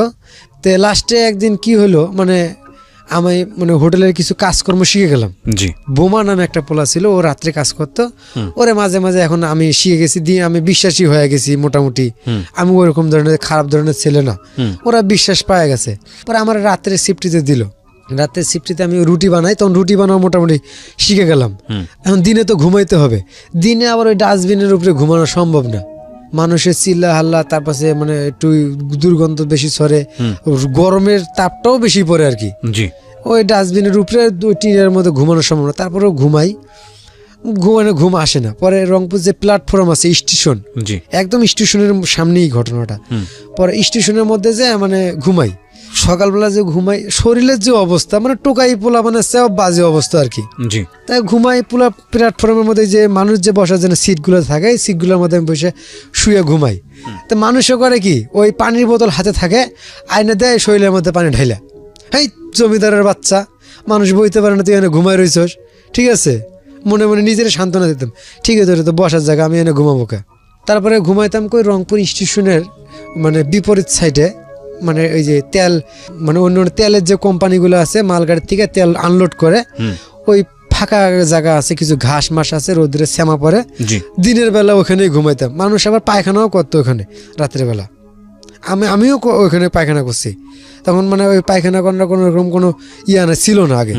Speaker 1: তো লাস্টে একদিন কি হলো, মানে আমি মানে হোটেলের কিছু কাজকর্ম শিখে গেলাম। বোমা নামে একটা পোলা ছিল, ও রাত্রে কাজ করতো, ওরে মাঝে মাঝে এখন আমি শিখে গেছি, দিয়ে আমি বিশ্বাসী হয়ে গেছি মোটামুটি। আমি ওরকম ধরনের খারাপ ধরনের ছেলে না, ওরা বিশ্বাস পায় গেছে। পরে আমার রাত্রে শিফটিতে দিল, রাতের শিফটিতে আমি রুটি বানাই, তখন রুটি বানানো মোটামুটি শিখে গেলাম। এখন দিনে তো ঘুমাইতে হবে, দিনে আবার ওই ডাস্টবিনের উপরে ঘুমানো সম্ভব না, মানুষের চিল্লা হাল্লা, তার পাশে মানে একটু দুর্গন্ধ বেশি ছড়ে, গরমের তাপটাও বেশি পড়ে আর কি। ওই ডাস্টবিনের উপরে টিনের মধ্যে ঘুমানো সম্ভব না, তারপরেও ঘুমাই, ঘুম আসে না। পরে রংপুর যে প্ল্যাটফর্ম আছে স্টেশন, একদম স্টেশনের সামনেই ঘটনাটা। পরে স্টেশনের মধ্যে যে মানে ঘুমাই, সকালবেলা যে ঘুমাই, শরীরের যে অবস্থা মানে টোকাই পোলা মানে সব বাজে অবস্থা আর কি। তাই ঘুমাই পুরা প্ল্যাটফর্মের মধ্যে, যে মানুষ যে বসার জন্য সিটগুলো থাকে, সিটগুলোর মধ্যে আমি বসে শুয়ে ঘুমাই। তো মানুষও করে কি, ওই পানির বোতল হাতে থাকে, আইনে দেয় শরীরের মধ্যে পানি ঢাইলা, এই জমিদারের বাচ্চা, মানুষ বইতে পারে না, তুই এনে ঘুমাই রইছস, ঠিক আছে। মনে মনে নিজের সান্ত্বনা দিতাম, ঠিক আছে তো বসার জায়গা, আমি এনে ঘুমাবো কে। তারপরে ঘুমাইতাম কই রংপুর স্টেশনের মানে বিপরীত সাইডে, মানে ওই যে তেল মানে অন্য তেলের যে কোম্পানিগুলো আছে, মালগাড়ির থেকে তেল আনলোড করে, ওই ফাঁকা জায়গা আছে, কিছু ঘাস মাস আছে, রোদ্রে শ্যামা পড়ে, দিনের বেলা ওখানেই ঘুমাইতাম। মানুষ আবার পায়খানাও করতো ওখানে রাত্রের বেলা, আমিও ওখানে পায়খানা করছি তখন। মানে ওই পায়খানা করার কোনো এরকম কোনো ইয়া না ছিল না আগে,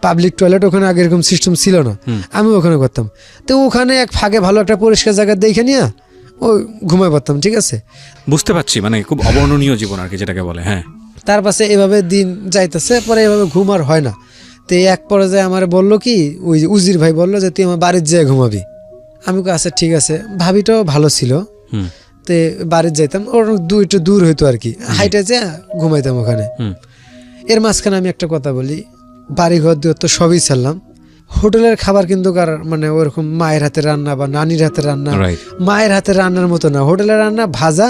Speaker 1: পাবলিক টয়লেট ওখানে আগে এরকম সিস্টেম ছিল না, আমি ওখানে করতাম। তো ওখানে এক ফাঁকে ভালো একটা পরিষ্কার জায়গা দেখে নিয়ে ওই ঘুমাই পড়তাম, ঠিক আছে।
Speaker 2: বুঝতে পারছি, মানে খুব অবর্ণনীয় জীবন আর কি যেটাকে বলে। হ্যাঁ,
Speaker 1: তার পাশে এভাবে দিন যাইতেছে, পরে এভাবে ঘুম আর হয় না। তো এক পর্যায়ে আমার বললো কি, ওই উজির ভাই বললো যে তুই আমার বাড়ির যেয়ে ঘুমাবি। আমি আচ্ছা ঠিক আছে, ভাবিটাও ভালো ছিল। তো বাড়ির যাইতাম, ওর একটু দূর হইতো আর কি, হাইটে যে ঘুমাইতাম ওখানে। এর মাঝখানে আমি একটা কথা বলি, বাড়ি ঘর দিয়ে তো সবই ছাড়লাম, হোটেলের খাবার কিন্তু কার মানে ওরকম মায়ের হাতের রান্না বা নানির হাতের রান্না, মায়ের হাতের রান্নার মতো না। হোটেলের রান্না ভাজা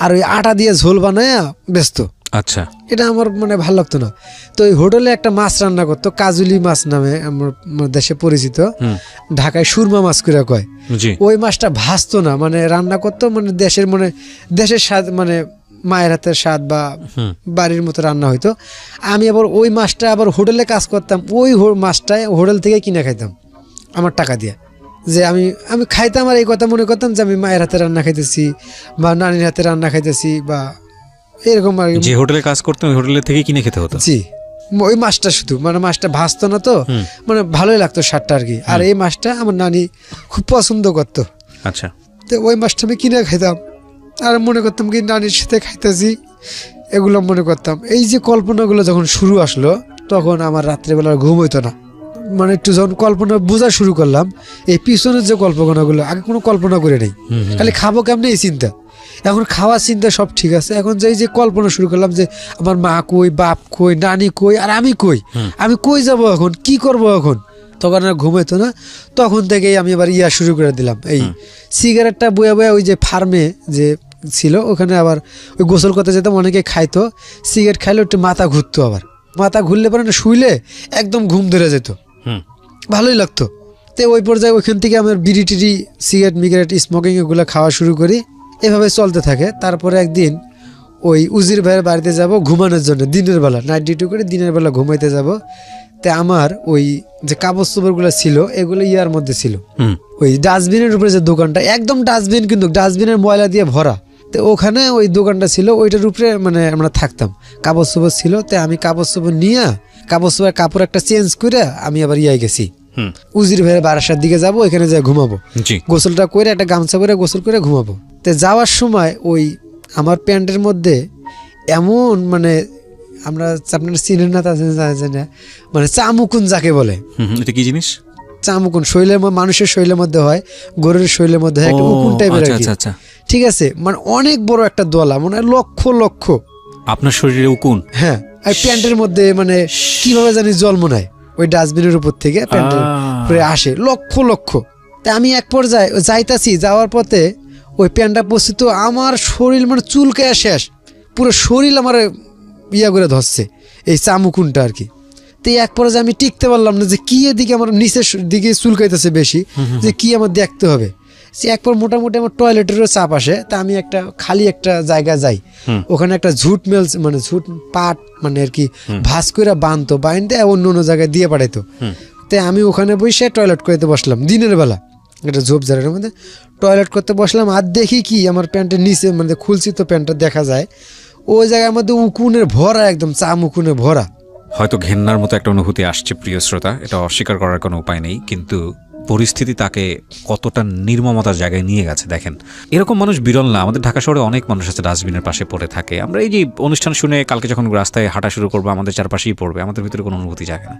Speaker 1: আর ওই আটা দিয়ে ঝোল বানায় ব্যস্ত।
Speaker 2: আচ্ছা,
Speaker 1: এটা আমার মানে ভালো লাগতো না। তো ওই হোটেলে একটা মাছ রান্না করতো, কাজুলি মাছ নামে আমার দেশে পরিচিত, ঢাকায় সুরমা মাছ করে কয়। ওই মাছটা ভাজতো না, মানে রান্না করতো, মানে দেশের স্বাদ, মানে মায়ের হাতের স্বাদ বা বাড়ির মতো রান্না হইতো। আমি আবার ওই মাছটা আবার হোটেলে কাজ করতাম, ওই মাছটাই হোটেল থেকে কিনে খাইতাম আমার টাকা দিয়ে। যে আমি আমি খাইতাম আর এই কথা মনে করতাম যে আমি মায়ের হাতে রান্না খাইতেছি বা নানির হাতে রান্না খাইতেছি বা এরকম আর কি।
Speaker 2: যে হোটেলে কাজ করতেন ওই হোটেলের থেকে কিনে খেতে হতো?
Speaker 1: জি, ওই মাছটা শুধু মানে মাছটা ভাজতো না তো, মানে ভালোই লাগতো স্বাদটা আর কি। আর এই মাছটা আমার নানি খুব পছন্দ করতো,
Speaker 2: আচ্ছা।
Speaker 1: তো ওই মাছটা আমি কিনে খাইতাম আর মনে করতাম কি নানির সাথে খাইতেছি, এগুলো মনে করতাম। এই যে কল্পনাগুলো যখন শুরু আসলো তখন আমার রাত্রেবেলা ঘুম হইতো না। মানে একটু যখন কল্পনা বোঝা শুরু করলাম, এই পিছনের যে কল্পনাগুলো আগে কোনো কল্পনা করে নেই, খালি খাবো কেমনে এই চিন্তা। এখন খাওয়ার চিন্তা সব ঠিক আছে, এখন যে কল্পনা শুরু করলাম যে আমার মা কই, বাপ কই, নানি কই, আর আমি কই যাব এখন, কি করব এখন, তখন আর ঘুমাইতো না। তখন থেকেই আমি আবার শুরু করে দিলাম এই সিগারেটটা বয়া বয়া ওই যে ফার্মে যে ছিল ওখানে আবার ওই গোসল করতে যেতাম, অনেকে খাইতো, সিগারেট খাইলে একটু মাথা ঘুরতো, আবার মাথা ঘুরলে পরে না শুইলে একদম ঘুম ধরে যেত, ভালোই লাগতো। তো ওই পর্যায়ে ওইখান থেকে আমার বিড়ি টিড়ি সিগারেট মিগারেট স্মোকিং এগুলো খাওয়া শুরু করি, এভাবে চলতে থাকে। তারপরে একদিন ওই উজির ভাইয়ের বাড়িতে যাব ঘুমানোর জন্য, দিনের বেলা নাইট ডিউটি করে দিনের বেলা ঘুমাইতে যাব। তা আমার ওই যে কাগজ চোপড়গুলো ছিল এগুলো ইয়ার মধ্যে ছিল, ওই ডাস্টবিনের উপরে যে দোকানটা, একদম ডাস্টবিন কিন্তু ডাস্টবিনের ময়লা দিয়ে ভরা, তো ওখানে ওই দোকানটা ছিল, ওইটার উপরে মানে আমরা থাকতাম, কাগজ চোপড় ছিল। তো আমি কাগজ চোপড় নিয়ে কাগজ চোপড়ের কাপড় একটা চেঞ্জ করে আমি আবার গেছি উজির ভাইয়ের বারাসার দিকে যাব, ওইখানে যাই ঘুমাবো, গোসলটা করে একটা গামছা করে গোসল করে ঘুমাবো। তো যাওয়ার সময় ওই আমার প্যান্টের মধ্যে এমন মানে আমরা আপনার চিনেন না তা জানি না, মানে চামুকুন যাকে বলে।
Speaker 2: এটা কি জিনিস?
Speaker 1: চামুকুন শৈলের মানুষের শৈলের মধ্যে হয়, গরুর শৈলের মধ্যে হয়, একটা উকুন টাইপের আর কি। ঠিক আছে, মানে অনেক বড় একটা দলা, মানে লক্ষ লক্ষ।
Speaker 2: আপনার শরীরে উকুন? হ্যাঁ।
Speaker 1: আর প্যান্টের মধ্যে মানে কিভাবে জানি জন্ম নেয়, ওই ডাস্টবিনের উপর থেকে প্যান্টের উপরে আসে লক্ষ লক্ষ। তা আমি এক পর্যায়ে যাইতাছি, যাওয়ার পথে ওই প্যান্টটা পড়ছি, তো আমার শরীর মানে চুলকায় শেষ, পুরো শরীর আমার করে ধরছে এই চামুকুনটা আর কি। তো এক পর্যায়ে আমি টিকতে পারলাম না যে কি এদিকে আমার নিচের দিকে চুলকাইতেছে বেশি, যে কি আমার দেখতে হবে। সে একবার মোটামুটি আমার টয়লেটেরও চাপ আসে, তা আমি একটা খালি একটা জায়গায় যাই, ওখানে একটা ঝুট মেল মানে ঝুট পাট মানে আর কি ভাস করে বাঁধতো, বাইন্দে অন্য অন্য জায়গায় দিয়ে পাঠাইতো। তাই আমি ওখানে বসে টয়লেট করতে বসলাম দিনের বেলা, একটা ঝোপঝাড়ের মধ্যে টয়লেট করতে বসলাম। আর দেখি কি আমার প্যান্টের নিচে মানে খুলছি তো প্যান্টটা দেখা যায়, ওই জায়গার মধ্যে উকুনের ভরা, একদম চামুকুনে ভরা।
Speaker 2: হয়তো ঘেন্নার মতো একটা অনুভূতি আসছে প্রিয় শ্রোতা, এটা অস্বীকার করার কোনো উপায় নেই, কিন্তু পরিস্থিতি তাকে কতটা নির্মমতার জায়গায় নিয়ে গেছে দেখেন। এরকম মানুষ বিরল না, আমাদের ঢাকা শহরে অনেক মানুষ আছে ডাস্টবিনের পাশে পড়ে থাকে। আমরা এই যে অনুষ্ঠান শুনে কালকে যখন রাস্তায় হাঁটা শুরু করবো আমাদের চারপাশেই পড়বে, আমাদের ভিতরে কোনো অনুভূতি জাগে না।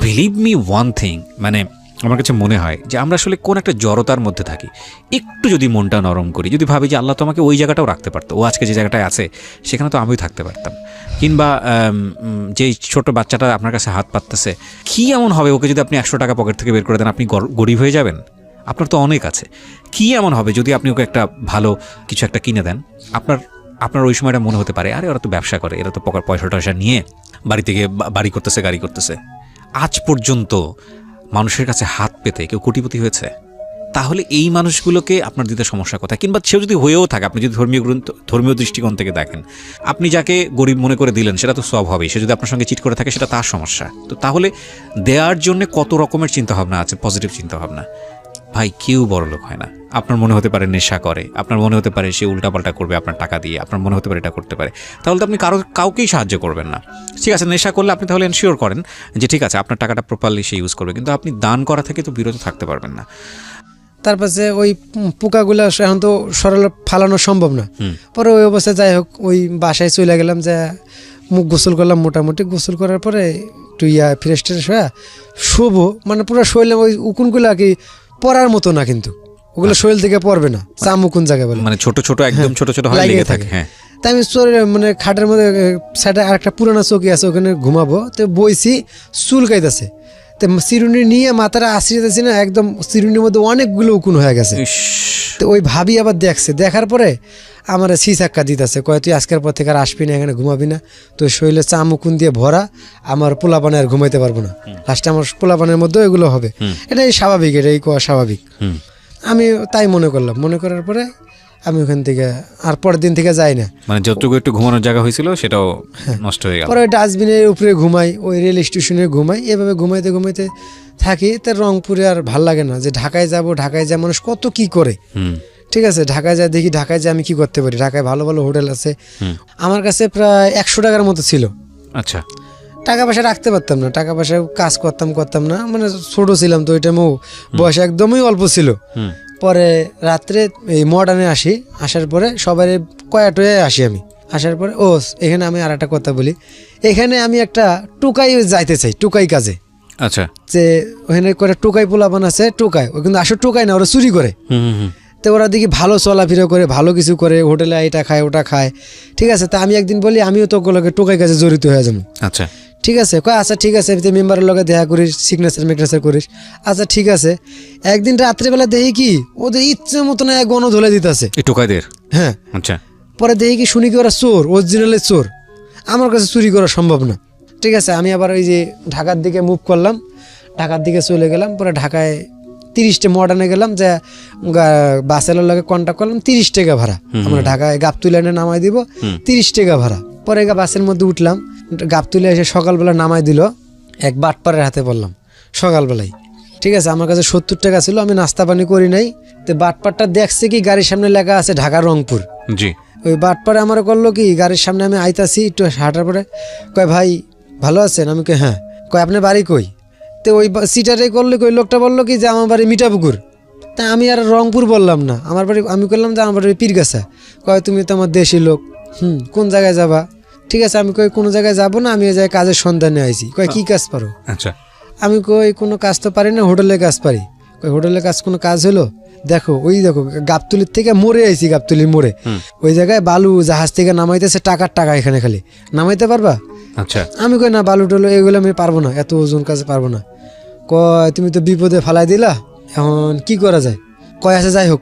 Speaker 2: বিলিভ মি ওয়ান থিং, মানে আমার কাছে মনে হয় যে আমরা আসলে কোন একটা জড়তার মধ্যে থাকি। একটু যদি মনটা নরম করি, যদি ভাবি যে আল্লাহ তো আমাকে ওই জায়গাটাও রাখতে পারতো, ও আজকে যে জায়গাটায় আছে সেখানে তো আমিও থাকতে পারতাম। কিংবা যে ছোট বাচ্চাটা আপনার কাছে হাত পাততেছে, কী এমন হবে ওকে যদি আপনি 100 টাকা পকেট থেকে বের করে দেন, আপনি গরিব হয়ে যাবেন? আপনার তো অনেক আছে। কী এমন হবে যদি আপনি ওকে একটা ভালো কিছু একটা কিনে দেন? আপনার ওই সময়টা মনে হতে পারে আরে ওরা তো ব্যবসা করে, এরা তো পয়সা টয়সা নিয়ে বাড়ি থেকে বাড়ি করতেছে, গাড়ি করতেছে। আজ পর্যন্ত মানুষের কাছে হাত পেতে কেউ কোটিপতি হয়েছে? তাহলে এই মানুষগুলোকে আপনার দিতে সমস্যা কোথায়? কিংবা সেও যদি হয়েও থাকে, আপনি যদি ধর্মীয় দৃষ্টিকোণ থেকে দেখেন, আপনি যাকে গরিব মনে করে দিলেন সেটা তো সব হবেই, সে যদি আপনার সঙ্গে চিট করে থাকে সেটা তার সমস্যা। তো তাহলে দেওয়ার জন্য কত রকমের চিন্তাভাবনা আছে, পজিটিভ চিন্তাভাবনা। ভাই, কেউ বড়লোক হয় না। আপনার মনে হতে পারে নেশা করে, আপনার মনে হতে পারে সে উল্টাপাল্টা করবে আপনার টাকা দিয়ে, আপনার মনে হতে পারে এটা করতে পারে, তাহলে তো আপনি কাউকেই সাহায্য করবেন না। ঠিক আছে, নেশা করলে আপনি তাহলে এনশিওর করেন যে ঠিক আছে আপনার টাকাটা প্রপারলি সে ইউজ করবে, কিন্তু আপনি দান করা থেকে তো বিরত থাকতে পারবেন না।
Speaker 1: তারপরে ওই পোকাগুলো এখন তো সরলে ফালানো সম্ভব না। পরে ওই অবস্থায় যাই হোক ওই বাসায় চলে গেলাম, যে মুখ গোসল করলাম, মোটামুটি গোসল করার পরে একটু ফ্রেশ ট্রেশ হয়ে শোবো, মানে পুরো শরীরে ওই উকুনগুলো আর কি পরার মতো না, কিন্তু ওগুলো শরীর থেকে পড়বে না, চামুকুন জায়গায় বলে, মানে
Speaker 2: ছোট ছোট একদম ছোট ছোট হয়, লেগে থাকে। হ্যাঁ,
Speaker 1: তাই আমি মানে খাটের মধ্যে সাইডে আরেকটা পুরানো চৌকি আছে, ওখানে ঘুমাবো। তো বইছি, চুলকাইতেছে, তো চিরুনি নিয়ে মাথাটা আশ্রিতেছি না, একদম চিরুনির মধ্যে অনেকগুলো উকুন হয়ে গেছে। তো ওই ভাবি আবার দেখছে, দেখার পরে আমার ছিচাক্কা দিতেছে, কয় তুই আজকের পর থেকে আর আসবি না, এখানে ঘুমাবি না, তো শরীরে চামুকুন দিয়ে ভরা, আমার পোলাপানে আর ঘুমাইতে পারবো না, লাস্টে আমার পোলাপানের মধ্যেও এগুলো হবে। এটাই স্বাভাবিক, এটাই কোয়া স্বাভাবিক। আমি তাই মনে করলাম। মনে করার পরে আমি ওখান থেকে আর পরের দিন থেকে যাই না।
Speaker 2: মানে যতটুকু একটু ঘুমানোর জায়গা হয়েছিল সেটাও নষ্ট হয়ে গেল।
Speaker 1: পরে ওই ডাস্টবিনের উপরে ঘুমাই, ওই রেল স্টেশনে ঘুমাই, এভাবে ঘুমাইতে ঘুমাইতে থাকি। তো রংপুরে আর ভাল লাগে না যে ঢাকায় যাব, ঢাকায় যায় মানুষ কত কি করে। ঠিক আছে, ঢাকায় যায় দেখি, ঢাকায় যায় আমি কি করতে পারি, ঢাকায় ভালো ভালো হোটেল আছে। আমার কাছে প্রায় 100 টাকার মতো ছিল।
Speaker 2: আচ্ছা,
Speaker 1: টাকা পয়সা রাখতে পারতাম না, টাকা পয়সা কাজ করতাম না, মানে ছোট ছিলাম তো ওই টাইমেও, বয়স একদমই অল্প ছিল। পরে রাত্রে এই মডার্নে আসার পরে সবাই কয়া টয়ে আসি আমি। আসার পরে এখানে আমি আর একটা কথা বলি, এখানে আমি একটা টুকাই যাইতে চাই, টুকাই কাজে।
Speaker 2: আচ্ছা,
Speaker 1: যে ওখানে করে টুকাই পোলাপান আছে, টুকাই, ও কিন্তু আসলে টুকাই না, ওরা চুরি করে। তো ওরা দেখি ভালো চলাফেরা করে, ভালো কিছু করে, হোটেলে এটা খায় ওটা খায়। ঠিক আছে, তা আমি একদিন বলি আমিও তো ওগুলোকে টোকাই কাজে জড়িত হয়ে যাবো।
Speaker 2: আচ্ছা,
Speaker 1: ঠিক আছে, কয় আচ্ছা ঠিক আছে, মেম্বারের লগে দেখা করিস, সিগনেচার করিস। আচ্ছা ঠিক আছে। একদিন রাত্রেবেলা দেখি কি ওদের ইচ্ছে মতন এক গণ ধলে দিতেছে
Speaker 2: এই টোকাইদের।
Speaker 1: হ্যাঁ,
Speaker 2: আচ্ছা,
Speaker 1: পরে দেখি কি শুনি কি ওরা চোর, অরিজিনালের চোর, আমার কাছে চুরি করা সম্ভব না। ঠিক আছে, আমি আবার ওই যে ঢাকার দিকে মুভ করলাম, ঢাকার দিকে চলে গেলাম। পরে ঢাকায় 30টে মডার্নে গেলাম, যে বাসের লগে কন্ট্যাক্ট করলাম, 30 টাকা ভাড়া। আমরা ঢাকায় গাবতুলিয়ানে নামাই দিব, 30 টাকা ভাড়া। পরে বাসের মধ্যে উঠলাম, গাবতুলিয়া এসে সকালবেলা নামাই দিল, এক বাটপাড়ের হাতে পড়লাম সকালবেলায়। ঠিক আছে, আমার কাছে 70 টাকা ছিল, আমি নাস্তা পানি করি নাই। তো বাটপাড়টা দেখছে কি গাড়ির সামনে লেখা আছে ঢাকা রংপুর।
Speaker 2: জি,
Speaker 1: ওই বাটপাড়ে আমার করলো কি, গাড়ির সামনে আমি আইতাছি, একটু হাঁটার পরে কয় ভাই ভালো আছেন? আমি কই হ্যাঁ। কয় আপনার বাড়ি কই? তো ওই সিটারে করলে ওই লোকটা বললো কি যে আমার বাড়ি মিঠাপুকুর। তা আমি আর রংপুর বললাম না, আমার বাড়ি আমি করলাম যে আমার বাড়ি পীরগাছা। কয় তুমি তো আমার দেশি লোক, কোন জায়গায় যাবা? ঠিক আছে, আমি কই কোনো জায়গায় যাবো না, আমি এই জায়গায় কাজের সন্ধানে আইছি। কয় কি কাজ পারো?
Speaker 2: আচ্ছা,
Speaker 1: আমি কই কোনো কাজ তো পারি না, হোটেলের কাজ পারি। কই হোটেলের কাজ কোনো কাজ হলো? দেখো গাবতলির থেকে মোড়ে আইছি, গাবতলির মোড়ে ওই জায়গায় বালু জাহাজ থেকে নামাইতেছে, টাকা এখানে খালি নামাইতে পারবা?
Speaker 2: আচ্ছা,
Speaker 1: আমি কই না, বালু টলু এগুলো আমি পারবো না, এত ওজন কাজে পারবো না। কয় তুমি তো বিপদে ফালাই দিলা, এখন কি করা যায়? কয় আছে যাই হোক,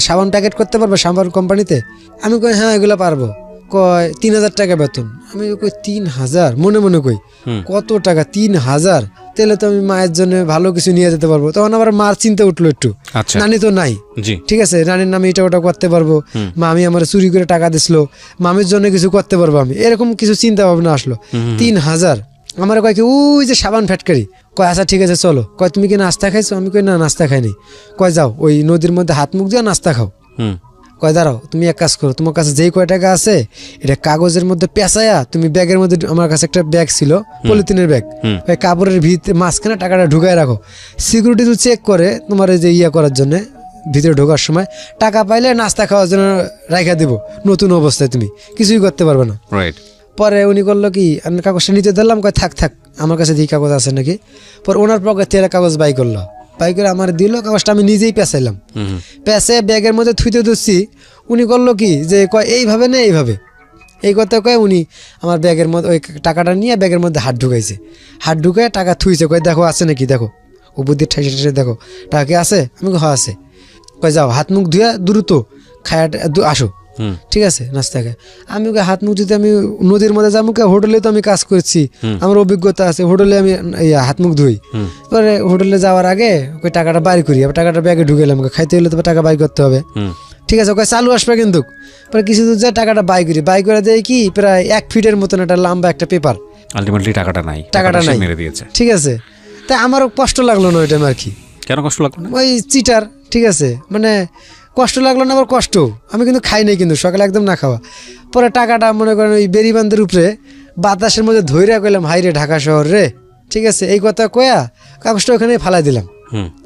Speaker 1: সাবান প্যাকেট করতে পারবো সাবান কোম্পানিতে? আমি কই হ্যাঁ এগুলো পারবো। কয় 3000 টাকা বেতন। আমি কই 3000? মনে মনে কই কত টাকা, 3000? তাহলে তো আমি মায়ের জন্য ভালো কিছু নিয়ে যেতে পারবো। তখন আবার মার চিন্তা উঠলো একটু, নানি তো নাই। ঠিক আছে, রানীর নামে এটা ওটা করতে পারবো, মামি আমার চুরি করে টাকা দিছিল, মামির জন্য কিছু করতে পারবো আমি, এরকম কিছু চিন্তা ভাবনা আসলো। 3000 আমার কয় কি ওই যে সাবান ফ্যাক্টরি। কয় আচ্ছা ঠিক আছে চলো। কয় তুমি কি নাস্তা খাইছো? আমি কই না নাস্তা খাইনি। কয় যাও ওই নদীর মধ্যে হাত মুখ দিয়ে নাস্তা খাও। কয় দাঁড়াও, তুমি এক কাজ করো, তোমার কাছে যেই কয় টাকা আছে এটা কাগজের মধ্যে পেঁচায়া তুমি ব্যাগের মধ্যে, আমার কাছে একটা ব্যাগ ছিল পলিথিনের ব্যাগ, ওই কাপড়ের ভিতরে মাঝখানে টাকাটা ঢুকায় রাখো। সিকিউরিটি তো চেক করে তোমার এই যে করার জন্য, ভিতরে ঢোকার সময় টাকা পাইলে নাস্তা খাওয়ার জন্য রাখা দিব, নতুন অবস্থায় তুমি কিছুই করতে পারবে না। পরে উনি করলো কি, আমি কাগজটা নিতে দিলাম, কয় থাক আমার কাছে দিয়ে কাগজ আছে নাকি। পরে ওনার পকেট থেকে কাগজ বাই করলো, বাই করে আমার দিল কাগজটা, আমি নিজেই পেঁচাইলাম, পেঁচে ব্যাগের মধ্যে থুইতে ধরছি। উনি করলো কি যে কয় এইভাবে না এইভাবে, এই কথা কয় উনি আমার ব্যাগের মধ্যে ওই টাকাটা নিয়ে ব্যাগের মধ্যে হাত ঢুকাইছে, হাত ঢুকায় টাকা থুইছে। কয় দেখো আছে নাকি, দেখো উপর দিয়ে ঠাইসে দেখো টাকা কি আছে? আমি হ আছে। কয় যাও হাত মুখ ধুয়ে দ্রুত খায়া আসো। ঠিক আছে, নাস্তা খায়। আমি ওকে হাত মুখ ধুতে আমি নদীর মধ্যে যাবো, হোটেলে তো আমি কাজ করছি, আমার অভিজ্ঞতা আছে, হোটেলে আমি হাত মুখ ধুই। পরে হোটেলে যাওয়ার আগে ওই টাকাটা বাইর করি, আবার টাকাটা ব্যাগে ঢুকেলাম, খাইতে হলে তো টাকা বাই করতে হবে। ঠিক আছে, ওকে চালু আসবে কিন্তু। পরে কিছু দূর যায় টাকাটা বাই করে দেয় কি প্রায় 1 ফিটের মতন একটা লম্বা একটা পেপার।
Speaker 2: আলটিমেটলি টাকাটা নাই মেরে দিয়েছে।
Speaker 1: ঠিক আছে, তাই আমারও কষ্ট লাগলো না ওই টাইম আর কি।
Speaker 2: কেন কষ্ট লাগলো না?
Speaker 1: ওই চিটার। ঠিক আছে, মানে কষ্ট লাগলো না, আবার কষ্ট আমি কিন্তু খাই নাই, কিন্তু সকালে একদম না খাওয়া। পরে টাকাটা মনে করেন ওই বেরিবান্ধের উপরে বাতাসের মধ্যে ধৈর্য কইলাম, হাই রে ঢাকা শহর রে। ঠিক আছে, এই কথা কয়া কাগজটা ওখানে ফালাই দিলাম।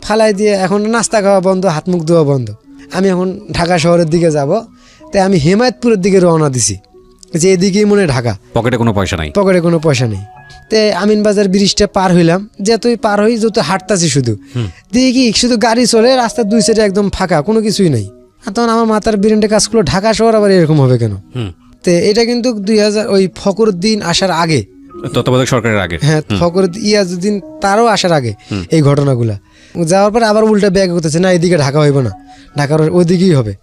Speaker 1: ফালাই দিয়ে এখন নাস্তা খাওয়া বন্ধ, হাত মুখ ধোয়া বন্ধ। আমি এখন ঢাকা শহরের দিকে যাব, তাই আমি হেমায়তপুরের দিকে রওনা দিছি, যে এদিকেই মনে ঢাকা।
Speaker 2: পকেটে কোনো পয়সা
Speaker 1: নেই। তে আমিনবাজার ব্রিজটা পার হইলাম, যেহেতুই পার হই যত হাঁটতাছি শুধু দেখি কি শুধু গাড়ি চলে, রাস্তার 2 সাইডে একদম ফাঁকা, কোনো কিছুই নাই। আর তখন আমার মাথার বিরেন্টে কাজ করলো, ঢাকা শহর আবার এরকম হবে কেন? তো এটা কিন্তু 2000 ওই ফখরুদ্দিন আসার আগে,
Speaker 2: তত্ত্বাবধায়ক সরকারের আগে।
Speaker 1: হ্যাঁ, ইয়াজউদ্দিন তারও আসার আগে এই ঘটনাগুলা। যাওয়ার পরে আবার উল্টা ব্যাগ করতেছে, না এদিকে ঢাকা হইব না, ঢাকার ওইদিকেই হবে।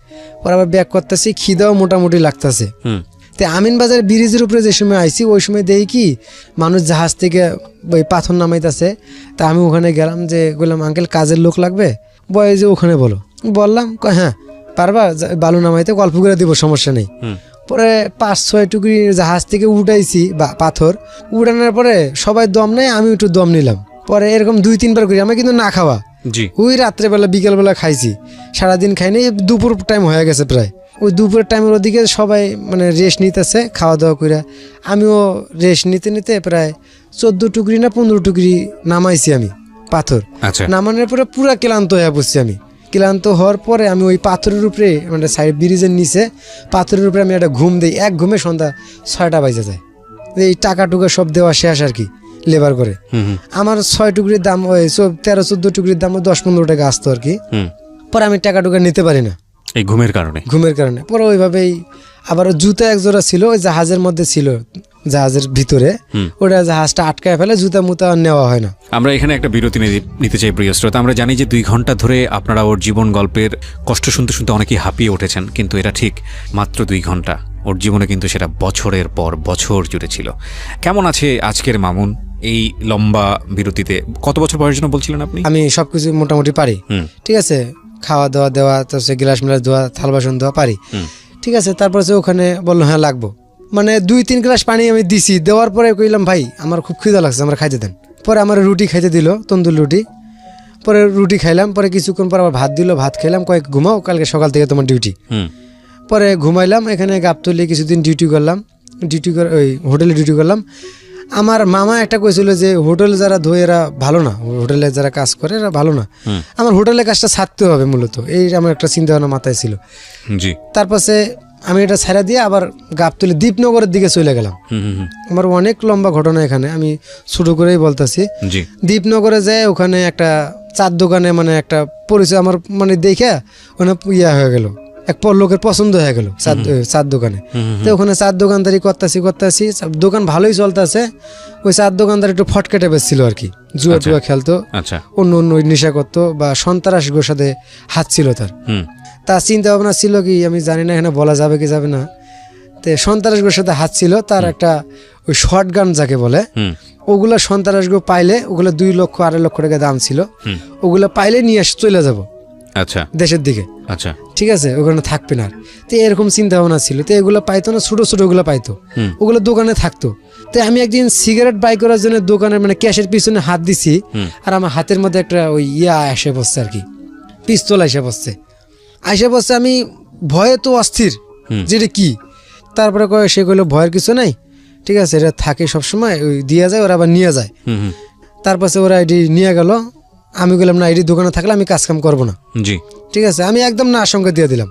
Speaker 1: পরে আবার ব্যাগ করতেছি, খিদাও মোটামুটি লাগতেছে। তো আমিনবাজার ব্রিজের উপরে যে সময় আইছি ওই সময় দেখি কি মানুষ জাহাজ থেকে ওই পাথর নামাইতেছে। তা আমি ওখানে গেলাম, যে বললাম আঙ্কেল কাজের লোক লাগবে? বয় যে ওখানে বলো। বললাম, হ্যাঁ পারবা বালু নামাইতে, অল্প করে দিব, সমস্যা নেই। পরে 5-6 টুকরি জাহাজ থেকে উঠাইছি বা পাথর, উঠানোর পরে সবাই দম নেয়, আমি একটু দম নিলাম। পরে এরকম 2-3 বার করি, আমি কিন্তু না খাওয়া। ওই রাত্রেবেলা বিকেলবেলা খাইছি, সারাদিন খাইনি। দুপুর টাইম হয়ে গেছে প্রায়, ওই দুপুরের টাইমের ওদিকে সবাই মানে রেস্ট নিতেছে খাওয়া দাওয়া করে, আমিও রেস্ট নিতে নিতে প্রায় 14 টুকরি না 15 টুকরি নামাইছি আমি পাথর। নামানোর পরে পুরা ক্লান্ত হয়ে পড়ছি আমি। ক্লান্ত হওয়ার পরে আমি ওই পাথরের উপরে মানে সাইড ব্রিজের নিচে পাথরের উপরে আমি একটা ঘুম দিই। এক ঘুমে সন্ধ্যা 6টা বাজে যায়। এই টাকা টুকা সব দেওয়া শেষ আর কি, লেবার করে। আমার 6 টুকরির দাম ওই 13-14 টুকরির দাম 10-15 টাকা আসতো আর কি। পরে আমি টাকা টুকা নিতে পারি না
Speaker 2: এই ঘুমের কারণে। পরে ওইভাবেই আবার জুতা এক জোড়া ছিল ওই জাহাজের মধ্যে ছিল, জাহাজের ভিতরে, ওটা জাহাজটা আটকায় ফেলে, জুতা মুতা নেওয়া হয় না। আমরা এখানে একটা বিরতি নিতে চাই প্রিয় শ্রোতা। আমরা জানি যে 2 ঘন্টা ধরে আপনারা ওর জীবন গল্পের কষ্ট শুনতে শুনতে অনেকেই হাঁপিয়ে উঠেছেন, কিন্তু এটা ঠিক মাত্র 2 ঘন্টা। ওর জীবনে কিন্তু সেটা বছরের পর বছর জুড়ে ছিল। কেমন আছে আজকের মামুন এই লম্বা বিরতিতে? কত বছর বয়সের জন্য বলছিলেন আপনি?
Speaker 1: আমি সবকিছু মোটামুটি পারি, ঠিক আছে। খাওয়া দাওয়া দেওয়া, তারপরে গ্লাস মিলাস ধোয়া, থাল বাসন ধোয়া পারি, ঠিক আছে। তারপর ওখানে বললো হ্যাঁ লাগবো, মানে 2-3 গ্লাস পানি আমি দিছি। দেওয়ার পরে কইলাম ভাই আমার খুব খিদা লাগছে, আমরা খাইতে দেন। পরে আমার রুটি খাইতে দিল, তন্দুর রুটি। পরে রুটি খাইলাম, পরে কিছুক্ষণ পর আবার ভাত দিল, ভাত খেলাম, কয়েক ঘুমাও, কালকে সকাল থেকে তোমার ডিউটি। পরে ঘুমাইলাম, এখানে গাবতলি কিছুদিন ডিউটি করলাম, ওই হোটেলে ডিউটি করলাম। আমার মামা একটা কইছিল যে হোটেলে যারা ধোয় এরা ভালো না, হোটেলে যারা কাজ করে এরা ভালো না। আমার হোটেলে কাজটা ছাড়তে হবে মূলত, এই আমার একটা চিন্তা ভাবনা মাথায় ছিল। তারপরে আমি এটা ছাড়া দিয়ে আবার গাবতলি দ্বীপনগরের দিকে চলে গেলাম। আমার অনেক লম্বা ঘটনা এখানে, আমি ছোট করেই বলতেছি। দ্বীপনগরে যায়, ওখানে একটা চার দোকানে মানে একটা পরিচয় আমার মানে দেখে ওখানে ইয়া হয়ে গেল, এক লোকের পছন্দ হয়ে গেল চার দোকানে। তো ওখানে চার দোকানদারি করতেছি, দোকান ভালোই চলতেছে। ওই চার দোকানদার একটু ফটকেটে বেসছিল আর কি, জুয়া টুয়া খেলতো, অন্য নেশা করতো বা সন্ত্রাসীর সাথে হাত ছিল তার চিন্তা ভাবনা ছিল কি আমি জানি না, এখানে বলা যাবে কি যাবে না। তো সন্ত্রাসীর সাথে হাত ছিল তার, একটা ওই শর্ট গান যাকে বলে, ওগুলা সন্ত্রাসী পাইলে ওগুলো 2 লক্ষ 2.5 লক্ষ টাকা দাম ছিল, ওগুলো পাইলে নিয়ে চলে যাবো দেশের দিকে, ঠিক আছে, ওখানে থাকবে না। তো এরকম চিন্তা ভাবনা ছিল। তো এগুলো পাইতো না, ছোট ছোট ওগুলো পাইতো, ওগুলো দোকানে থাকতো। তো আমি একদিন সিগারেট বাই করার জন্য দোকানের মানে ক্যাশের পিছনে হাত দিছি, আর আমার হাতের মধ্যে একটা ওই এসে বসছে আর কি, পিস্তল এসে বসছে। আমি ভয়ে তো অস্থির, যেটা কি। তারপরে সে কইলো ভয়ের কিছু নাই, ঠিক আছে, এটা থাকে সবসময়, ওই দিয়ে যায়, ওরা আবার নিয়ে যায়। তারপরে ওরা এটি নিয়ে গেল। আমি বললাম না, এটি দোকানে থাকলে আমি কাজ কাম করবো না, ঠিক আছে, আমি একদম না আশঙ্কা দিয়ে দিলাম।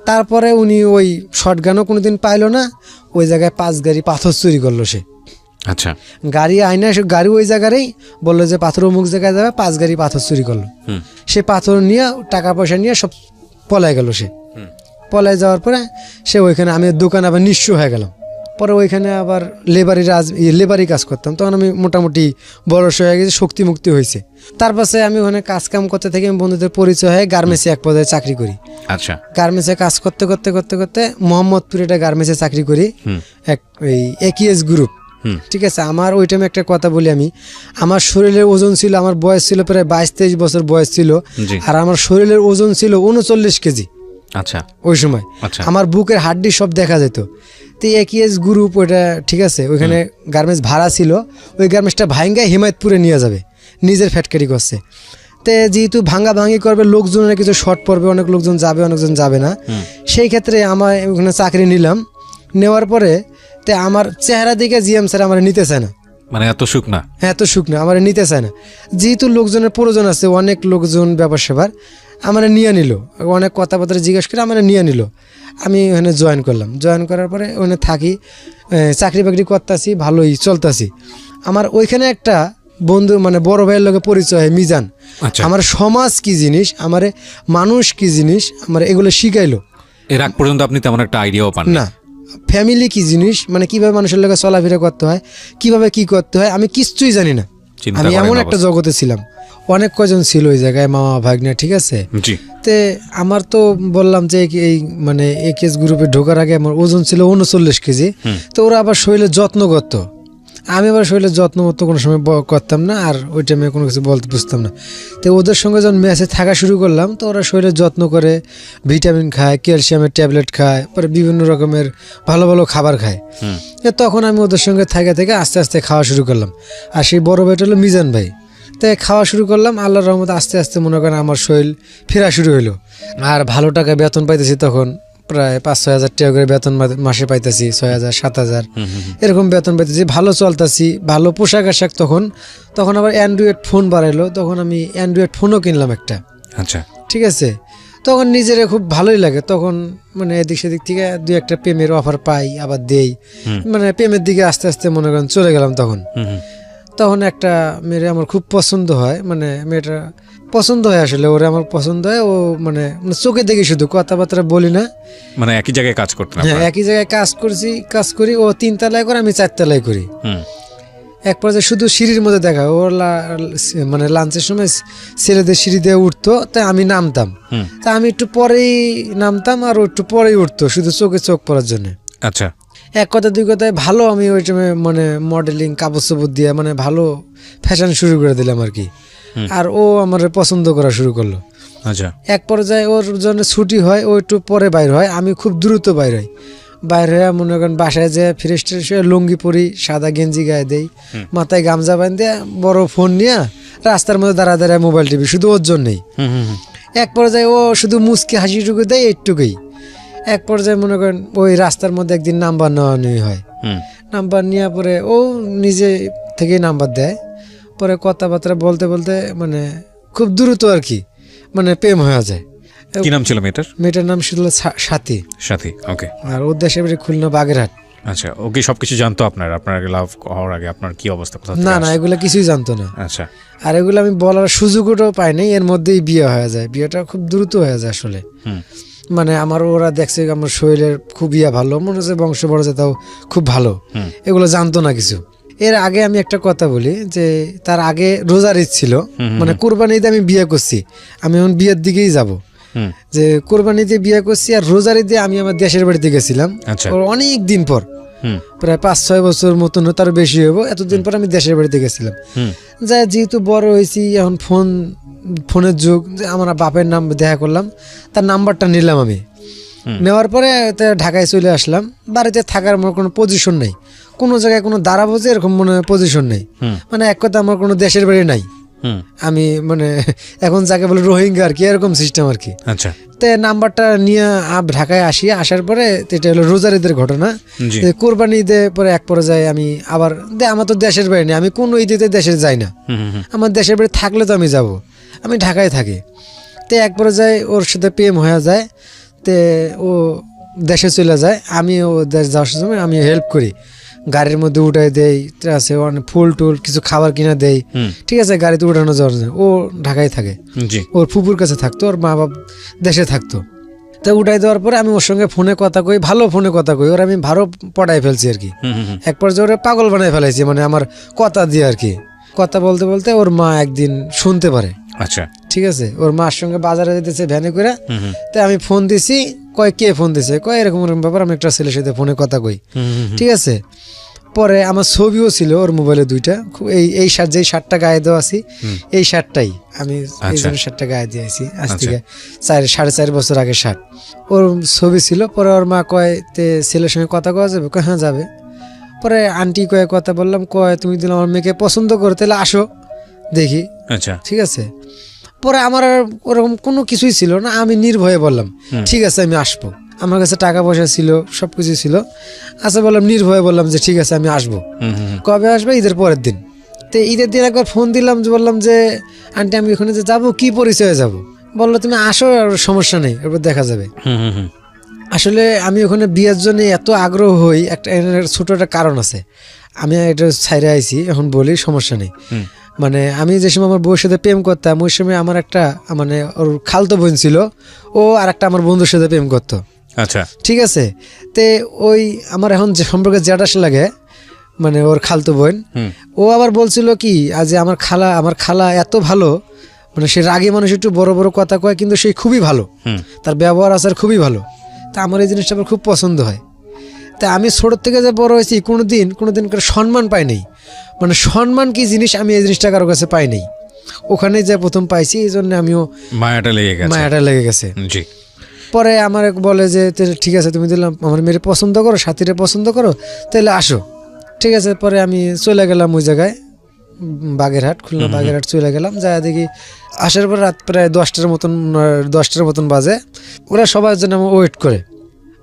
Speaker 1: তারপরে উনি ওই শর্টগানও কোনোদিন পাইলো না, ওই জায়গায় 5 গাড়ি পাথর চুরি করলো সে। গাড়ি আইনা গাড়ি ওই জায়গারই বললো যে পাথর অমুক জায়গায় যাবে, 5 গাড়ি পাথর চুরি করলো। সে পাথর নিয়ে টাকা পয়সা নিয়ে সব পলাই গেল। সে পলাই যাওয়ার পরে সে ওইখানে, আমি দোকান আবার নিঃস্ব হয়ে গেলাম। পরে ওইখানে আবার লেবারি কাজ করতাম, তখন আমি মোটামুটি বয়স হয়ে গেছি, শক্তি মুক্তি হয়েছে। তারপরে আমি ওখানে কাজ কাম করতে থেকে আমি বন্ধুদের পরিচয় হয়ে গার্মেন্টসে এক পর্যায়ে চাকরি করি। গার্মেন্টসে কাজ করতে করতে করতে করতে মোহাম্মদপুরে একটা গার্মেন্টসে চাকরি করি, এই একিএস গ্রুপ, ঠিক আছে। আমার ওই টাইমে একটা কথা বলি, আমার শরীরের ওজন ছিল, আমার বয়স ছিল প্রায় 22-23 বছর বয়স ছিল, আর আমার শরীরের ওজন ছিল 39 কেজি ওই সময়। আমার বুকের হাড্ডি সব দেখা যেত। তো একিএস গ্রুপ ওইটা, ঠিক আছে, ওইখানে গার্মেন্টস ভাড়া ছিল, ওই গার্মেন্টসটা ভাঙ্গায় হিমায়তপুরে নিয়ে যাবে, নিজের ফ্যাক্টরি করছে। তো যেহেতু ভাঙি করবে, লোকজনের কিছু শর্ট পড়বে, অনেক লোকজন যাবে, অনেকজন যাবে না, সেই ক্ষেত্রে আমার ওখানে চাকরি নিলাম। নেওয়ার পরে তো আমার চেহারা দিকে জিএম স্যার আমার নিতে চায় না,
Speaker 2: মানে এত
Speaker 1: শুকনা আমার নিতে চায় না। যেহেতু লোকজনের প্রয়োজন আছে, অনেক লোকজন ব্যাপার সেবার, আমার নিয়ে নিল, অনেক কথাবার্তা জিজ্ঞেস করে আমার নিয়ে নিল। আমি ওখানে জয়েন করলাম। জয়েন করার পরে ওখানে থাকি, চাকরি বাকরি করতেছি, ভালোই চলতেছি। আমার ওইখানে একটা বন্ধু মানে বড় ভাইয়ের লোকের পরিচয় হয়, মিজান। আমার সমাজ কি জিনিস, আমার মানুষ কি জিনিস, আমার এগুলো শিখাইলো।
Speaker 2: এর আগ পর্যন্ত আপনি তেমন একটা আইডিয়াও পান না।
Speaker 1: ফ্যামিলি কি জিনিস, মানে কিভাবে মানুষের লোকের চলাফেরা করতে হয়, কিভাবে কি করতে হয়, আমি কিছুই জানি না। আমি এমন একটা জগতে ছিলাম। অনেক কজন ছিল ওই জায়গায়, মামা ভাগ্নে, ঠিক আছে। তে আমার তো বললাম যে এই মানে একেএস গ্রুপে ঢোকার আগে আমার ওজন ছিল 39 কেজি। তো ওরা আবার শরীরে যত্ন করতো, আমি আবার শরীরের যত্ন মতো কোনো সময় করতাম না, আর ওই টাইমে কোনো কিছু বলতে বুঝতাম না। তো ওদের সঙ্গে যখন ম্যাচে থাকা শুরু করলাম, তো ওরা শরীরের যত্ন করে, ভিটামিন খায়, ক্যালসিয়ামের ট্যাবলেট খায়, পরে বিভিন্ন রকমের ভালো ভালো খাবার খায়। তখন আমি ওদের সঙ্গে থেকে আস্তে আস্তে খাওয়া শুরু করলাম। আর সেই বড় ভাইটা হলো মিজান ভাই। তাই খাওয়া শুরু করলাম, আল্লাহর রহমতে আস্তে আস্তে মনে করেন আমার শরীর ফেরা শুরু হলো। আর ভালো টাকা বেতন পাইতেছি, তখন প্রায় 5-6 হাজার টাকা করে বেতন মাসে পাইতেছি, 6,000-7,000 এরকম বেতন পাইতেছি, ভালো চলতেছি, ভালো পোশাক আশাক। তখন আবার অ্যান্ড্রয়েড ফোন বাড়াইলো, তখন আমি অ্যান্ড্রয়েড ফোনও কিনলাম একটা।
Speaker 2: আচ্ছা,
Speaker 1: ঠিক আছে, তখন নিজের খুব ভালোই লাগে। তখন মানে এদিক সেদিক থেকে 2-1টা প্রেমের অফার পাই, আবার দেই, মানে প্রেমের দিকে আস্তে আস্তে মনে করেন চলে গেলাম। তখন একটা মেয়ে আমার খুব পছন্দ হয়, মানে মেয়েটা পছন্দ হয়, আসলে ওরা আমার পছন্দ হয়। ও মানে চোখে দেখি, শুধু কথাবার্তা বলি না,
Speaker 2: মানে একই জায়গায় কাজ করতেন?
Speaker 1: হ্যাঁ, একই জায়গায় কাজ করি। ও 3 তলায় করে, আমি 4 তলায় করি। এক পর্যায়ে শুধু সিঁড়ির মধ্যে দেখা, ওর মানে লাঞ্চের সময় ছেলেদের সিঁড়ি দিয়ে উঠতো, তাই আমি নামতাম। তা আমি একটু পরেই নামতাম, আর ও একটু পরেই উঠতো, শুধু চোখে চোখ পড়ার জন্য।
Speaker 2: আচ্ছা,
Speaker 1: এক কথা দুই কথায় ভালো আমি ওই টাইমে মানে মডেলিং, কাপড় চোপড় দিয়ে মানে ভালো ফ্যাশন শুরু করে দিলাম আর কি। আর ও আমার পছন্দ করা শুরু করলো।
Speaker 2: আচ্ছা,
Speaker 1: এক পর্যায়ে ওর জন্য ছুটি হয়, ও একটু পরে বাইর হয়, আমি খুব দ্রুত বাইর হই। বাইর হয়ে মনে করেন বাসায় যেয়ে ফ্রেশ ট্রেশ হয়ে লুঙ্গি পরি, সাদা গেঞ্জি গায়ে দেই, মাথায় গামছা বাঁধে, বড় ফোন নিয়ে রাস্তার মধ্যে দাঁড়ায় মোবাইল টিভি, শুধু ওর জন্যই। এক পর্যায়ে ও শুধু মুচকি হাসিটুকু দেয়, এইটুকুই। এক পর্যায়ে মনে করেন ওই রাস্তার মধ্যে একদিন নাম্বার নেওয়া হয়। নাম্বার নেওয়ার পরে ও নিজে থেকেই নাম্বার দেয়। পরে কথাবার্তা বলতে বলতে মানে খুব দ্রুত আর কি মানে প্রেম হয়ে যায়।
Speaker 2: কি নাম ছিল মেয়েটার?
Speaker 1: মেয়েটার নাম ছিল সাথী।
Speaker 2: সাথী, ওকে।
Speaker 1: আর ওর দেশের বাড়ি খুলনা, বাগেরহাট।
Speaker 2: আচ্ছা, ওকে সবকিছু জানতো আপনার লাভ হওয়ার আগে? আপনার কি অবস্থা, কোথা থেকে?
Speaker 1: না, এগুলো কিছুই জানতো না।
Speaker 2: আচ্ছা।
Speaker 1: আর এগুলো আমি বলার সুযোগটাও পাই নাই, এর মধ্যেই বিয়ে হয়ে যায়। বিয়েটা খুব দ্রুত হয়ে যায় আসলে। মানে ওরা দেখছে আমার শরীরের খুব ভালো, মনে হচ্ছে বংশ বড় তাও খুব ভালো, এগুলো জানতো না কিছু। এর আগে আমি একটা কথা বলি, যে তার আগে রোজার ঈদ ছিল, মানে কোরবানি ঈদে আমি বিয়ে করছি। আমি এখন বিয়ের দিকেই যাব, যে কোরবানিতে বিয়ে করছি, আর রোজার ঈদে আমি আমার দেশের বাড়িতে গেছিলাম অনেক দিন পর, প্রায় 5-6 বছর মতন, তার বেশি হবো। এতদিন পর আমি দেশের বাড়িতে গেছিলাম। যাই, যেহেতু বড় হয়েছি, এখন ফোনের যুগ, আমার বাপের নাম দেখা করলাম, তার নাম্বারটা নিলাম আমি। নেওয়ার পরে ঢাকায় চলে আসলাম। বাড়িতে থাকার আমার কোনো পজিশন নেই, কোনো জায়গায় কোনো দাঁড়াবো যে এরকম মনে পজিশন নেই। মানে এক কথা আমার কোনো দেশের বাড়ি নাই। আমি মানে এখন যাকে বলে রোহিঙ্গা আর কি, এরকম সিস্টেম আর কি।
Speaker 2: আচ্ছা,
Speaker 1: তো নাম্বারটা নিয়ে ঢাকায় আসার পরে এটা হলো রোজার ঈদের ঘটনা। কোরবানি ঈদে পরে এক পর্যায়ে আমি আবার আমার তো দেশের বাড়ি নেই, আমি কোন ঈদেতে দেশে যাই না। আমার দেশের বাড়ি থাকলে তো আমি যাব, আমি ঢাকায় থাকি। তো এক পর্যায়ে ওর সাথে প্রেম হয়ে যায়, তে ও দেশে চলে যায়। আমি ও দেশ যাওয়ার সময় আমি হেল্প করি, গাড়ির মধ্যে উঠাই দেই, আছে ফুল টুল কিছু খাবার কিনা দেই, ঠিক আছে, গাড়িতে উঠানো যাওয়ার জন্য। ও ঢাকায় থাকে, ওর ফুপুর কাছে থাকতো, ওর মা বাপ দেশে থাকতো। তো উঠাই দেওয়ার পরে আমি ওর সঙ্গে ফোনে কথা কই, ভালো ফোনে কথা কই, ওর আমি ভালো পটাই ফেলছি আর কি। এক পর্যায়ে ওরা পাগল বানাই ফেলাইছি, মানে আমার কথা দিয়ে আর কি। কথা বলতে বলতে ওর মা একদিন শুনতে পারে।
Speaker 2: আচ্ছা,
Speaker 1: ঠিক আছে, ওর মার সঙ্গে বাজারে যেতেছে ভ্যানে করে। তাই আমি ফোন দিছি, কয় কে ফোন দিছে, কয় এরকম ব্যাপার, আমি একটা ছেলের সাথে ফোনে কথা কই। ঠিক আছে, পরে আমার ছবিও ছিল ওর মোবাইলে 2টা। এই শার্ট, যেই শার্টটা গায়ে দেওয়া আছি, এই শার্টটাই আমি এই শার্টটা গায়ে দিয়েছি আজ থেকে 4.5 বছর আগে শার্ট। ওর ছবি ছিল। পরে ওর মা কয়, তে ছেলের সঙ্গে কথা কওয়া যাবে? কয় হ্যাঁ যাবে। পরে আন্টি কয়ে কথা বললাম, কয় তুমি দিলে আমার মেয়েকে পছন্দ করো, তাহলে আসো দেখি।
Speaker 2: আচ্ছা,
Speaker 1: ঠিক আছে। পরে আমার আর ওরকম কোনো কিছুই ছিল না, আমি নির্ভয়ে বললাম ঠিক আছে আমি আসবো। আমার কাছে টাকা পয়সা ছিল, সবকিছু ছিল। আচ্ছা বললাম, নির্ভয়ে বললাম যে ঠিক আছে আমি আসবো। কবে আসবে? ঈদের পরের দিন। তো ঈদের দিন একবার ফোন দিলাম, যে বললাম যে আন্টি আমি ওখানে যে যাবো, কি পরিচয়ে যাব? বললো তুমি আসো, আর সমস্যা নেই, এরপর দেখা যাবে। আসলে আমি ওখানে বিয়ের জন্য এত আগ্রহ হই, একটা ছোট একটা কারণ আছে। আমি এটা ছাইরে আইছি, এখন বলি, সমস্যা নেই। মানে আমি যে সময় আমার বউয়ের সাথে প্রেম করতাম, ওই সময় আমার একটা মানে ওর খালতো বোন ছিল, ও আর একটা আমার বন্ধুর সাথে প্রেম করতো।
Speaker 2: আচ্ছা,
Speaker 1: ঠিক আছে। তে ওই আমার এখন যে সম্পর্কে জেঠাস লাগে, মানে ওর খালতো বোন, ও আবার বলছিল কি, আজ আমার খালা এত ভালো, মানে সে রাগী মানুষ, একটু বড় বড় কথা কয়, কিন্তু সে খুবই ভালো, তার ব্যবহার আচার খুবই ভালো। তা আমার এই জিনিসটা আমার খুব পছন্দ হয়। তা আমি ছোটোর থেকে যে বড় হয়েছি কোনোদিন করে সম্মান পাই নাই, মানে সম্মান কি জিনিস আমি এই জিনিসটা কারোর কাছে পাই নাই, ওখানে যে প্রথম পাইছি, এই জন্য আমিও
Speaker 2: মায়াটা লেগে গেছে। জি।
Speaker 1: পরে আমার বলে যে ঠিক আছে তুমি দিলাম আমার মেয়ের পছন্দ করো, সাথীরে পছন্দ করো, তাহলে আসো, ঠিক আছে। পরে আমি চলে গেলাম ওই জায়গায় বাগেরহাট, খুলনা বাগেরহাট চলে গেলাম, যা দেখি আসার পর রাত প্রায় 10টার মতন বাজে। ওরা সবার জন্য আমার ওয়েট করে।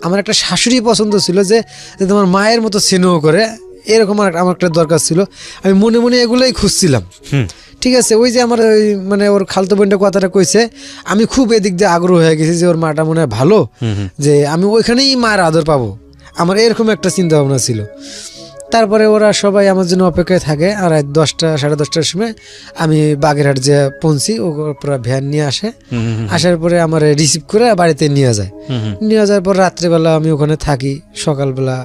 Speaker 1: আমার একটা শাশুড়ি পছন্দ ছিল যে তোমার মায়ের মতো স্নেহ করে, এরকম আমার একটা দরকার ছিল। আমি মনে মনে এগুলোই খুঁজছিলাম, ঠিক আছে। ওই যে আমার ওই মানে ওর খালতো বোনটা কথাটা কইছে, আমি খুব এদিক দিয়ে আগ্রহ হয়ে গেছি যে ওর মাটা মনে হয় ভালো, যে আমি ওইখানেই মায়ের আদর পাবো, আমার এরকম একটা চিন্তা ভাবনা ছিল। তারপরে ওরা সবাই আমার জন্য অপেক্ষায় থাকে, আর 10টা সাড়ে 10টার সময় আমি বাগেরহাট যে পৌঁছি, ও পুরো ভ্যান নিয়ে আসে, আসার পরে আমার রিসিভ করে বাড়িতে নিয়ে যায়। নিয়ে যাওয়ার পর রাত্রেবেলা আমি ওখানে থাকি, সকালবেলা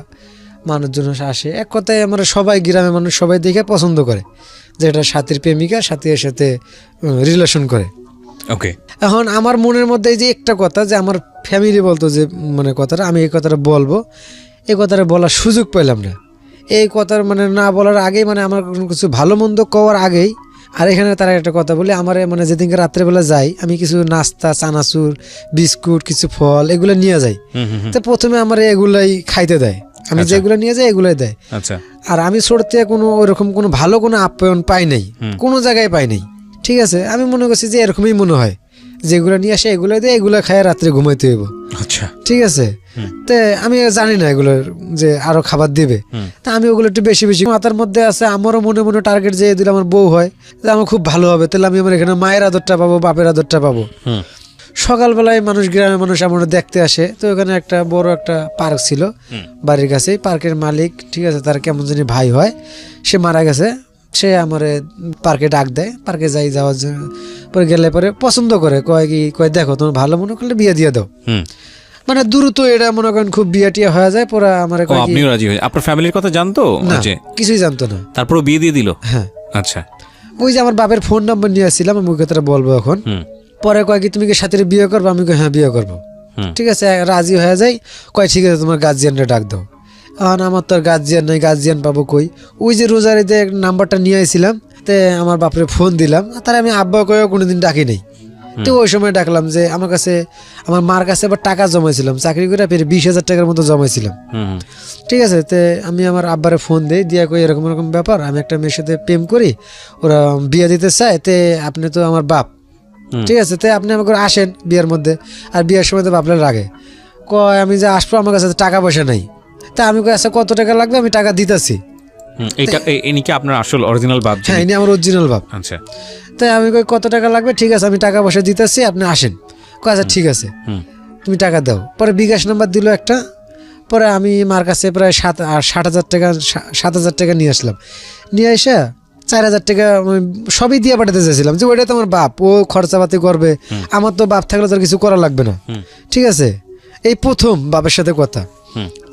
Speaker 1: মানুষজন আসে। এক কথায় আমার সবাই, গ্রামের মানুষ সবাই দেখে পছন্দ করে যে এটা সাথীর প্রেমিকা, সাথীর সাথে রিলেশন করে।
Speaker 2: ওকে।
Speaker 1: এখন আমার মনের মধ্যে এই যে একটা কথা, যে আমার ফ্যামিলি বলতো যে মানে কথাটা আমি এই কথাটা বলবো, এই কথাটা বলার সুযোগ পেলাম না। এই কথার মানে না বলার আগেই, মানে আমার কোনো কিছু ভালো মন্দ কওয়ার আগেই, আর এখানে তারা একটা কথা বলে আমার, মানে যেদিনকে রাত্রেবেলা যাই আমি কিছু নাস্তা, চানাচুর, বিস্কুট, কিছু ফল এগুলো নিয়ে যাই। তো প্রথমে আমার এগুলাই খাইতে দেয়, আমি যেগুলো নিয়ে যাই এগুলোই দেয়।
Speaker 2: আচ্ছা।
Speaker 1: আর আমি ছোট থেকে কোনো ওরকম কোনো ভালো কোনো আপ্যায়ন পাই নাই, কোনো জায়গায় পাই নাই, ঠিক আছে। আমি মনে করছি যে এরকমই মনে হয়, যেগুলো নিয়ে আসে এগুলো দিয়ে, এগুলো খায় রাত্রে ঘুমাইতে হইব।
Speaker 2: আচ্ছা,
Speaker 1: ঠিক আছে। তো আমি জানি না এগুলো যে আরো খাবার দিবে, তা আমি ওগুলো একটু বেশি বেশি মাথার মধ্যে আছে। আমারও মনে মনে টার্গেট যে দিলে আমার বউ হয়, আমার খুব ভালো হবে, তাহলে আমি আমার এখানে মায়ের আদরটা পাবো, বাপের আদরটা পাবো। সকালবেলায় মানুষ, গ্রামের মানুষ আমার দেখতে আসে। তো ওখানে একটা বড় একটা পার্ক ছিল বাড়ির কাছে, পার্কের মালিক, ঠিক আছে, তার কেমন জানি ভাই হয়, সে মারা গেছে। সে আমার পার্কে ডাক দেয়, পার্কে যাওয়ার জন্য। পরে গেলে পরে পছন্দ করে, কয় দেখো তোমার ভালো মনে করলে বিয়ে দিয়ে দাও। মানে দ্রুত এটা মনে করেন খুব বিয়ে টিয়া হয়ে যায়। পরে আমার
Speaker 2: আপনিও রাজি হয়ে, আপনার ফ্যামিলির কথা জানতো?
Speaker 1: কিছুই জানতো না।
Speaker 2: তারপরে বিয়ে দিয়ে দিল?
Speaker 1: হ্যাঁ।
Speaker 2: আচ্ছা।
Speaker 1: ওই যে আমার বাপের ফোন নাম্বার নিয়ে আসছিলাম, আমি ওই কথাটা বলবো এখন। পরে কয় কি তুমি কি সাথে বিয়ে করবো? আমি হ্যাঁ বিয়ে করবো। ঠিক আছে, রাজি হয়ে যাই। কয় ঠিক আছে তোমার গার্জিয়ানরা ডাক দাও। এখন আমার তো আর গার্জিয়ান নাই, গার্জিয়ান পাবো কই? ওই যে রোজারিতে নাম্বারটা নিয়ে আসছিলাম, তে আমার বাপরে ফোন দিলাম, তার আমি আব্বা কয়েও কোনোদিন ডাকি নাই। তো ওই সময় ডাকলাম যে আমার কাছে, আমার মার কাছে আবার টাকা জমাইছিলাম, চাকরি করে ফের 20,000 টাকার মতো জমাইছিলাম। ঠিক আছে, তে আমি আমার আব্বারে ফোন দিই, দিয়া কই এরকম এরকম ব্যাপার, আমি একটা মেয়ের সাথে প্রেম করি, ওরা বিয়ে দিতে চায়, তে আপনি তো আমার বাপ, ঠিক আছে, তে আপনি আমাকে আসেন বিয়ের মধ্যে, আর বিয়ের সময় তো বাপলে লাগে। কয় আমি যে আসবো, আমার কাছে টাকা পয়সা নাই। তা আমি কই আচ্ছা কত টাকা লাগবে, আমি টাকা দিতেছি।
Speaker 2: ইনি কি আপনার আসল অরিজিনাল বাপ?
Speaker 1: হ্যাঁ, ইনি আমার অরিজিনাল বাপ।
Speaker 2: আচ্ছা।
Speaker 1: তাই আমি কই কত টাকা লাগবে? ঠিক আছে, আমি টাকা পয়সা দিতেছি, আপনি আসেন। কয় আচ্ছা ঠিক আছে, তুমি টাকা দাও। পরে বিকাশ নাম্বার দিল একটা। পরে আমি মার কাছে প্রায় 7,000 টাকা নিয়ে আসলাম। নিয়ে এসে 4,000 টাকা সবই দিয়ে পাঠাতে চাইছিলাম, যে ওইটা তো আমার বাপ, ও খরচাপাতি করবে, আমার তো বাপ থাকলে তো আর কিছু করা লাগবে না। ঠিক আছে, এই প্রথম বাপের সাথে কথা।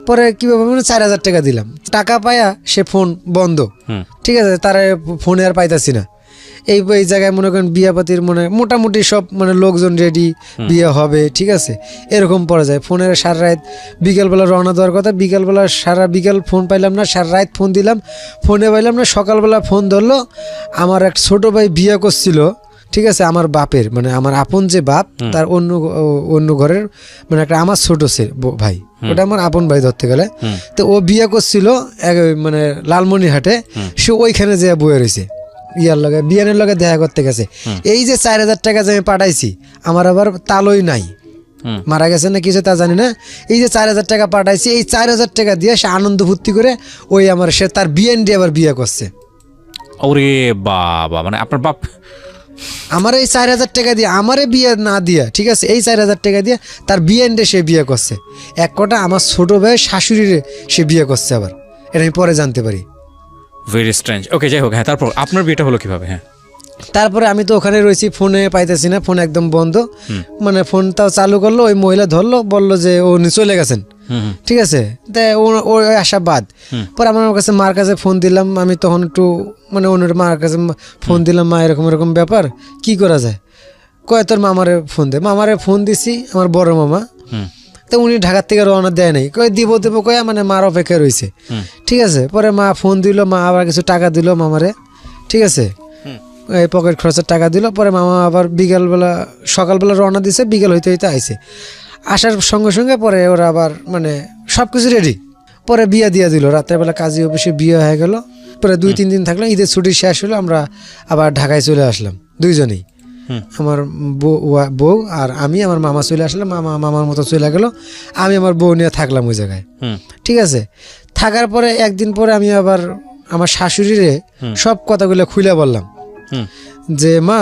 Speaker 1: পরে কিভাবে 4,000 টাকা দিলাম, টাকা পায়া সে ফোন বন্ধ। ঠিক আছে, তারা ফোনে আর পাইতাছি না। এই জায়গায় মনে করেন বিয়াপাতির মোটামুটি সব লোকজন রেডি, বিয়ে হবে, ঠিক আছে, এরকম পড়ে যায়। ফোনের সারা রাত, বিকেলবেলা রওনা দেওয়ার কথা, বিকেলবেলা সারা বিকেল ফোন পাইলাম না, সারা রাত ফোন দিলাম, ফোনে পাইলাম না। সকালবেলা ফোন ধরলো, আমার এক ছোট ভাই বিয়ে করছিল, ঠিক আছে, আমার বাপের আমার আপন যে বাপ, তার অন্য ঘরের একটা আমার ছোট ভাই, ওটা আমার আপন ভাই ধরতে গেলে। তো ও বিয়ে করছিল লালমনিরহাটে, সে ওইখানে যে বয়ে রয়েছে, বিয়ানের লগে দেখা করতে গেছে। এই যে 4,000 টাকা যে আমি পাঠাইছি, আমার আবার তালই নাই, মারা গেছে না কিছু তা জানি না। এই যে 4,000 টাকা পাঠাইছি, এই 4,000 টাকা দিয়ে সে আনন্দ ফুর্তি করে ওই সে তার বিয়ান দিয়ে আবার বিয়ে করছে।
Speaker 2: ওরে বাবা, আপনার বাপ
Speaker 1: আমার এই 4,000 টাকা দিয়ে আমারে বিয়ে না দিয়া, ঠিক আছে, এই 4,000 টাকা দিয়ে তার বিয়ানডে সে বিয়ে করছে। এক কথা আমার ছোট ভাই শাশুড়িরে সে বিয়ে করছে আবার, এটা আমি পরে জানতে পারি।
Speaker 2: Very strange. ওকে, যাই হোক। হ্যাঁ, তারপর আপনার বিয়েটা হলো কিভাবে? হ্যাঁ,
Speaker 1: তারপরে আমি তো ওখানে রয়েছি, ফোনে পাইতেছি না, ফোন একদম বন্ধ। ফোনটাও চালু করলো, ওই মহিলা ধরলো, বললো যে উনি চলে গেছেন। ঠিক আছে, তাই ও আসা বাদ। পরে আমার কাছে মার কাছে ফোন দিলাম, আমি তখন একটু অন্যের মার কাছে ফোন দিলাম, মা এরকম এরকম ব্যাপার, কি করা যায়? কয় তোর মামারে ফোন দে। মামারে ফোন দিছি, আমার বড় মামা। তো তো উনি ঢাকার থেকে রওনা দেয় নাই, কই দিব দেবো কয়ে মানে মার অপেক্ষা রয়েছে। ঠিক আছে, পরে মা ফোন দিল, মা আবার কিছু টাকা দিল মামারে। ঠিক আছে, এই পকেট খরচের টাকা দিল। পরে মামা আবার বিকালবেলা সকালবেলা রওনা দিছে, বিকেল হইতে হইতে আইছে। আসার সঙ্গে সঙ্গে পরে ওরা আবার মানে সব কিছু রেডি। পরে বিয়ে দিয়ে দিল, রাত্রেবেলা কাজী অফিসে বিয়ে হয়ে গেল। পরে 2-3 দিন থাকলাম, ঈদের ছুটি শেষ হলো, আমরা আবার ঢাকায় চলে আসলাম দুইজনেই। আমার বউ আর আমি, আমার মামা চলে আসলাম, মামার মতো চলে গেল, আমি আমার বউ নিয়ে থাকলাম ওই জায়গায়। ঠিক আছে, থাকার পরে একদিন পরে আমি আবার আমার শাশুড়িরে সব কথাগুলো খুলে বললাম যে মা,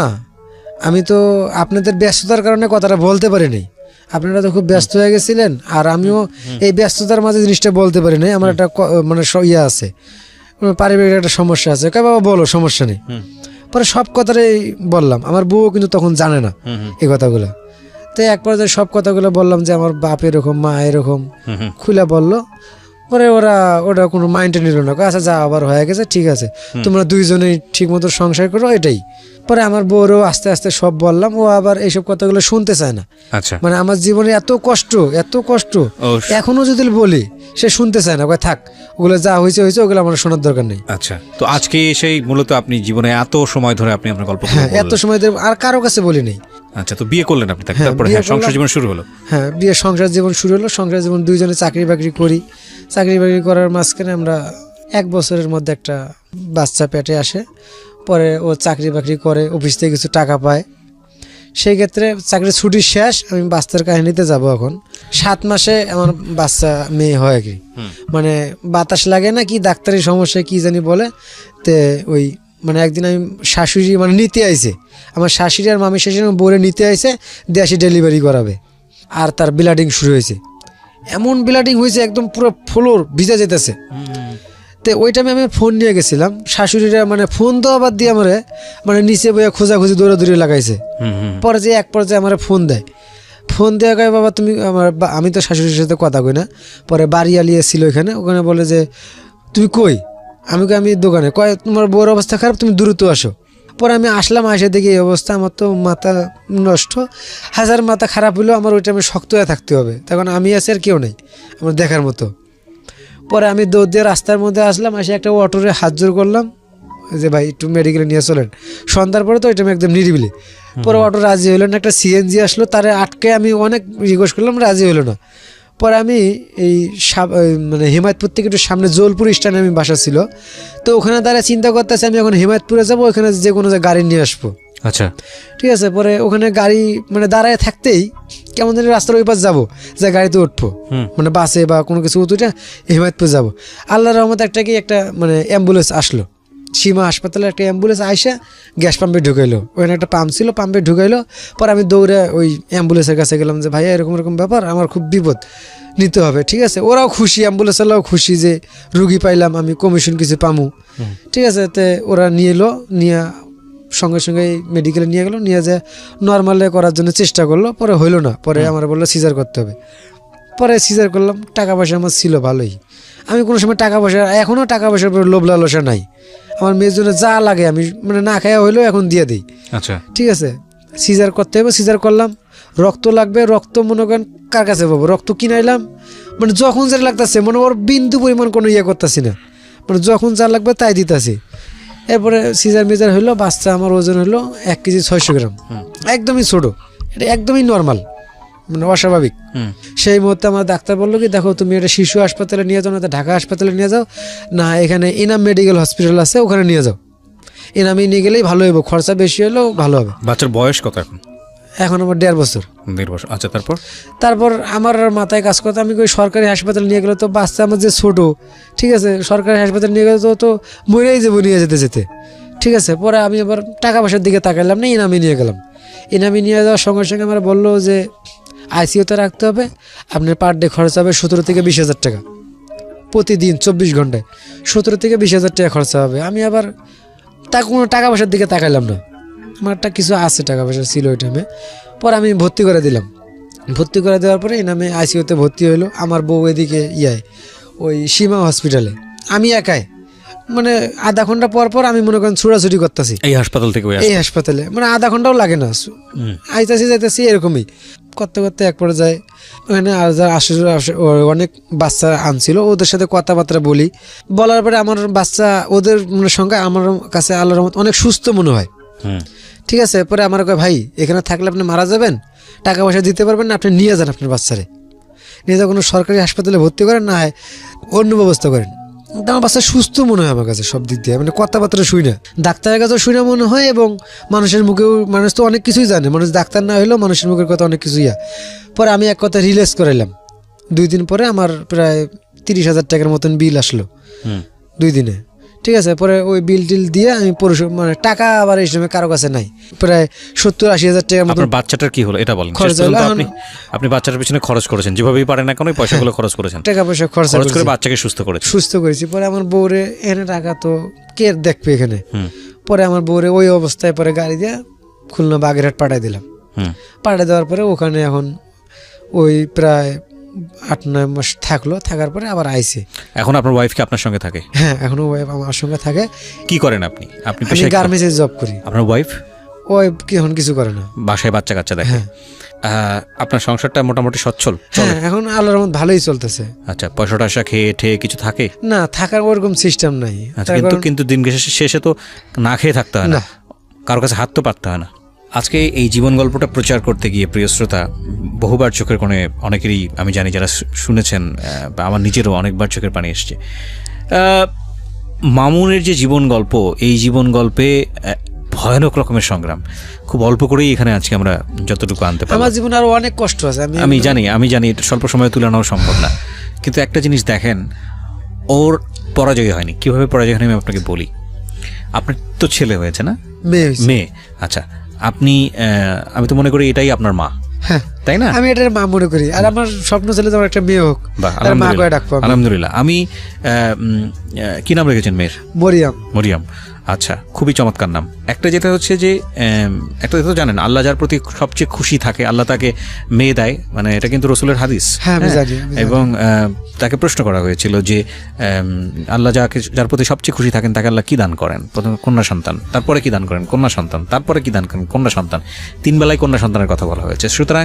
Speaker 1: আমি তো আপনাদের ব্যস্ততার কারণে কথাটা বলতে পারিনি, আপনারা তো খুব ব্যস্ত হয়ে গেছিলেন, আর আমিও এই ব্যস্ততার মাঝে জিনিসটা বলতে পারি নাই। আমার একটা মানে ইয়ে আছে, পারিবারিক একটা সমস্যা আছে। কে বাবা বলো, সমস্যা নেই। পরে সব কথাটাই বললাম, আমার বউ কিন্তু তখন জানে না এই কথাগুলো। তো এক পর্যায়ে সব কথাগুলো বললাম যে আমার বাপ এরকম, মা এরকম, খুলে বললো। পরে ওটা কোনো মাইন্ডে নিল না, আচ্ছা যা আবার হয়ে গেছে, ঠিক আছে, তোমরা দুইজনেই ঠিক মতো সংসার করো, এটাই। পরে আমার বউরও আস্তে আস্তে সব বললাম, ও আবার এইসব কথাগুলো শুনতে চায় না।
Speaker 2: আচ্ছা,
Speaker 1: মানে আমার জীবনে এত কষ্ট এখনো যদি বলি সে শুনতে চায় না, থাক ওগুলো যা হয়েছে হয়েছে, ওগুলো আমার শোনার দরকার নেই।
Speaker 2: আচ্ছা, তো আজকে সেই মূলত আপনি জীবনে এত সময় ধরে আপনি আপনার গল্প,
Speaker 1: হ্যাঁ এত সময় ধরে আর কারো কাছে বলি নেই।
Speaker 2: আচ্ছা, তো বিয়ে করলেন আপনি,
Speaker 1: হ্যাঁ,
Speaker 2: তারপরে
Speaker 1: বিয়ে
Speaker 2: সংসার
Speaker 1: করলাম।
Speaker 2: জীবন শুরু হলো।
Speaker 1: হ্যাঁ, বিয়ে সংসার জীবন শুরু হলো। সংসার জীবন দুইজনে চাকরি বাকরি করি। চাকরি বাকরি করার মাঝখানে আমরা 1 বছরের মধ্যে একটা বাচ্চা পেটে আসে। পরে ও চাকরি বাকরি করে, অফিস থেকে কিছু টাকা পায়। সেই ক্ষেত্রে চাকরির ছুটি শেষ, আমি বাচ্চার কাহিনীতে যাব এখন। 7 মাসে আমার বাচ্চা মেয়ে হয় কি, মানে বাতাস লাগে না কি ডাক্তারি সমস্যা কি জানি বলে। তে ওই মানে একদিন আমি শাশুড়ি মানে নিতে আইছে, আমার শাশুড়ি আর মামি শাশুড়ি বলে নিতে আইছে, দেশে ডেলিভারি করাবে। আর তার ব্লিডিং শুরু হয়েছে, এমন ব্লিডিং হয়েছে একদম পুরো ফ্লোর ভিজে যেতেছে। তো ওই টাইমে আমি ফোন নিয়ে গেছিলাম, শাশুড়িরা মানে ফোন দেওয়া বাদ দিয়ে আমার মানে নিচে বইয়া খোঁজাখুঁজি দৌড়াদৌড়ি লাগাইছে। পরে যে এক পর্যায়ে আমার ফোন দেয়, ফোন দেওয়া কয় বাবা তুমি আমার, আমি তো শাশুড়ির সাথে কথা কই না। পরে বাড়ি আলিয়ে ছিল ওখানে বলে যে তুই কই, আমি দোকানে। কয় তোমার বউর অবস্থা খারাপ, তুমি দ্রুত আসো। পরে আমি আসলাম, আসে দেখি এই অবস্থা। আমার তো মাথা নষ্ট, হাজার মাথা খারাপ হলেও আমার ওই টাইমে শক্ত হয়ে থাকতে হবে, তখন আমি আছি আর কেউ নেই আমার দেখার মতো। পরে আমি দৌড় দিয়ে রাস্তার মধ্যে আসলাম, এসে একটা অটোরে হাত জোর করলাম যে ভাই একটু মেডিকেলে নিয়ে চলেন। সন্ধ্যার পরে তো ওই টাইমে একদম নিরিবিলি। পরে অটো রাজি হইলো না, একটা সিএনজি আসলো, তারে আটকে আমি অনেক রিকোয়েস্ট করলাম, রাজি হইলো না। পরে আমি এই মানে হিমায়তপুর থেকে একটু সামনে জলপুর স্ট্যান্ডে আমি বাসা ছিল, তো ওখানে দাঁড়িয়ে চিন্তা করতেছি আমি এখন হিমায়তপুরে যাবো, ওখানে যে কোনো গাড়ি নিয়ে আসবো।
Speaker 2: আচ্ছা,
Speaker 1: ঠিক আছে। পরে ওখানে গাড়ি মানে দাঁড়ায় থাকতেই কেমন জানি রাস্তার ওই পাশ যাবো, যে গাড়িতে উঠবো, মানে বাসে বা কোনো কিছু উঠে হিমায়তপুর যাবো। আল্লাহর রহমত একটা মানে অ্যাম্বুলেন্স আসলো, সীমা হাসপাতালে একটা অ্যাম্বুলেন্স আইসা গ্যাস পাম্পে ঢুকাইলো। ওখানে একটা পাম্প ছিল, পাম্পে ঢুকাইলো। পরে আমি দৌড়ে ওই অ্যাম্বুলেন্সের কাছে গেলাম যে ভাইয়া এরকম ব্যাপার, আমার খুব বিপদ, নিতে হবে। ঠিক আছে, ওরাও খুশি, অ্যাম্বুলেন্সওয়ালাও খুশি যে রুগী পাইলাম, আমি কমিশন কিছু পামু। ঠিক আছে, তে ওরা নিয়ে এলো, নিয়ে সঙ্গে সঙ্গে মেডিকেলে নিয়ে গেলো, নিয়ে যে নর্মালে করার জন্য চেষ্টা করলো। পরে হইলো না, পরে আমার বললো সিজার করতে হবে। পরে সিজার করলাম। টাকা পয়সা আমার ছিল ভালোই, আমি কোনো সময় টাকা পয়সা, এখনও টাকা পয়সার উপরে লোভ লালসা নাই। আমার মেয়ের জন্য যা লাগে আমি মানে না খাওয়া হইলেও এখন দিয়ে দিই।
Speaker 2: আচ্ছা,
Speaker 1: ঠিক আছে, সিজার করতে হবে, সিজার করলাম। রক্ত লাগবে, রক্ত মনে করেন কার কাছে পাবো, রক্ত কিনাইলাম, মানে যখন যা লাগতেছে, মনে ওর বিন্দু পরিমাণ কোনো ইয়ে করতেছি না, মানে যখন যা লাগবে তাই দিতেছি। এরপরে সিজার মিজার হইলো, বাচ্চা আমার ওজন হলো 1 কেজি 600 গ্রাম, একদমই ছোটো, এটা একদমই নর্মাল, মানে অস্বাভাবিক। সেই মুহূর্তে আমার ডাক্তার বললো কি দেখো তুমি এটা শিশু হাসপাতালে নিয়ে যাও, না ঢাকা হাসপাতালে নিয়ে যাও, না এখানে ইনাম মেডিকেল হসপিটাল আছে ওখানে নিয়ে যাও। ইনামে নিয়ে গেলেই ভালো হইব, খরচা বেশি হলেও ভালো হবে।
Speaker 2: বাচ্চার বয়স কত এখন?
Speaker 1: এখন আমার 1.5 বছর।
Speaker 2: 1.5 বছর। আচ্ছা,
Speaker 1: তারপর আমার আর মাথায় কাজ করতে, আমি ওই সরকারি হাসপাতালে নিয়ে গেলে তো বাচ্চা আমার যে ছোটো, ঠিক আছে, সরকারি হাসপাতালে নিয়ে গেলে তো মরেই যাবো নিয়ে যেতে। ঠিক আছে, পরে আমি আবার টাকা পয়সার দিকে তাকাইলাম না, ইনামি নিয়ে গেলাম। ইনামি নিয়ে যাওয়ার সঙ্গে সঙ্গে আমার বললো যে আইসিইউতে রাখতে হবে, আপনার পার ডে খরচ হবে 17 থেকে 20 হাজার টাকা প্রতিদিন 24 ঘন্টায়, 17 থেকে 20 হাজার টাকা খরচা হবে। আমি আবার কোনো টাকা পয়সার দিকে তাকাইলাম না, আমার একটা কিছু আছে টাকা পয়সা ছিল ওই টাইমে। পরে আমি ভর্তি করে দিলাম। ভর্তি করে দেওয়ার পরে ইনামে আইসিইউতে ভর্তি হইলো। আমার বউ এদিকে ওই সীমা হসপিটালে, আমি একাই মানে আধা ঘন্টা পর পর আমি মনে করেন ছুটাছুটি করতেছি
Speaker 2: এই হাসপাতাল থেকে ওই
Speaker 1: এই হাসপাতালে, মানে আধা ঘন্টাও লাগে না, আইতাছি যাইতাছি এরকমই করতে করতে এক পর্যায়ে ওখানে আর যারা অনেক বাচ্চা আনছিল ওদের সাথে কথাবার্তা বলি, বলার পরে আমার বাচ্চা ওদের মানে সঙ্গে আমার কাছে আল্লাহর রহমত অনেক সুস্থ মনে হয়। ঠিক আছে, পরে আমার কয় ভাই এখানে থাকলে আপনি মারা যাবেন, টাকা পয়সা দিতে পারবেন না, আপনি নিয়ে যান আপনার বাচ্চারে, নিয়ে যা কোনো সরকারি হাসপাতালে ভর্তি করেন না হয় অন্য ব্যবস্থা করেন। কিন্তু আমার বাচ্চা সুস্থ মনে হয় আমার কাছে সব দিক দিয়ে, মানে কথাবার্তা শুই না, ডাক্তারের কাছেও শুই না মনে হয়, এবং মানুষের মুখেও, মানুষ তো অনেক কিছুই জানে, মানুষ ডাক্তার না হলেও মানুষের মুখের কথা অনেক কিছুই। পরে আমি এক কথা রিলিজ করাইলাম, 2 দিন পরে আমার প্রায় 30,000 টাকার মতন বিল আসলো 2 দিনে। ঠিক আছে, পরে ওই বিল টিল দিয়ে আমি মানে টাকা আবার এই সময় কারো কাছে নাই, প্রায় 70-80,000 টাকার মতো।
Speaker 2: আপনার বাচ্চাটার কি হলো এটা বলেন।
Speaker 1: খরচ হলো,
Speaker 2: আপনি বাচ্চাটার পিছনে খরচ করেছেন যেভাবেই পারেন না কেন, ওই পয়সাগুলো খরচ করেছেন,
Speaker 1: টাকা পয়সা খরচ
Speaker 2: করে বাচ্চাকে সুস্থ করেছেন।
Speaker 1: সুস্থ করেছি। পরে আমার বউরে এনে টাকা তো কে দেখবে এখানে, পরে আমার বউরে ওই অবস্থায় পরে গাড়ি দিয়ে খুলনা বাগেরহাট পাঠাই দিলাম। পাঠাই দেওয়ার পরে ওখানে এখন ওই প্রায় 8-9 মাস থাকলো, থাকার পরে আবার আইছে।
Speaker 2: এখন আপনার ওয়াইফ কি আপনার সঙ্গে থাকে?
Speaker 1: হ্যাঁ, এখনো ওয়াইফ আমার সঙ্গে থাকে।
Speaker 2: কি করেন আপনি? আপনি
Speaker 1: গার্মেন্টসে জব করি।
Speaker 2: আপনার ওয়াইফ
Speaker 1: এখন কিছু করে না,
Speaker 2: বাসায় বাচ্চা কাচ্চা দেখে। আপনার সংসারটা মোটামুটি সচ্ছল?
Speaker 1: হ্যাঁ, এখন আল্লাহর রহমত ভালোই চলতেছে।
Speaker 2: আচ্ছা, পয়সা টয়সা খেয়ে ঠেয়ে কিছু থাকে
Speaker 1: না? থাকার ওরকম সিস্টেম নাই।
Speaker 2: আচ্ছা, কিন্তু দিন শেষে তো না খেয়ে থাকতে হয় না, কারোর কাছে হাত তো পাততে হয় না। আজকে এই জীবন গল্পটা প্রচার করতে গিয়ে প্রিয় শ্রোতা, বহুবার চোখের কোণে অনেকেরই আমি জানি যারা শুনেছেন, বা আমার নিজেরও অনেকবার চোখের পানি এসছে। মামুনের যে জীবন গল্প, এই জীবন গল্পে ভয়ানক রকমের সংগ্রাম, খুব অল্প করেই এখানে আজকে আমরা যতটুকু আনতে পারি।
Speaker 1: আমার জীবনে আরো অনেক কষ্ট আছে,
Speaker 2: আমি জানি এটা স্বল্প সময়ে তুলে আনাও সম্ভব না, কিন্তু একটা জিনিস দেখেন, ওর পরাজয় হয়নি। কিভাবে পরাজয় হয়নি আমি আপনাকে বলি। আপনার তো ছেলে হয়েছে না? মেয়ে। আচ্ছা, আপনি আমি তো মনে করি এটাই আপনার মা, তাই না?
Speaker 1: আমি এটার মা মনে করি, আর আমার স্বপ্ন ছিল তোমার একটা মেয়ে হোক।
Speaker 2: আলহামদুলিল্লাহ। আমি কি নাম রেখেছেন মেয়ের? মরিয়াম। আচ্ছা, খুবই চমৎকার নাম। একটা যেটা হচ্ছে যে একটা তো জানেন, আল্লাহ যার প্রতি সবচেয়ে খুশি থাকে আল্লাহ তাকে মেয়ে দেয়, মানে এটা কিন্তু রসুলের হাদিস। এবং তাকে প্রশ্ন করা হয়েছিল যে আল্লাহ যার প্রতি সবচেয়ে খুশি থাকেন তাকে আল্লাহ কি দান করেন? প্রথমে কন্যা সন্তান, তারপরে কি দান করেন? কন্যা সন্তান, তারপরে কি দান করেন? কন্যা সন্তান। 3 বেলায় কন্যা সন্তানের কথা বলা হয়েছে। সুতরাং